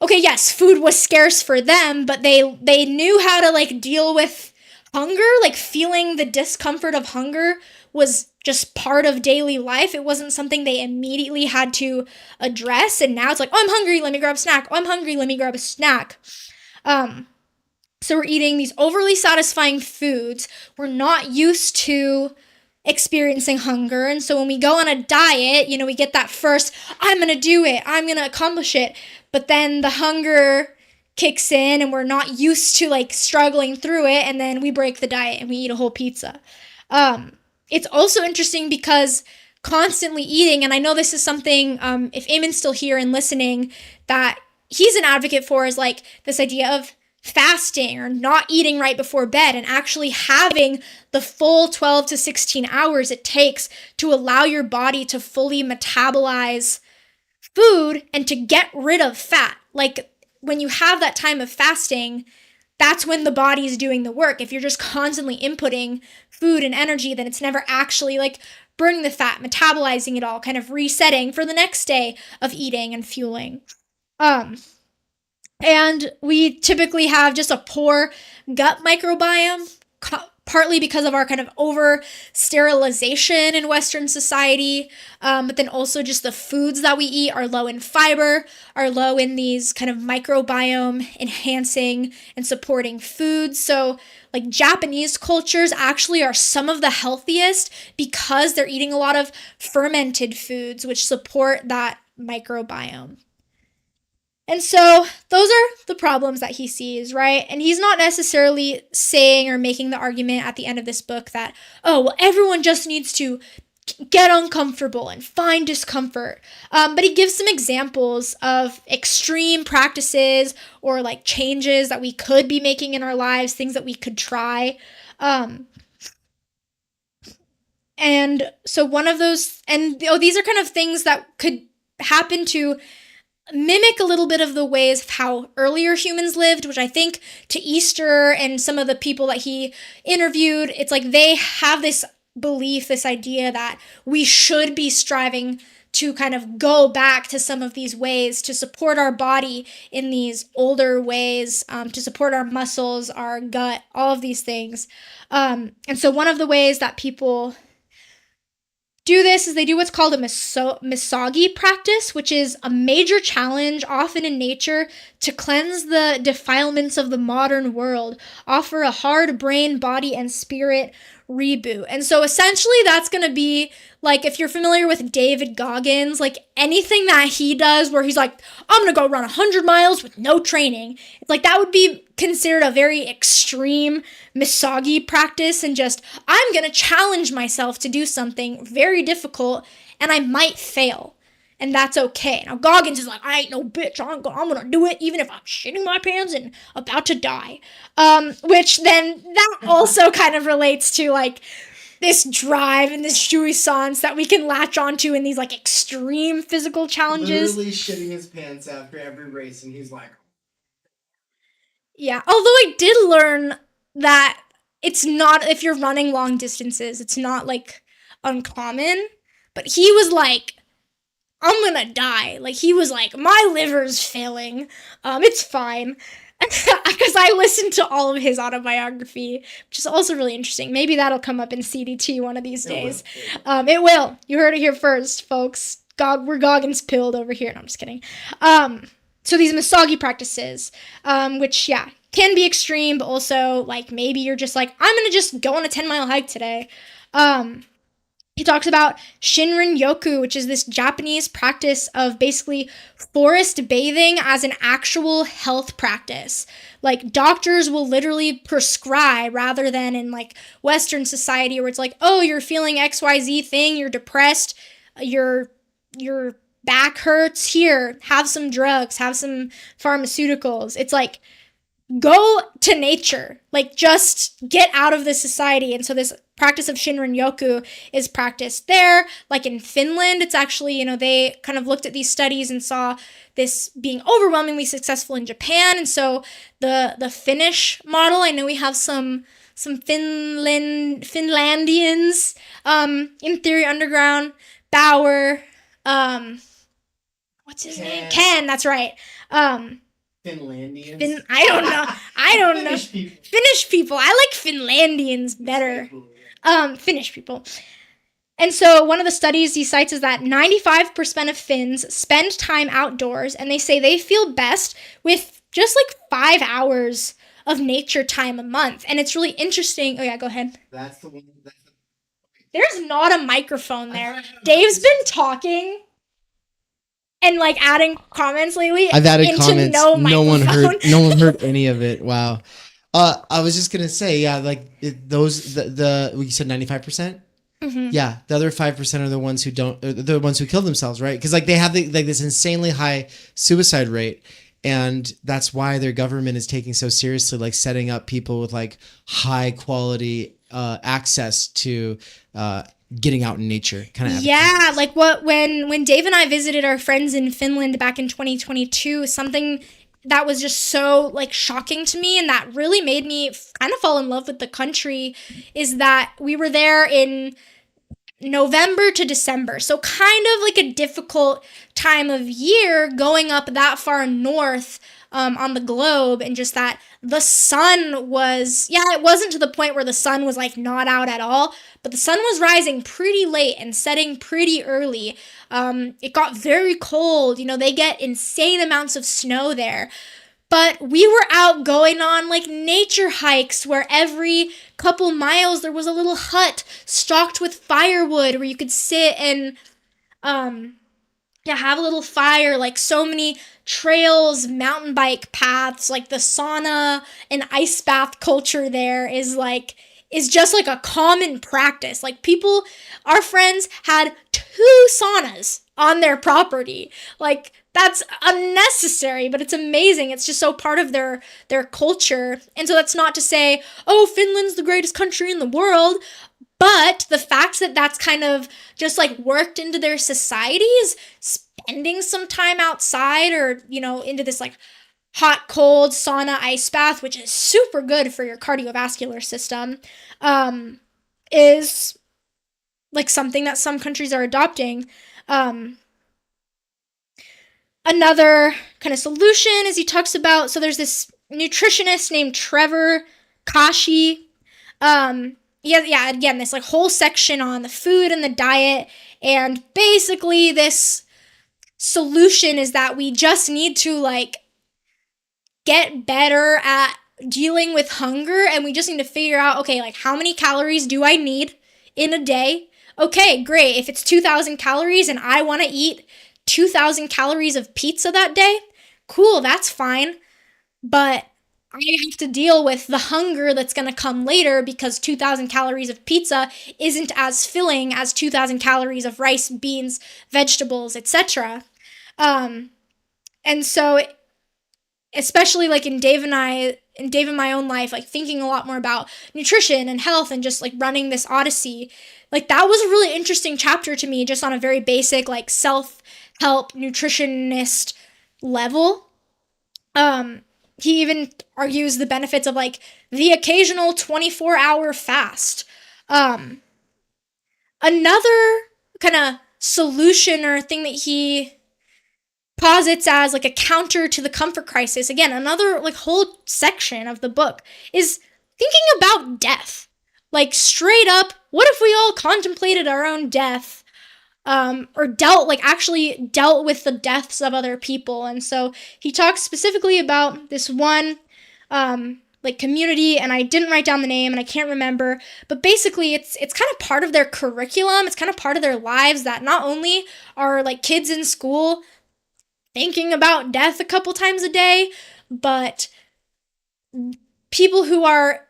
okay, yes, food was scarce for them, but they knew how to like deal with hunger, like feeling the discomfort of hunger was just part of daily life. It wasn't something they immediately had to address. And now it's like, oh, I'm hungry, let me grab a snack. Oh, I'm hungry, let me grab a snack. So we're eating these overly satisfying foods. We're not used to experiencing hunger. And so when we go on a diet, you know, we get that first, I'm going to do it, I'm going to accomplish it. But then the hunger kicks in and we're not used to like struggling through it. And then we break the diet and we eat a whole pizza. It's also interesting because constantly eating, and I know this is something, if Eamon's still here and listening, that he's an advocate for, is like this idea of fasting or not eating right before bed and actually having the full 12 to 16 hours it takes to allow your body to fully metabolize food and to get rid of fat. Like when you have that time of fasting, that's when the body is doing the work. If you're just constantly inputting food and energy, then it's never actually like burning the fat, metabolizing it all, kind of resetting for the next day of eating and fueling. And we typically have just a poor gut microbiome, partly because of our kind of over sterilization in Western society, but then also just the foods that we eat are low in fiber, are low in these kind of microbiome enhancing and supporting foods. So like Japanese cultures actually are some of the healthiest because they're eating a lot of fermented foods, which support that microbiome. And so those are the problems that he sees, right? And he's not necessarily saying or making the argument at the end of this book that, oh, well, everyone just needs to get uncomfortable and find discomfort. But he gives some examples of extreme practices or like changes that we could be making in our lives, things that we could try. And so one of those, and these are kind of things that could happen to mimic a little bit of the ways of how earlier humans lived, which I think to Easter and some of the people that he interviewed, it's like they have this belief, this idea that we should be striving to kind of go back to some of these ways to support our body in these older ways, to support our muscles, our gut, all of these things. And so one of the ways that people do this is they do what's called a misogi practice, which is a major challenge, often in nature, to cleanse the defilements of the modern world, offer a hard brain, body, and spirit reboot. And so essentially that's going to be like, if you're familiar with David Goggins, like anything that he does where he's like, I'm going to go run 100 miles with no training. It's like that would be considered a very extreme misogi practice, and just, I'm going to challenge myself to do something very difficult and I might fail. And that's okay. Now Goggins is like, I ain't no bitch. I'm gonna do it even if I'm shitting my pants and about to die. Which then that also kind of relates to like this drive and this jouissance that we can latch onto in these like extreme physical challenges. Literally shitting his pants after every race, and he's like, yeah. Although I did learn that it's not, if you're running long distances, it's not like uncommon. But he was like, I'm gonna die. Like, he was like, my liver's failing. It's fine. Because I listened to all of his autobiography, which is also really interesting. Maybe that'll come up in CDT one of these days. It will. You heard it here first, folks. We're Goggins pilled over here. No, I'm just kidding. So these misogi practices, which, yeah, can be extreme, but also, like, maybe you're just like, I'm gonna just go on a 10-mile hike today. He talks about Shinrin-yoku, which is this Japanese practice of basically forest bathing as an actual health practice. Like, doctors will literally prescribe, rather than in like Western society where it's like, oh, you're feeling XYZ thing, you're depressed, your back hurts, here, have some drugs, have some pharmaceuticals. It's like, go to nature, like just get out of this society. And so this practice of Shinrin-yoku is practiced there. Like in Finland, it's actually, they kind of looked at these studies and saw this being overwhelmingly successful in Japan. And so the Finnish model, I know we have some Finlandians in Theory Underground, Bauer, what's his name? Ken, that's right. Finlandians? I don't know. Finnish people. I like Finlandians better. Finnish people. And so one of the studies he cites is that 95% of Finns spend time outdoors, and they say they feel best with just like 5 hours of nature time a month. And it's really interesting. Oh yeah, go ahead. That's the one. There's not a microphone there. Dave's been talking and like adding comments lately. I've added into comments. No one microphone. No one heard any of it. Wow. I was just gonna say, yeah, like you said 95%. Mm-hmm. Yeah, the other 5% are the ones who don't, the ones who kill themselves, right? Because like they have this insanely high suicide rate, and that's why their government is taking so seriously, like setting up people with like high quality access to getting out in nature, kind of. Yeah, like when Dave and I visited our friends in Finland back in 2022, something that was just so like shocking to me and that really made me kind of fall in love with the country is that we were there in November to December. So kind of like a difficult time of year going up that far north on the globe, and just that the sun was, it wasn't to the point where the sun was like not out at all, but the sun was rising pretty late and setting pretty early. It got very cold. They get insane amounts of snow there. But we were out going on like nature hikes where every couple miles there was a little hut stocked with firewood where you could sit and have a little fire. Like so many trails, mountain bike paths, like the sauna and ice bath culture there is just like a common practice. Like our friends had 2 saunas on their property. Like that's unnecessary, but it's amazing. It's just so part of their culture. And so that's not to say, oh, Finland's the greatest country in the world. But the fact that that's kind of just like worked into their societies, spending some time outside or, into this like hot, cold sauna ice bath, which is super good for your cardiovascular system, is like something that some countries are adopting. Another kind of solution is he talks about, so there's this nutritionist named Trevor Kashi. Again, this like whole section on the food and the diet. And basically this solution is that we just need to like get better at dealing with hunger, and we just need to figure out, okay, like how many calories do I need in a day? Okay, great. If it's 2,000 calories and I want to eat 2,000 calories of pizza that day, cool, that's fine. But I have to deal with the hunger that's going to come later because 2,000 calories of pizza isn't as filling as 2,000 calories of rice, beans, vegetables, etc. And so, especially like in Dave and my own life, like thinking a lot more about nutrition and health and just like running this odyssey, like that was a really interesting chapter to me, just on a very basic like self-help nutritionist level. He even argues the benefits of like the occasional 24-hour fast. Another kind of solution or thing that he posits as like a counter to the comfort crisis, again, another like whole section of the book, is thinking about death. Like straight up, what if we all contemplated our own death? Or actually dealt with the deaths of other people. And so he talks specifically about this one, community, and I didn't write down the name and I can't remember, but basically it's kind of part of their curriculum. It's kind of part of their lives that not only are like kids in school thinking about death a couple times a day, but people who are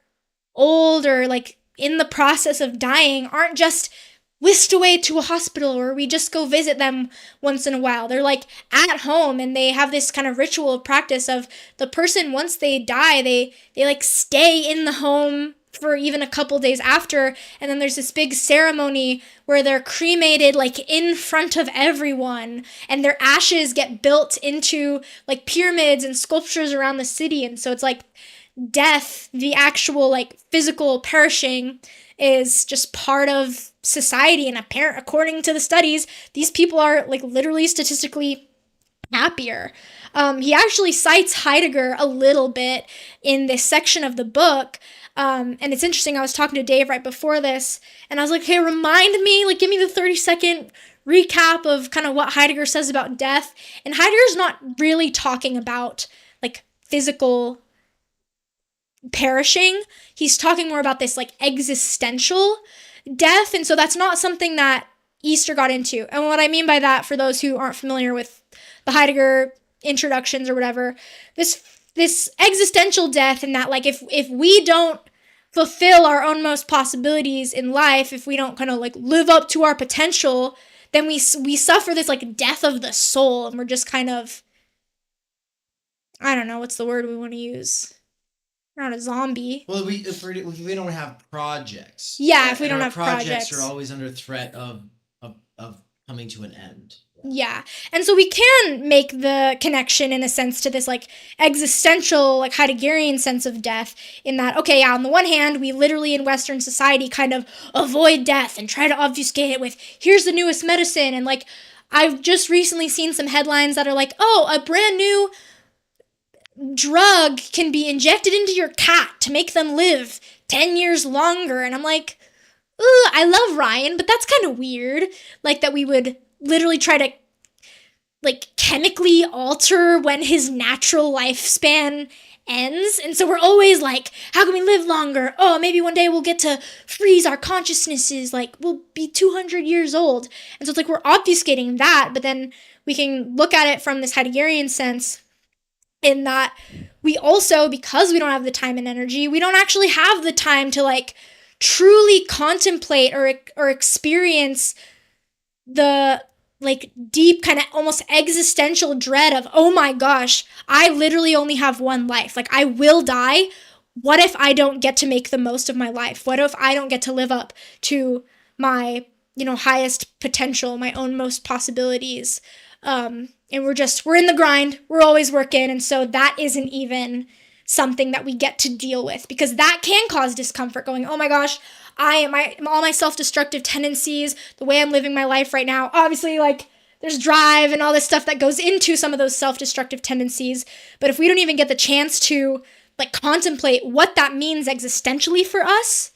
old or like in the process of dying aren't just whisked away to a hospital or we just go visit them once in a while. They're like at home, and they have this kind of ritual practice of the person, once they die, they like stay in the home for even a couple days after, and then there's this big ceremony where they're cremated like in front of everyone, and their ashes get built into like pyramids and sculptures around the city. And so it's like death, the actual like physical perishing, is just part of society, and according to the studies, these people are like literally statistically happier. He actually cites Heidegger a little bit in this section of the book, and it's interesting. I was talking to Dave right before this, and I was like, hey, remind me, like give me the 30-second recap of kind of what Heidegger says about death. And Heidegger's not really talking about like physical perishing. He's talking more about this like existential death, and so that's not something that Easter got into. And what I mean by that, for those who aren't familiar with the Heidegger introductions or whatever, this existential death, and that like if we don't fulfill our own most possibilities in life, if we don't kind of like live up to our potential, then we suffer this like death of the soul, and we're just kind of, I don't know what's the word we want to use. Not a zombie. Well, if we don't have projects. Yeah, if we don't have projects. Projects are always under threat of coming to an end. Yeah. And so we can make the connection in a sense to this like existential, like Heideggerian sense of death, in that, okay, yeah, on the one hand, we literally in Western society kind of avoid death and try to obfuscate it with, here's the newest medicine. And like, I've just recently seen some headlines that are like, oh, a brand new drug can be injected into your cat to make them live 10 years longer. And I'm like, ooh, I love Ryan, but that's kind of weird. Like that we would literally try to like chemically alter when his natural lifespan ends. And so we're always like, how can we live longer? Oh, maybe one day we'll get to freeze our consciousnesses. Like we'll be 200 years old. And so it's like we're obfuscating that, but then we can look at it from this Heideggerian sense in that we also, because we don't have the time and energy, we don't actually have the time to like truly contemplate or experience the like deep kind of almost existential dread of, oh my gosh, I literally only have one life. Like I will die. What if I don't get to make the most of my life? What if I don't get to live up to my, highest potential, my own most possibilities? And we're in the grind. We're always working. And so that isn't even something that we get to deal with, because that can cause discomfort going, oh my gosh, all my self-destructive tendencies, the way I'm living my life right now, obviously like there's drive and all this stuff that goes into some of those self-destructive tendencies. But if we don't even get the chance to like contemplate what that means existentially for us,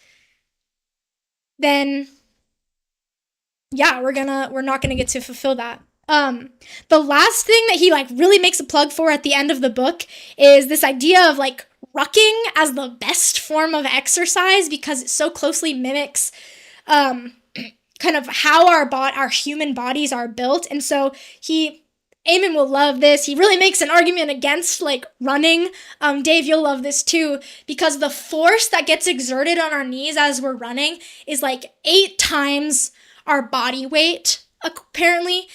then yeah, we're not gonna get to fulfill that. The last thing that he like really makes a plug for at the end of the book is this idea of like rucking as the best form of exercise, because it so closely mimics kind of how our human bodies are built. And so Eamon will love this. He really makes an argument against like running. Dave, you'll love this too, because the force that gets exerted on our knees as we're running is like 8 times our body weight, apparently.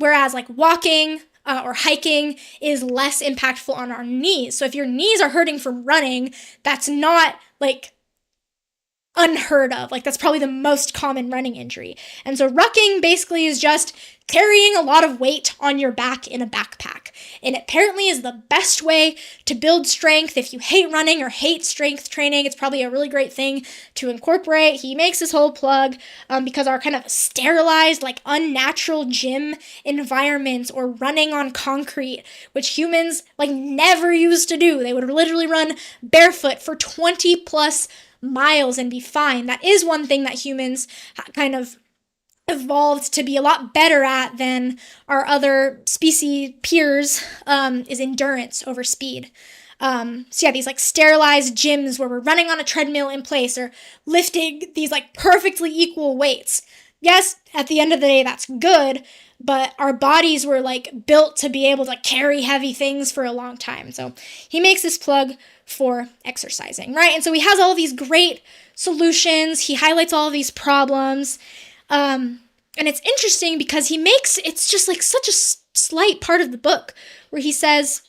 Whereas like walking or hiking is less impactful on our knees. So if your knees are hurting from running, that's not like unheard of. Like that's probably the most common running injury. And so rucking basically is just carrying a lot of weight on your back in a backpack. And it apparently is the best way to build strength. If you hate running or hate strength training, it's probably a really great thing to incorporate. He makes this whole plug because our kind of sterilized, like unnatural gym environments or running on concrete, which humans like never used to do. They would literally run barefoot for 20 plus miles and be fine. That is one thing that humans kind of evolved to be a lot better at than our other species peers, is endurance over speed. So yeah, these like sterilized gyms where we're running on a treadmill in place or lifting these like perfectly equal weights. Yes, at the end of the day, that's good, but our bodies were like built to be able to carry heavy things for a long time. So he makes this plug for exercising, right? And so he has all these great solutions. He highlights all of these problems. And it's interesting because it's just like such a slight part of the book where he says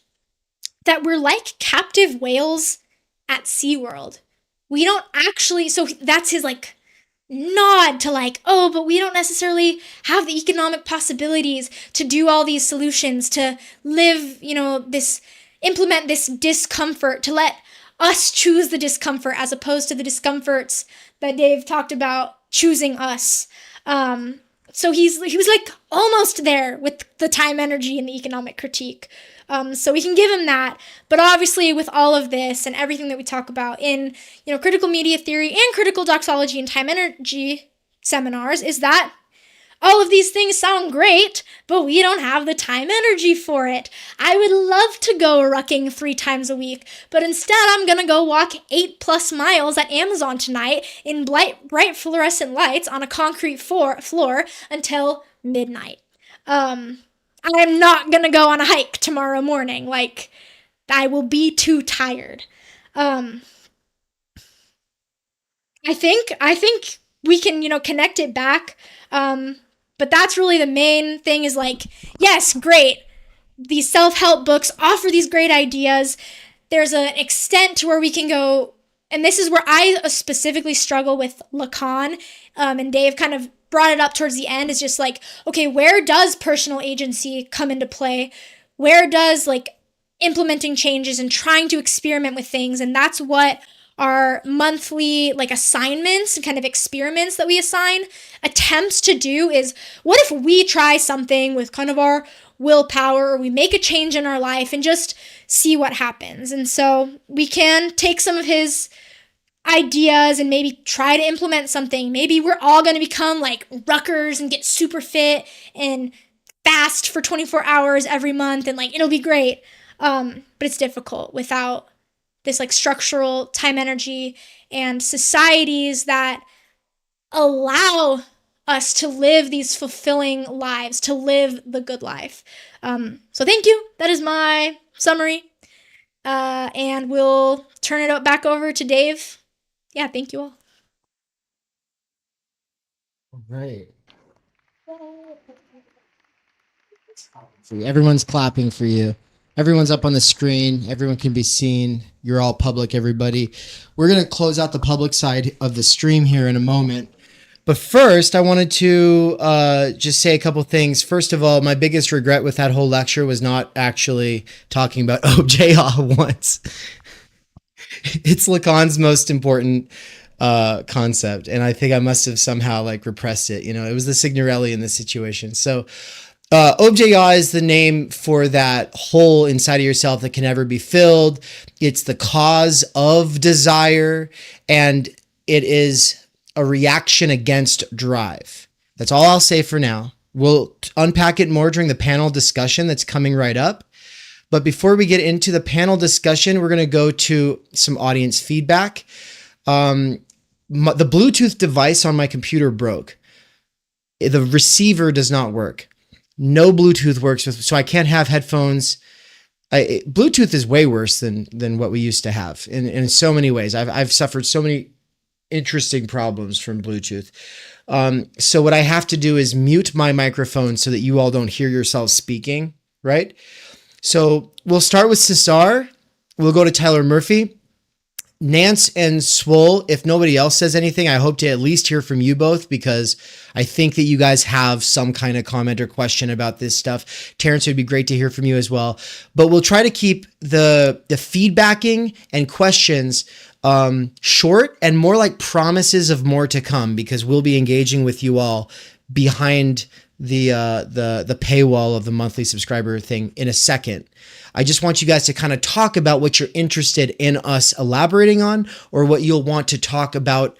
that we're like captive whales at SeaWorld. We don't actually, so that's his like nod to like, oh, but we don't necessarily have the economic possibilities to do all these solutions, to live, implement this discomfort, to let us choose the discomfort as opposed to the discomforts that Dave talked about choosing us. So he was like almost there with the time, energy, and the economic critique. So we can give him that. But obviously with all of this and everything that we talk about in, critical media theory and critical doxology and time energy seminars is that all of these things sound great, but we don't have the time energy for it. I would love to go rucking 3 times a week, but instead I'm going to go walk 8+ miles at Amazon tonight in bright fluorescent lights on a concrete floor until midnight. I'm not going to go on a hike tomorrow morning. Like, I will be too tired. I think we can, connect it back. But that's really the main thing is like, yes, great. These self-help books offer these great ideas. There's an extent to where we can go, and this is where I specifically struggle with Lacan, and Dave kind of brought it up towards the end, is just like, okay, where does personal agency come into play? Where does like implementing changes and trying to experiment with things? And that's what our monthly like assignments and kind of experiments that we assign attempts to do is, what if we try something with kind of our willpower, or we make a change in our life and just see what happens. And so we can take some of his ideas and maybe try to implement something. Maybe we're all going to become like ruckers and get super fit and fast for 24 hours every month, and like it'll be great. But it's difficult without this like structural time energy and societies that allow us to live these fulfilling lives, to live the good life. So thank you. That is my summary. And we'll turn it back over to Dave. Yeah, thank you all. All right. Everyone's clapping for you. Everyone's up on the screen. Everyone can be seen. You're all public, everybody. We're going to close out the public side of the stream here in a moment. But first, I wanted to just say a couple things. First of all, my biggest regret with that whole lecture was not actually talking about OJA once. It's Lacan's most important concept, and I think I must have somehow like repressed it. You know, it was the Signorelli in this situation. So OJA is the name for that hole inside of yourself that can never be filled. It's the cause of desire, and it is a reaction against drive. That's all I'll say for now. We'll unpack it more during the panel discussion that's coming right up. But before we get into the panel discussion, we're going to go to some audience feedback. The Bluetooth device on my computer broke. The receiver does not work. No Bluetooth works with, so I can't have headphones. Bluetooth is way worse than what we used to have in so many ways. I've suffered so many interesting problems from Bluetooth. So what I have to do is mute my microphone so that you all don't hear yourselves speaking, right? So we'll start with Cesar. We'll go to Tyler Murphy. Nance and Swole, if nobody else says anything, I hope to at least hear from you both, because I think that you guys have some kind of comment or question about this stuff. Terrence, it would be great to hear from you as well. But we'll try to keep the feedbacking and questions short and more like promises of more to come, because we'll be engaging with you all behind the paywall of the monthly subscriber thing in a second. I just want you guys to kind of talk about what you're interested in us elaborating on, or what you'll want to talk about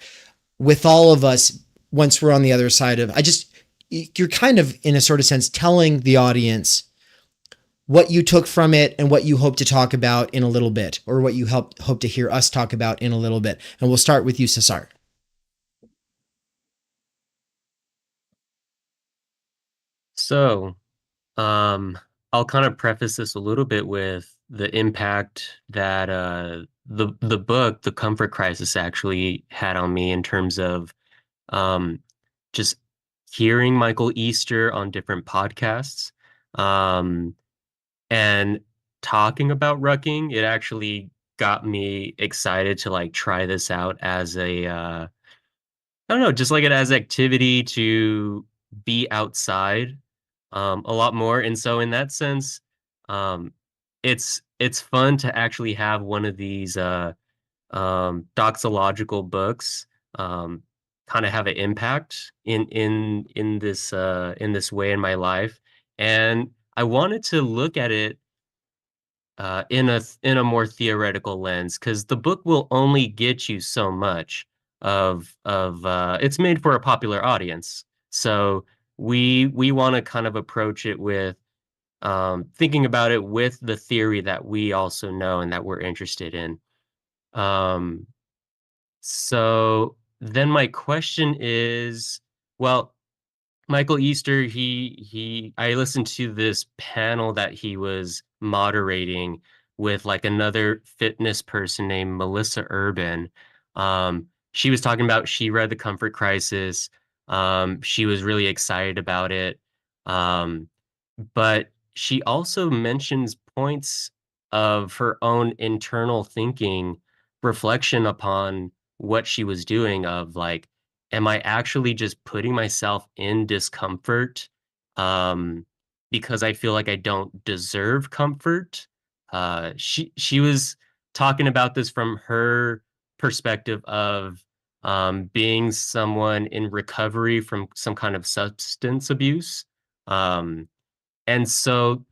with all of us once we're on the other side of. You're kind of, in a sort of sense, telling the audience what you took from it and what you hope to talk about in a little bit, or what you hope to hear us talk about in a little bit. And we'll start with you, Cesar. So, I'll kind of preface this a little bit with the impact that the book, The Comfort Crisis, actually had on me in terms of just hearing Michael Easter on different podcasts and talking about rucking. It actually got me excited to like try this out as a I don't know, just like it as activity to be outside a lot more. And so in that sense, it's fun to actually have one of these doxological books kind of have an impact in this way in my life. And I wanted to look at it in a more theoretical lens, because the book will only get you so much of it's made for a popular audience. So we want to kind of approach it with thinking about it with the theory that we also know and that we're interested in. So then my question is, well, Michael Easter, I listened to this panel that he was moderating with like another fitness person named Melissa Urban. She was talking about, she read The Comfort Crisis. She was really excited about it. But she also mentions points of her own internal thinking, reflection upon what she was doing, of like, am I actually just putting myself in discomfort because I feel like I don't deserve comfort? She was talking about this from her perspective of being someone in recovery from some kind of substance abuse. And so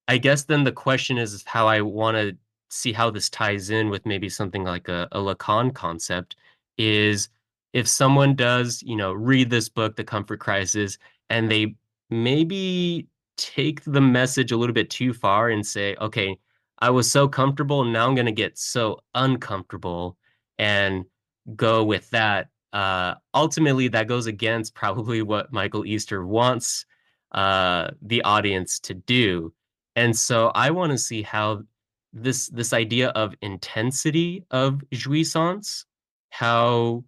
I guess then the question is how I want to see how this ties in with maybe something like a Lacan concept is if someone does, read this book, The Comfort Crisis, and they maybe take the message a little bit too far and say, okay, I was so comfortable, now I'm going to get so uncomfortable and go with that. Ultimately, that goes against probably what Michael Easter wants the audience to do. And so I want to see how this idea of intensity of jouissance, how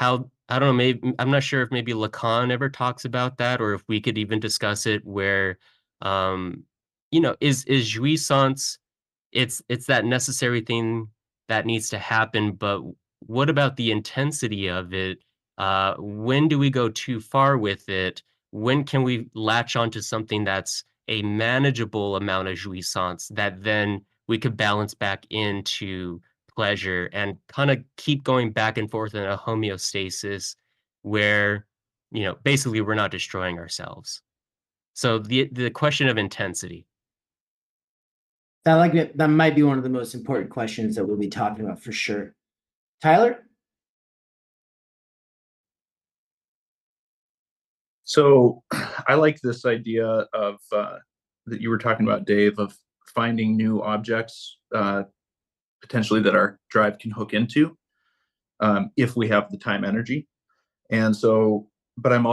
I don't know, maybe I'm not sure if maybe Lacan ever talks about that, or if we could even discuss it where um is jouissance, it's that necessary thing that needs to happen, but what about the intensity of it? When do we go too far with it? When can we latch onto something that's a manageable amount of jouissance that then we could balance back into pleasure and kind of keep going back and forth in a homeostasis where, basically we're not destroying ourselves. So the question of intensity. That might be one of the most important questions that we'll be talking about for sure. Tyler? So I like this idea of that you were talking about, Dave, of finding new objects potentially that our drive can hook into if we have the time energy. And so, but I'm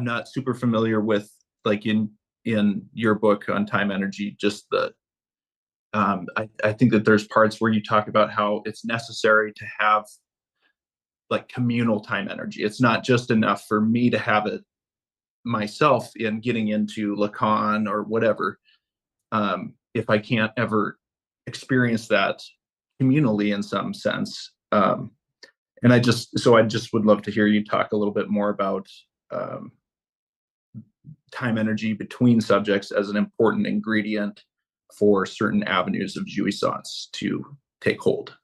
not super familiar with, like in your book on time energy, just the I think that there's parts where you talk about how it's necessary to have like communal time energy. It's not just enough for me to have it myself in getting into Lacan or whatever, if I can't ever experience that communally in some sense. And I just would love to hear you talk a little bit more about time energy between subjects as an important ingredient for certain avenues of jouissance to take hold.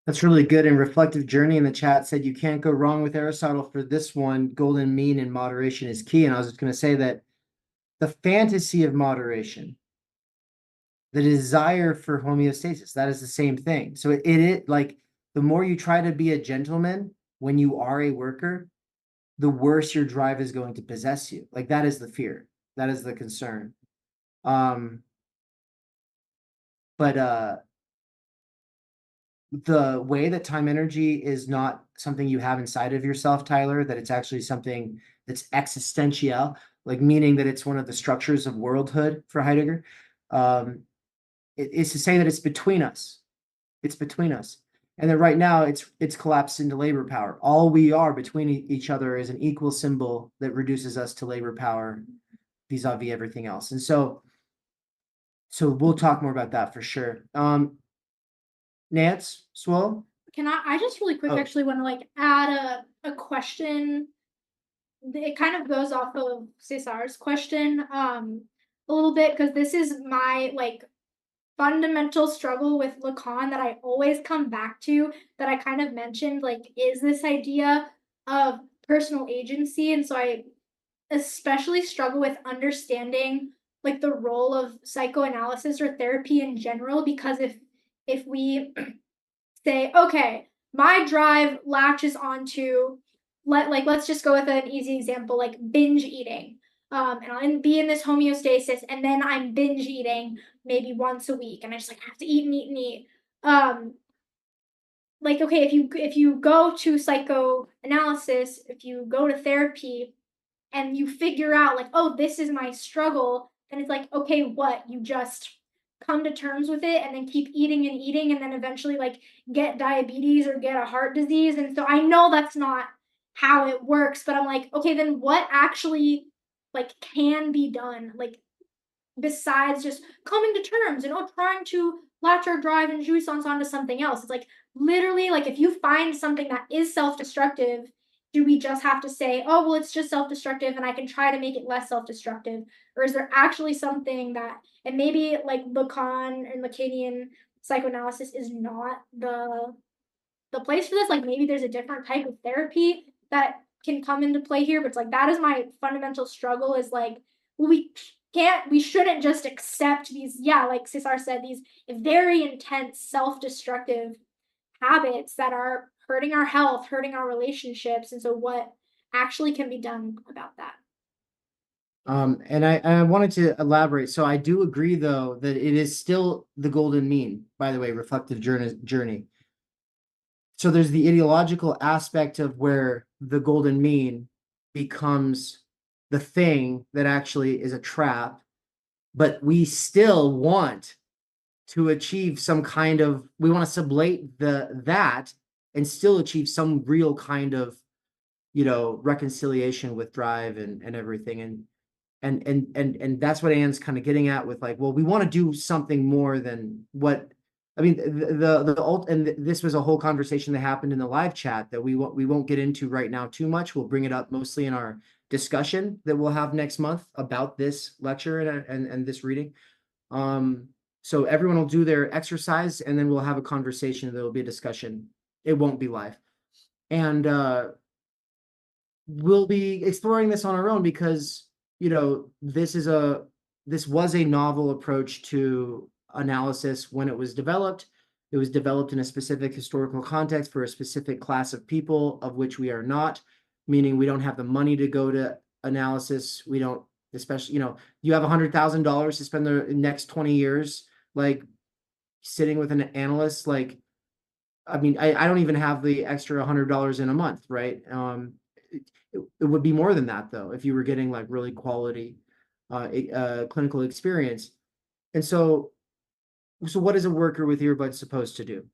That's really good. And Reflective Journey in the chat said you can't go wrong with Aristotle for this one. Golden mean and moderation is key. And I was just going to say that the fantasy of moderation, the desire for homeostasis, that is the same thing. So it like the more you try to be a gentleman when you are a worker, the worse your drive is going to possess you. Like that is the fear. That is the concern. But the way that time energy is not something you have inside of yourself, Tyler, that it's actually something that's existential, like meaning that it's one of the structures of worldhood for Heidegger. It is to say that it's between us. It's between us. And then right now it's collapsed into labor power. All we are between each other is an equal symbol that reduces us to labor power vis-a-vis everything else. And so we'll talk more about that for sure. Nance, Swell? I just really quick actually want to like add a question. It kind of goes off of Cesar's question a little bit, because this is my like fundamental struggle with Lacan that I always come back to, that I kind of mentioned, like, is this idea of personal agency. And so I especially struggle with understanding like the role of psychoanalysis or therapy in general, because if we say, okay, my drive latches onto, let's just go with an easy example, like binge eating. And I'll be in this homeostasis, and then I'm binge eating maybe once a week, and I just like have to eat and eat and eat. Like, okay, if you go to psychoanalysis, if you go to therapy, and you figure out like, oh, this is my struggle, then it's like, okay, what? You just come to terms with it and then keep eating and eating, and then eventually like get diabetes or get a heart disease. And so I know that's not how it works, but I'm like, okay, then what actually like can be done, like besides just coming to terms and trying to latch our drive and jouissance onto something else? It's like literally, like, if you find something that is self-destructive, do we just have to say, oh well, it's just self-destructive and I can try to make it less self-destructive? Or is there actually something that, and maybe like Lacan and Lacanian psychoanalysis is not the place for this, like maybe there's a different type of therapy that can come into play here, but it's like that is my fundamental struggle, is like, well, we shouldn't just accept these, like Cesar said, these very intense self-destructive habits that are hurting our health, hurting our relationships. And so what actually can be done about that? And I wanted to elaborate. So I do agree, though, that it is still the golden mean, by the way, reflective journey. So there's the ideological aspect of where the golden mean becomes the thing that actually is a trap, but we still want to achieve some kind of, we want to sublate that and still achieve some real kind of, reconciliation with drive and everything. And that's what Anne's kind of getting at with like, well, we want to do something more than what, I mean, this was a whole conversation that happened in the live chat that we won't get into right now too much. We'll bring it up mostly in our discussion that we'll have next month about this lecture and this reading. So everyone will do their exercise and then we'll have a conversation. There will be a discussion. It won't be live. And we'll be exploring this on our own because, this was a novel approach to analysis when it was developed. It was developed in a specific historical context for a specific class of people, of which we are not, meaning we don't have the money to go to analysis. We don't, especially, you have $100,000 to spend the next 20 years, like sitting with an analyst. Like, I mean, I don't even have the extra $100 in a month, right? It would be more than that, though, if you were getting like really quality clinical experience. And so what is a worker with earbuds supposed to do?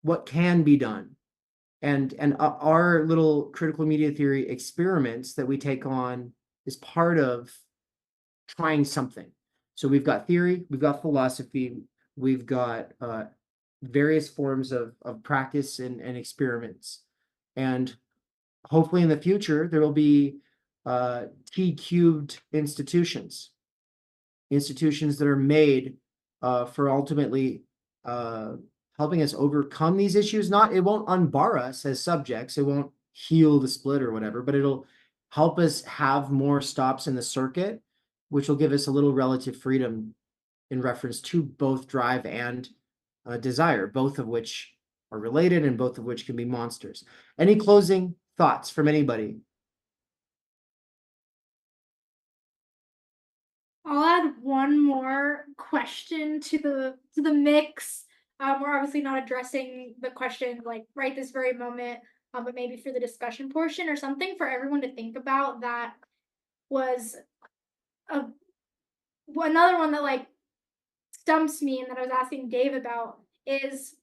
What can be done? And our little critical media theory experiments that we take on is part of trying something. So we've got theory, we've got philosophy, we've got various forms of practice and experiments. And hopefully in the future, there will be T-cubed institutions that are made for ultimately helping us overcome these issues. It won't unbar us as subjects. It won't heal the split or whatever, but it'll help us have more stops in the circuit, which will give us a little relative freedom in reference to both drive and desire, both of which are related and both of which can be monsters. Any closing thoughts from anybody? I'll add one more question to the mix. We're obviously not addressing the question like right this very moment, but maybe for the discussion portion or something for everyone to think about. That was another one that like stumps me and that I was asking Dave about is,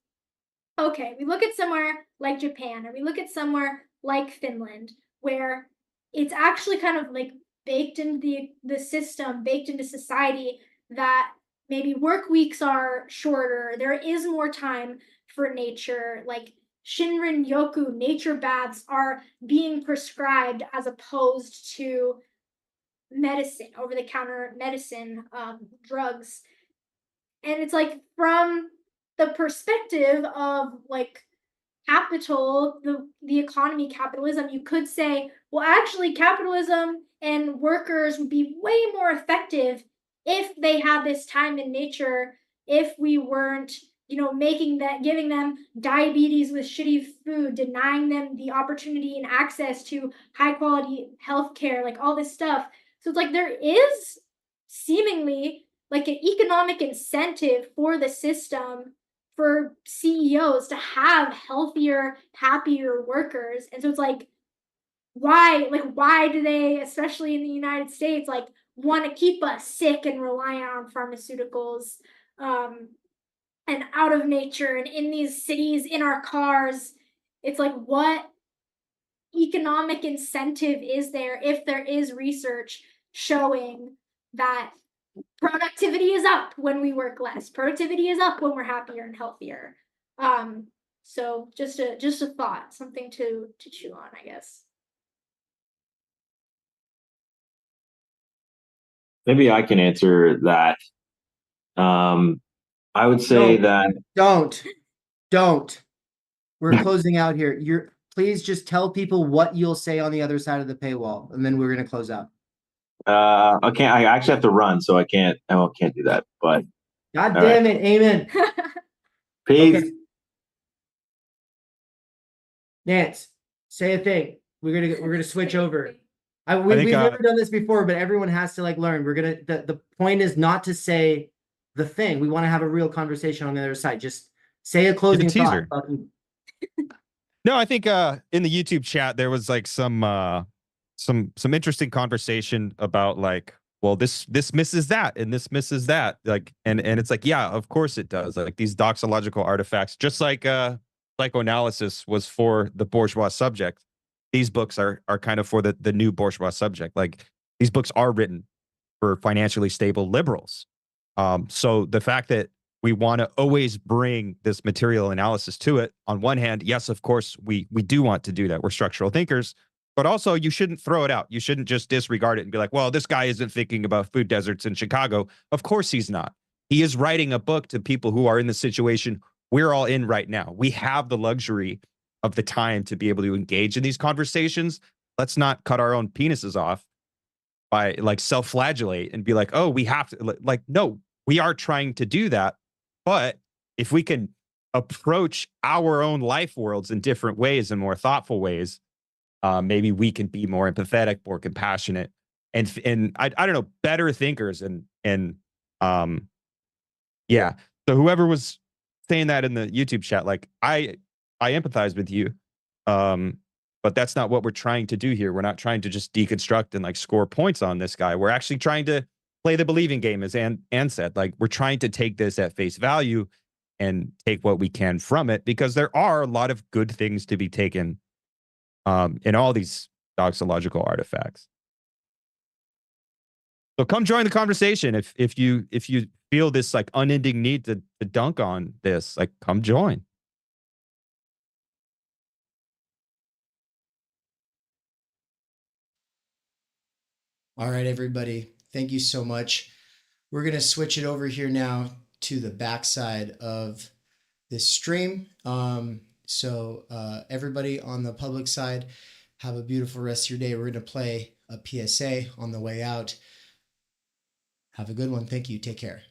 okay, we look at somewhere like Japan or we look at somewhere like Finland where it's actually kind of like baked into the system, baked into society, that maybe work weeks are shorter. There is more time for nature. Like Shinrin Yoku, nature baths are being prescribed as opposed to medicine, over-the-counter medicine, drugs. And it's like from the perspective of like capital, the economy, capitalism, you could say, well, actually capitalism and workers would be way more effective if they had this time in nature, if we weren't, giving them diabetes with shitty food, denying them the opportunity and access to high quality healthcare, like all this stuff. So it's like there is seemingly like an economic incentive for the system for CEOs to have healthier, happier workers. And so it's like, why do they, especially in the United States, like want to keep us sick and reliant on pharmaceuticals, and out of nature and in these cities, in our cars? It's like, what economic incentive is there if there is research showing that productivity is up when we work less, productivity is up when we're happier and healthier? So just a thought, something to chew on, I guess. Maybe I can answer that. I would say that don't. We're closing out here. please just tell people what you'll say on the other side of the paywall, and then we're going to close out. Okay, I actually have to run, so I can't do that. But God damn it, Eamon. peace. Okay. Nance, say a thing. We're gonna switch over. We've never done this before, but everyone has to like learn. The point is not to say the thing. We want to have a real conversation on the other side. Just say a closing thought. No, I think in the YouTube chat there was like some interesting conversation about like, well, this misses that and this misses that, like, and it's like, yeah, of course it does. Like these doxological artifacts, just like psychoanalysis was for the bourgeois subject, these books are kind of for the new bourgeois subject. Like these books are written for financially stable liberals. So the fact that we want to always bring this material analysis to it, on one hand, yes, of course, we do want to do that. We're structural thinkers, but also you shouldn't throw it out. You shouldn't just disregard it and be like, well, this guy isn't thinking about food deserts in Chicago. Of course he's not. He is writing a book to people who are in the situation we're all in right now. We have the luxury of the time to be able to engage in these conversations. Let's not cut our own penises off by like self-flagellate and be like, oh, we have to, like, no, we are trying to do that. But if we can approach our own life worlds in different ways and more thoughtful ways, maybe we can be more empathetic, more compassionate, and I don't know, better thinkers. And yeah. So whoever was saying that in the YouTube chat, like I empathize with you, but that's not what we're trying to do here. We're not trying to just deconstruct and like score points on this guy. We're actually trying to play the believing game, as Ann said. Like we're trying to take this at face value and take what we can from it, because there are a lot of good things to be taken in all these doxological artifacts. So come join the conversation. If you feel this like unending need to dunk on this, like come join. All right, everybody. Thank you so much. We're going to switch it over here now to the backside of this stream. So everybody on the public side, have a beautiful rest of your day. We're going to play a PSA on the way out. Have a good one. Thank you. Take care.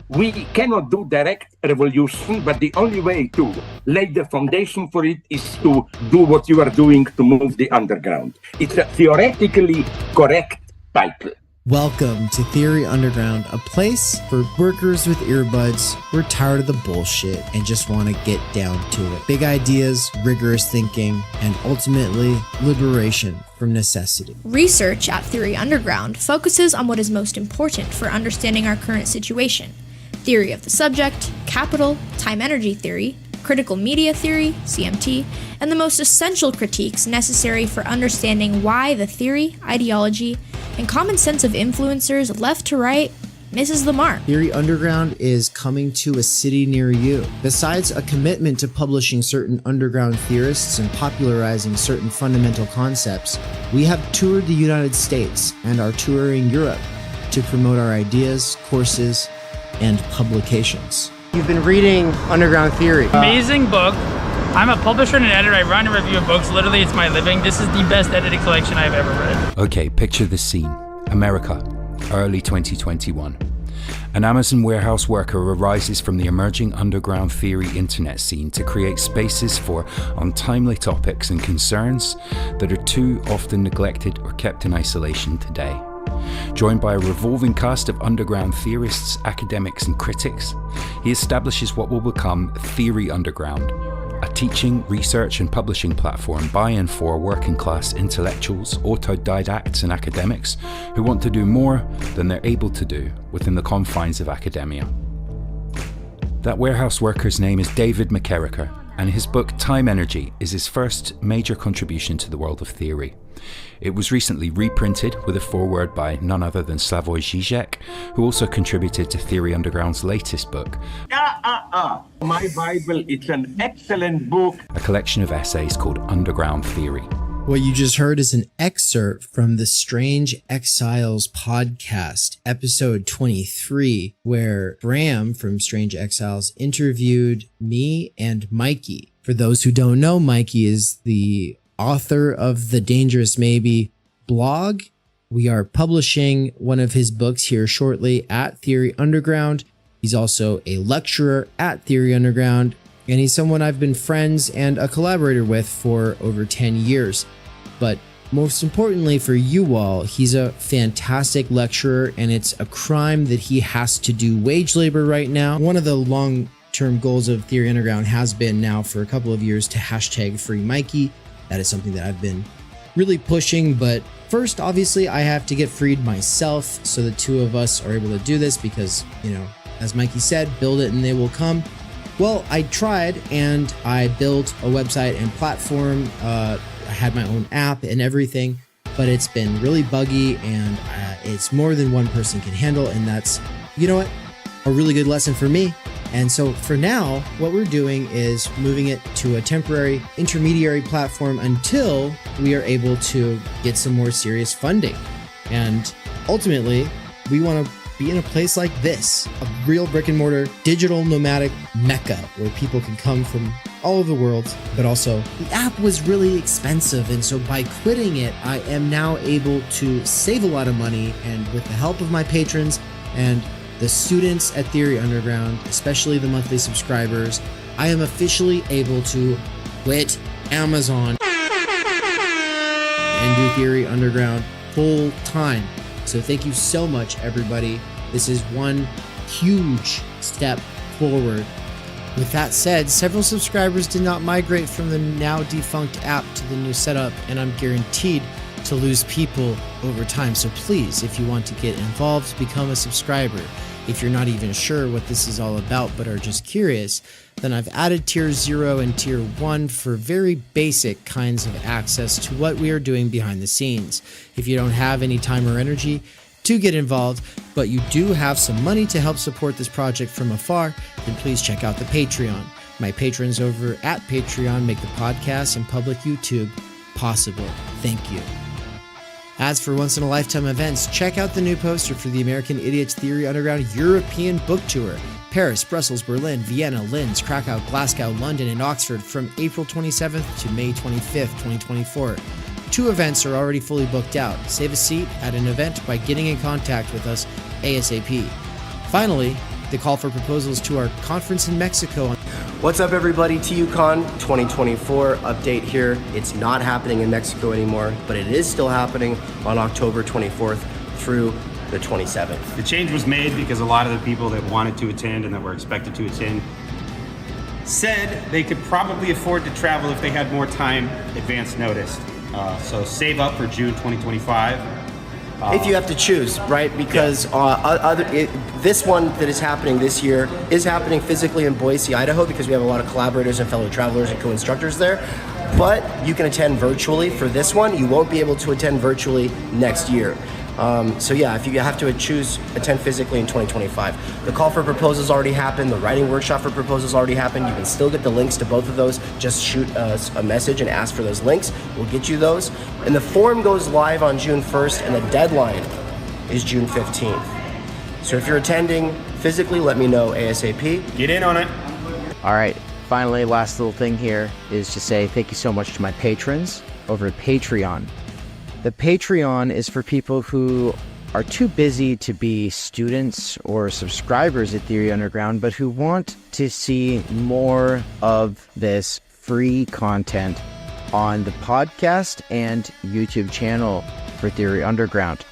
We cannot do direct revolution, but the only way to lay the foundation for it is to do what you are doing to move the underground. It's a theoretically correct title. Welcome to Theory Underground, a place for workers with earbuds. We're tired of the bullshit and just want to get down to it. Big ideas, rigorous thinking, and ultimately liberation from necessity. Research at Theory Underground focuses on what is most important for understanding our current situation. Theory of the subject, capital, time-energy theory, critical media theory, CMT, and the most essential critiques necessary for understanding why the theory, ideology, and common sense of influencers left to right misses the mark. Theory Underground is coming to a city near you. Besides a commitment to publishing certain underground theorists and popularizing certain fundamental concepts, we have toured the United States and are touring Europe to promote our ideas, courses, and publications. You've been reading Underground Theory. Amazing book. I'm a publisher and an editor. I run a review of books. Literally, it's my living. This is the best edited collection I've ever read. Okay, picture this scene. America, early 2021. An Amazon warehouse worker arises from the emerging underground theory internet scene to create spaces for untimely topics and concerns that are too often neglected or kept in isolation today. Joined by a revolving cast of underground theorists, academics, and critics, he establishes what will become Theory Underground, a teaching, research, and publishing platform by and for working-class intellectuals, autodidacts, and academics who want to do more than they're able to do within the confines of academia. That warehouse worker's name is David McKerracher, and his book Time-Energy is his first major contribution to the world of theory. It was recently reprinted with a foreword by none other than Slavoj Žižek, who also contributed to Theory Underground's latest book. My Bible, it's an excellent book. A collection of essays called Underground Theory. What you just heard is an excerpt from the Strange Exiles podcast, episode 23, where Bram from Strange Exiles interviewed me and Mikey. For those who don't know, Mikey is the author of the Dangerous Maybe blog. We are publishing one of his books here shortly at Theory Underground. He's also a lecturer at Theory Underground, and he's someone I've been friends and a collaborator with for over 10 years. But most importantly for you all, he's a fantastic lecturer, and it's a crime that he has to do wage labor right now. One of the long-term goals of Theory Underground has been now for a couple of years to hashtag free Mikey. That is something that I've been really pushing, but first, obviously, I have to get freed myself, so the two of us are able to do this because, as Mikey said, build it and they will come. Well, I tried and I built a website and platform. I had my own app and everything, but it's been really buggy and it's more than one person can handle, and that's, a really good lesson for me. And so for now, what we're doing is moving it to a temporary intermediary platform until we are able to get some more serious funding. And ultimately, we want to be in a place like this, a real brick and mortar digital nomadic mecca where people can come from all over the world. But also, the app was really expensive, and so by quitting it, I am now able to save a lot of money, and with the help of my patrons and the students at Theory Underground, especially the monthly subscribers, I am officially able to quit Amazon and do Theory Underground full time. So thank you so much, everybody. This is one huge step forward. With that said, several subscribers did not migrate from the now defunct app to the new setup, and I'm guaranteed to lose people over time. So please, if you want to get involved, become a subscriber. If you're not even sure what this is all about but are just curious, then I've added Tier 0 and Tier 1 for very basic kinds of access to what we are doing behind the scenes. If you don't have any time or energy to get involved, but you do have some money to help support this project from afar, then please check out the Patreon. My patrons over at Patreon make the podcast and public YouTube possible. Thank you. As for once-in-a-lifetime events, check out the new poster for the American Idiots Theory Underground European Book Tour. Paris, Brussels, Berlin, Vienna, Linz, Krakow, Glasgow, London, and Oxford from April 27th to May 25th, 2024. 2 events are already fully booked out. Save a seat at an event by getting in contact with us ASAP. Finally, the call for proposals to our conference in Mexico. What's up, everybody? TUCon 2024 update here. It's not happening in Mexico anymore, but it is still happening on October 24th through the 27th. The change was made because a lot of the people that wanted to attend and that were expected to attend said they could probably afford to travel if they had more time advance notice. So save up for June 2025. If you have to choose, right? Because this one that is happening this year is happening physically in Boise, Idaho, because we have a lot of collaborators and fellow travelers and co-instructors there. But you can attend virtually for this one. You won't be able to attend virtually next year. So yeah, if you have to choose, attend physically in 2025. The call for proposals already happened. The writing workshop for proposals already happened. You can still get the links to both of those. Just shoot us a message and ask for those links. We'll get you those. And the form goes live on June 1st, and the deadline is June 15th. So if you're attending physically, let me know ASAP. Get in on it. All right. Finally, last little thing here is to say thank you so much to my patrons over at Patreon. The Patreon is for people who are too busy to be students or subscribers at Theory Underground, but who want to see more of this free content on the podcast and YouTube channel for Theory Underground.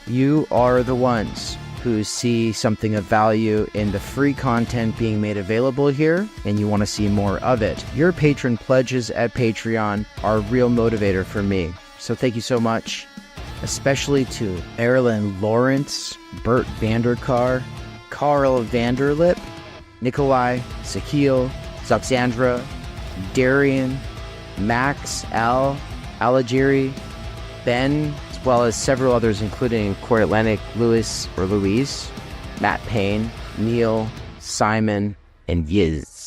You are the ones who see something of value in the free content being made available here, and you want to see more of it. Your patron pledges at Patreon are a real motivator for me. So thank you so much, especially to Erilyn Lawrence, Bert Vanderkar, Carl Vanderlip, Nikolai, Sakil, Zoxandra, Darian, Max, Al, Alagiri, Ben, as well as several others including Core Atlantic, Louis, Matt Payne, Neil, Simon, and Yiz.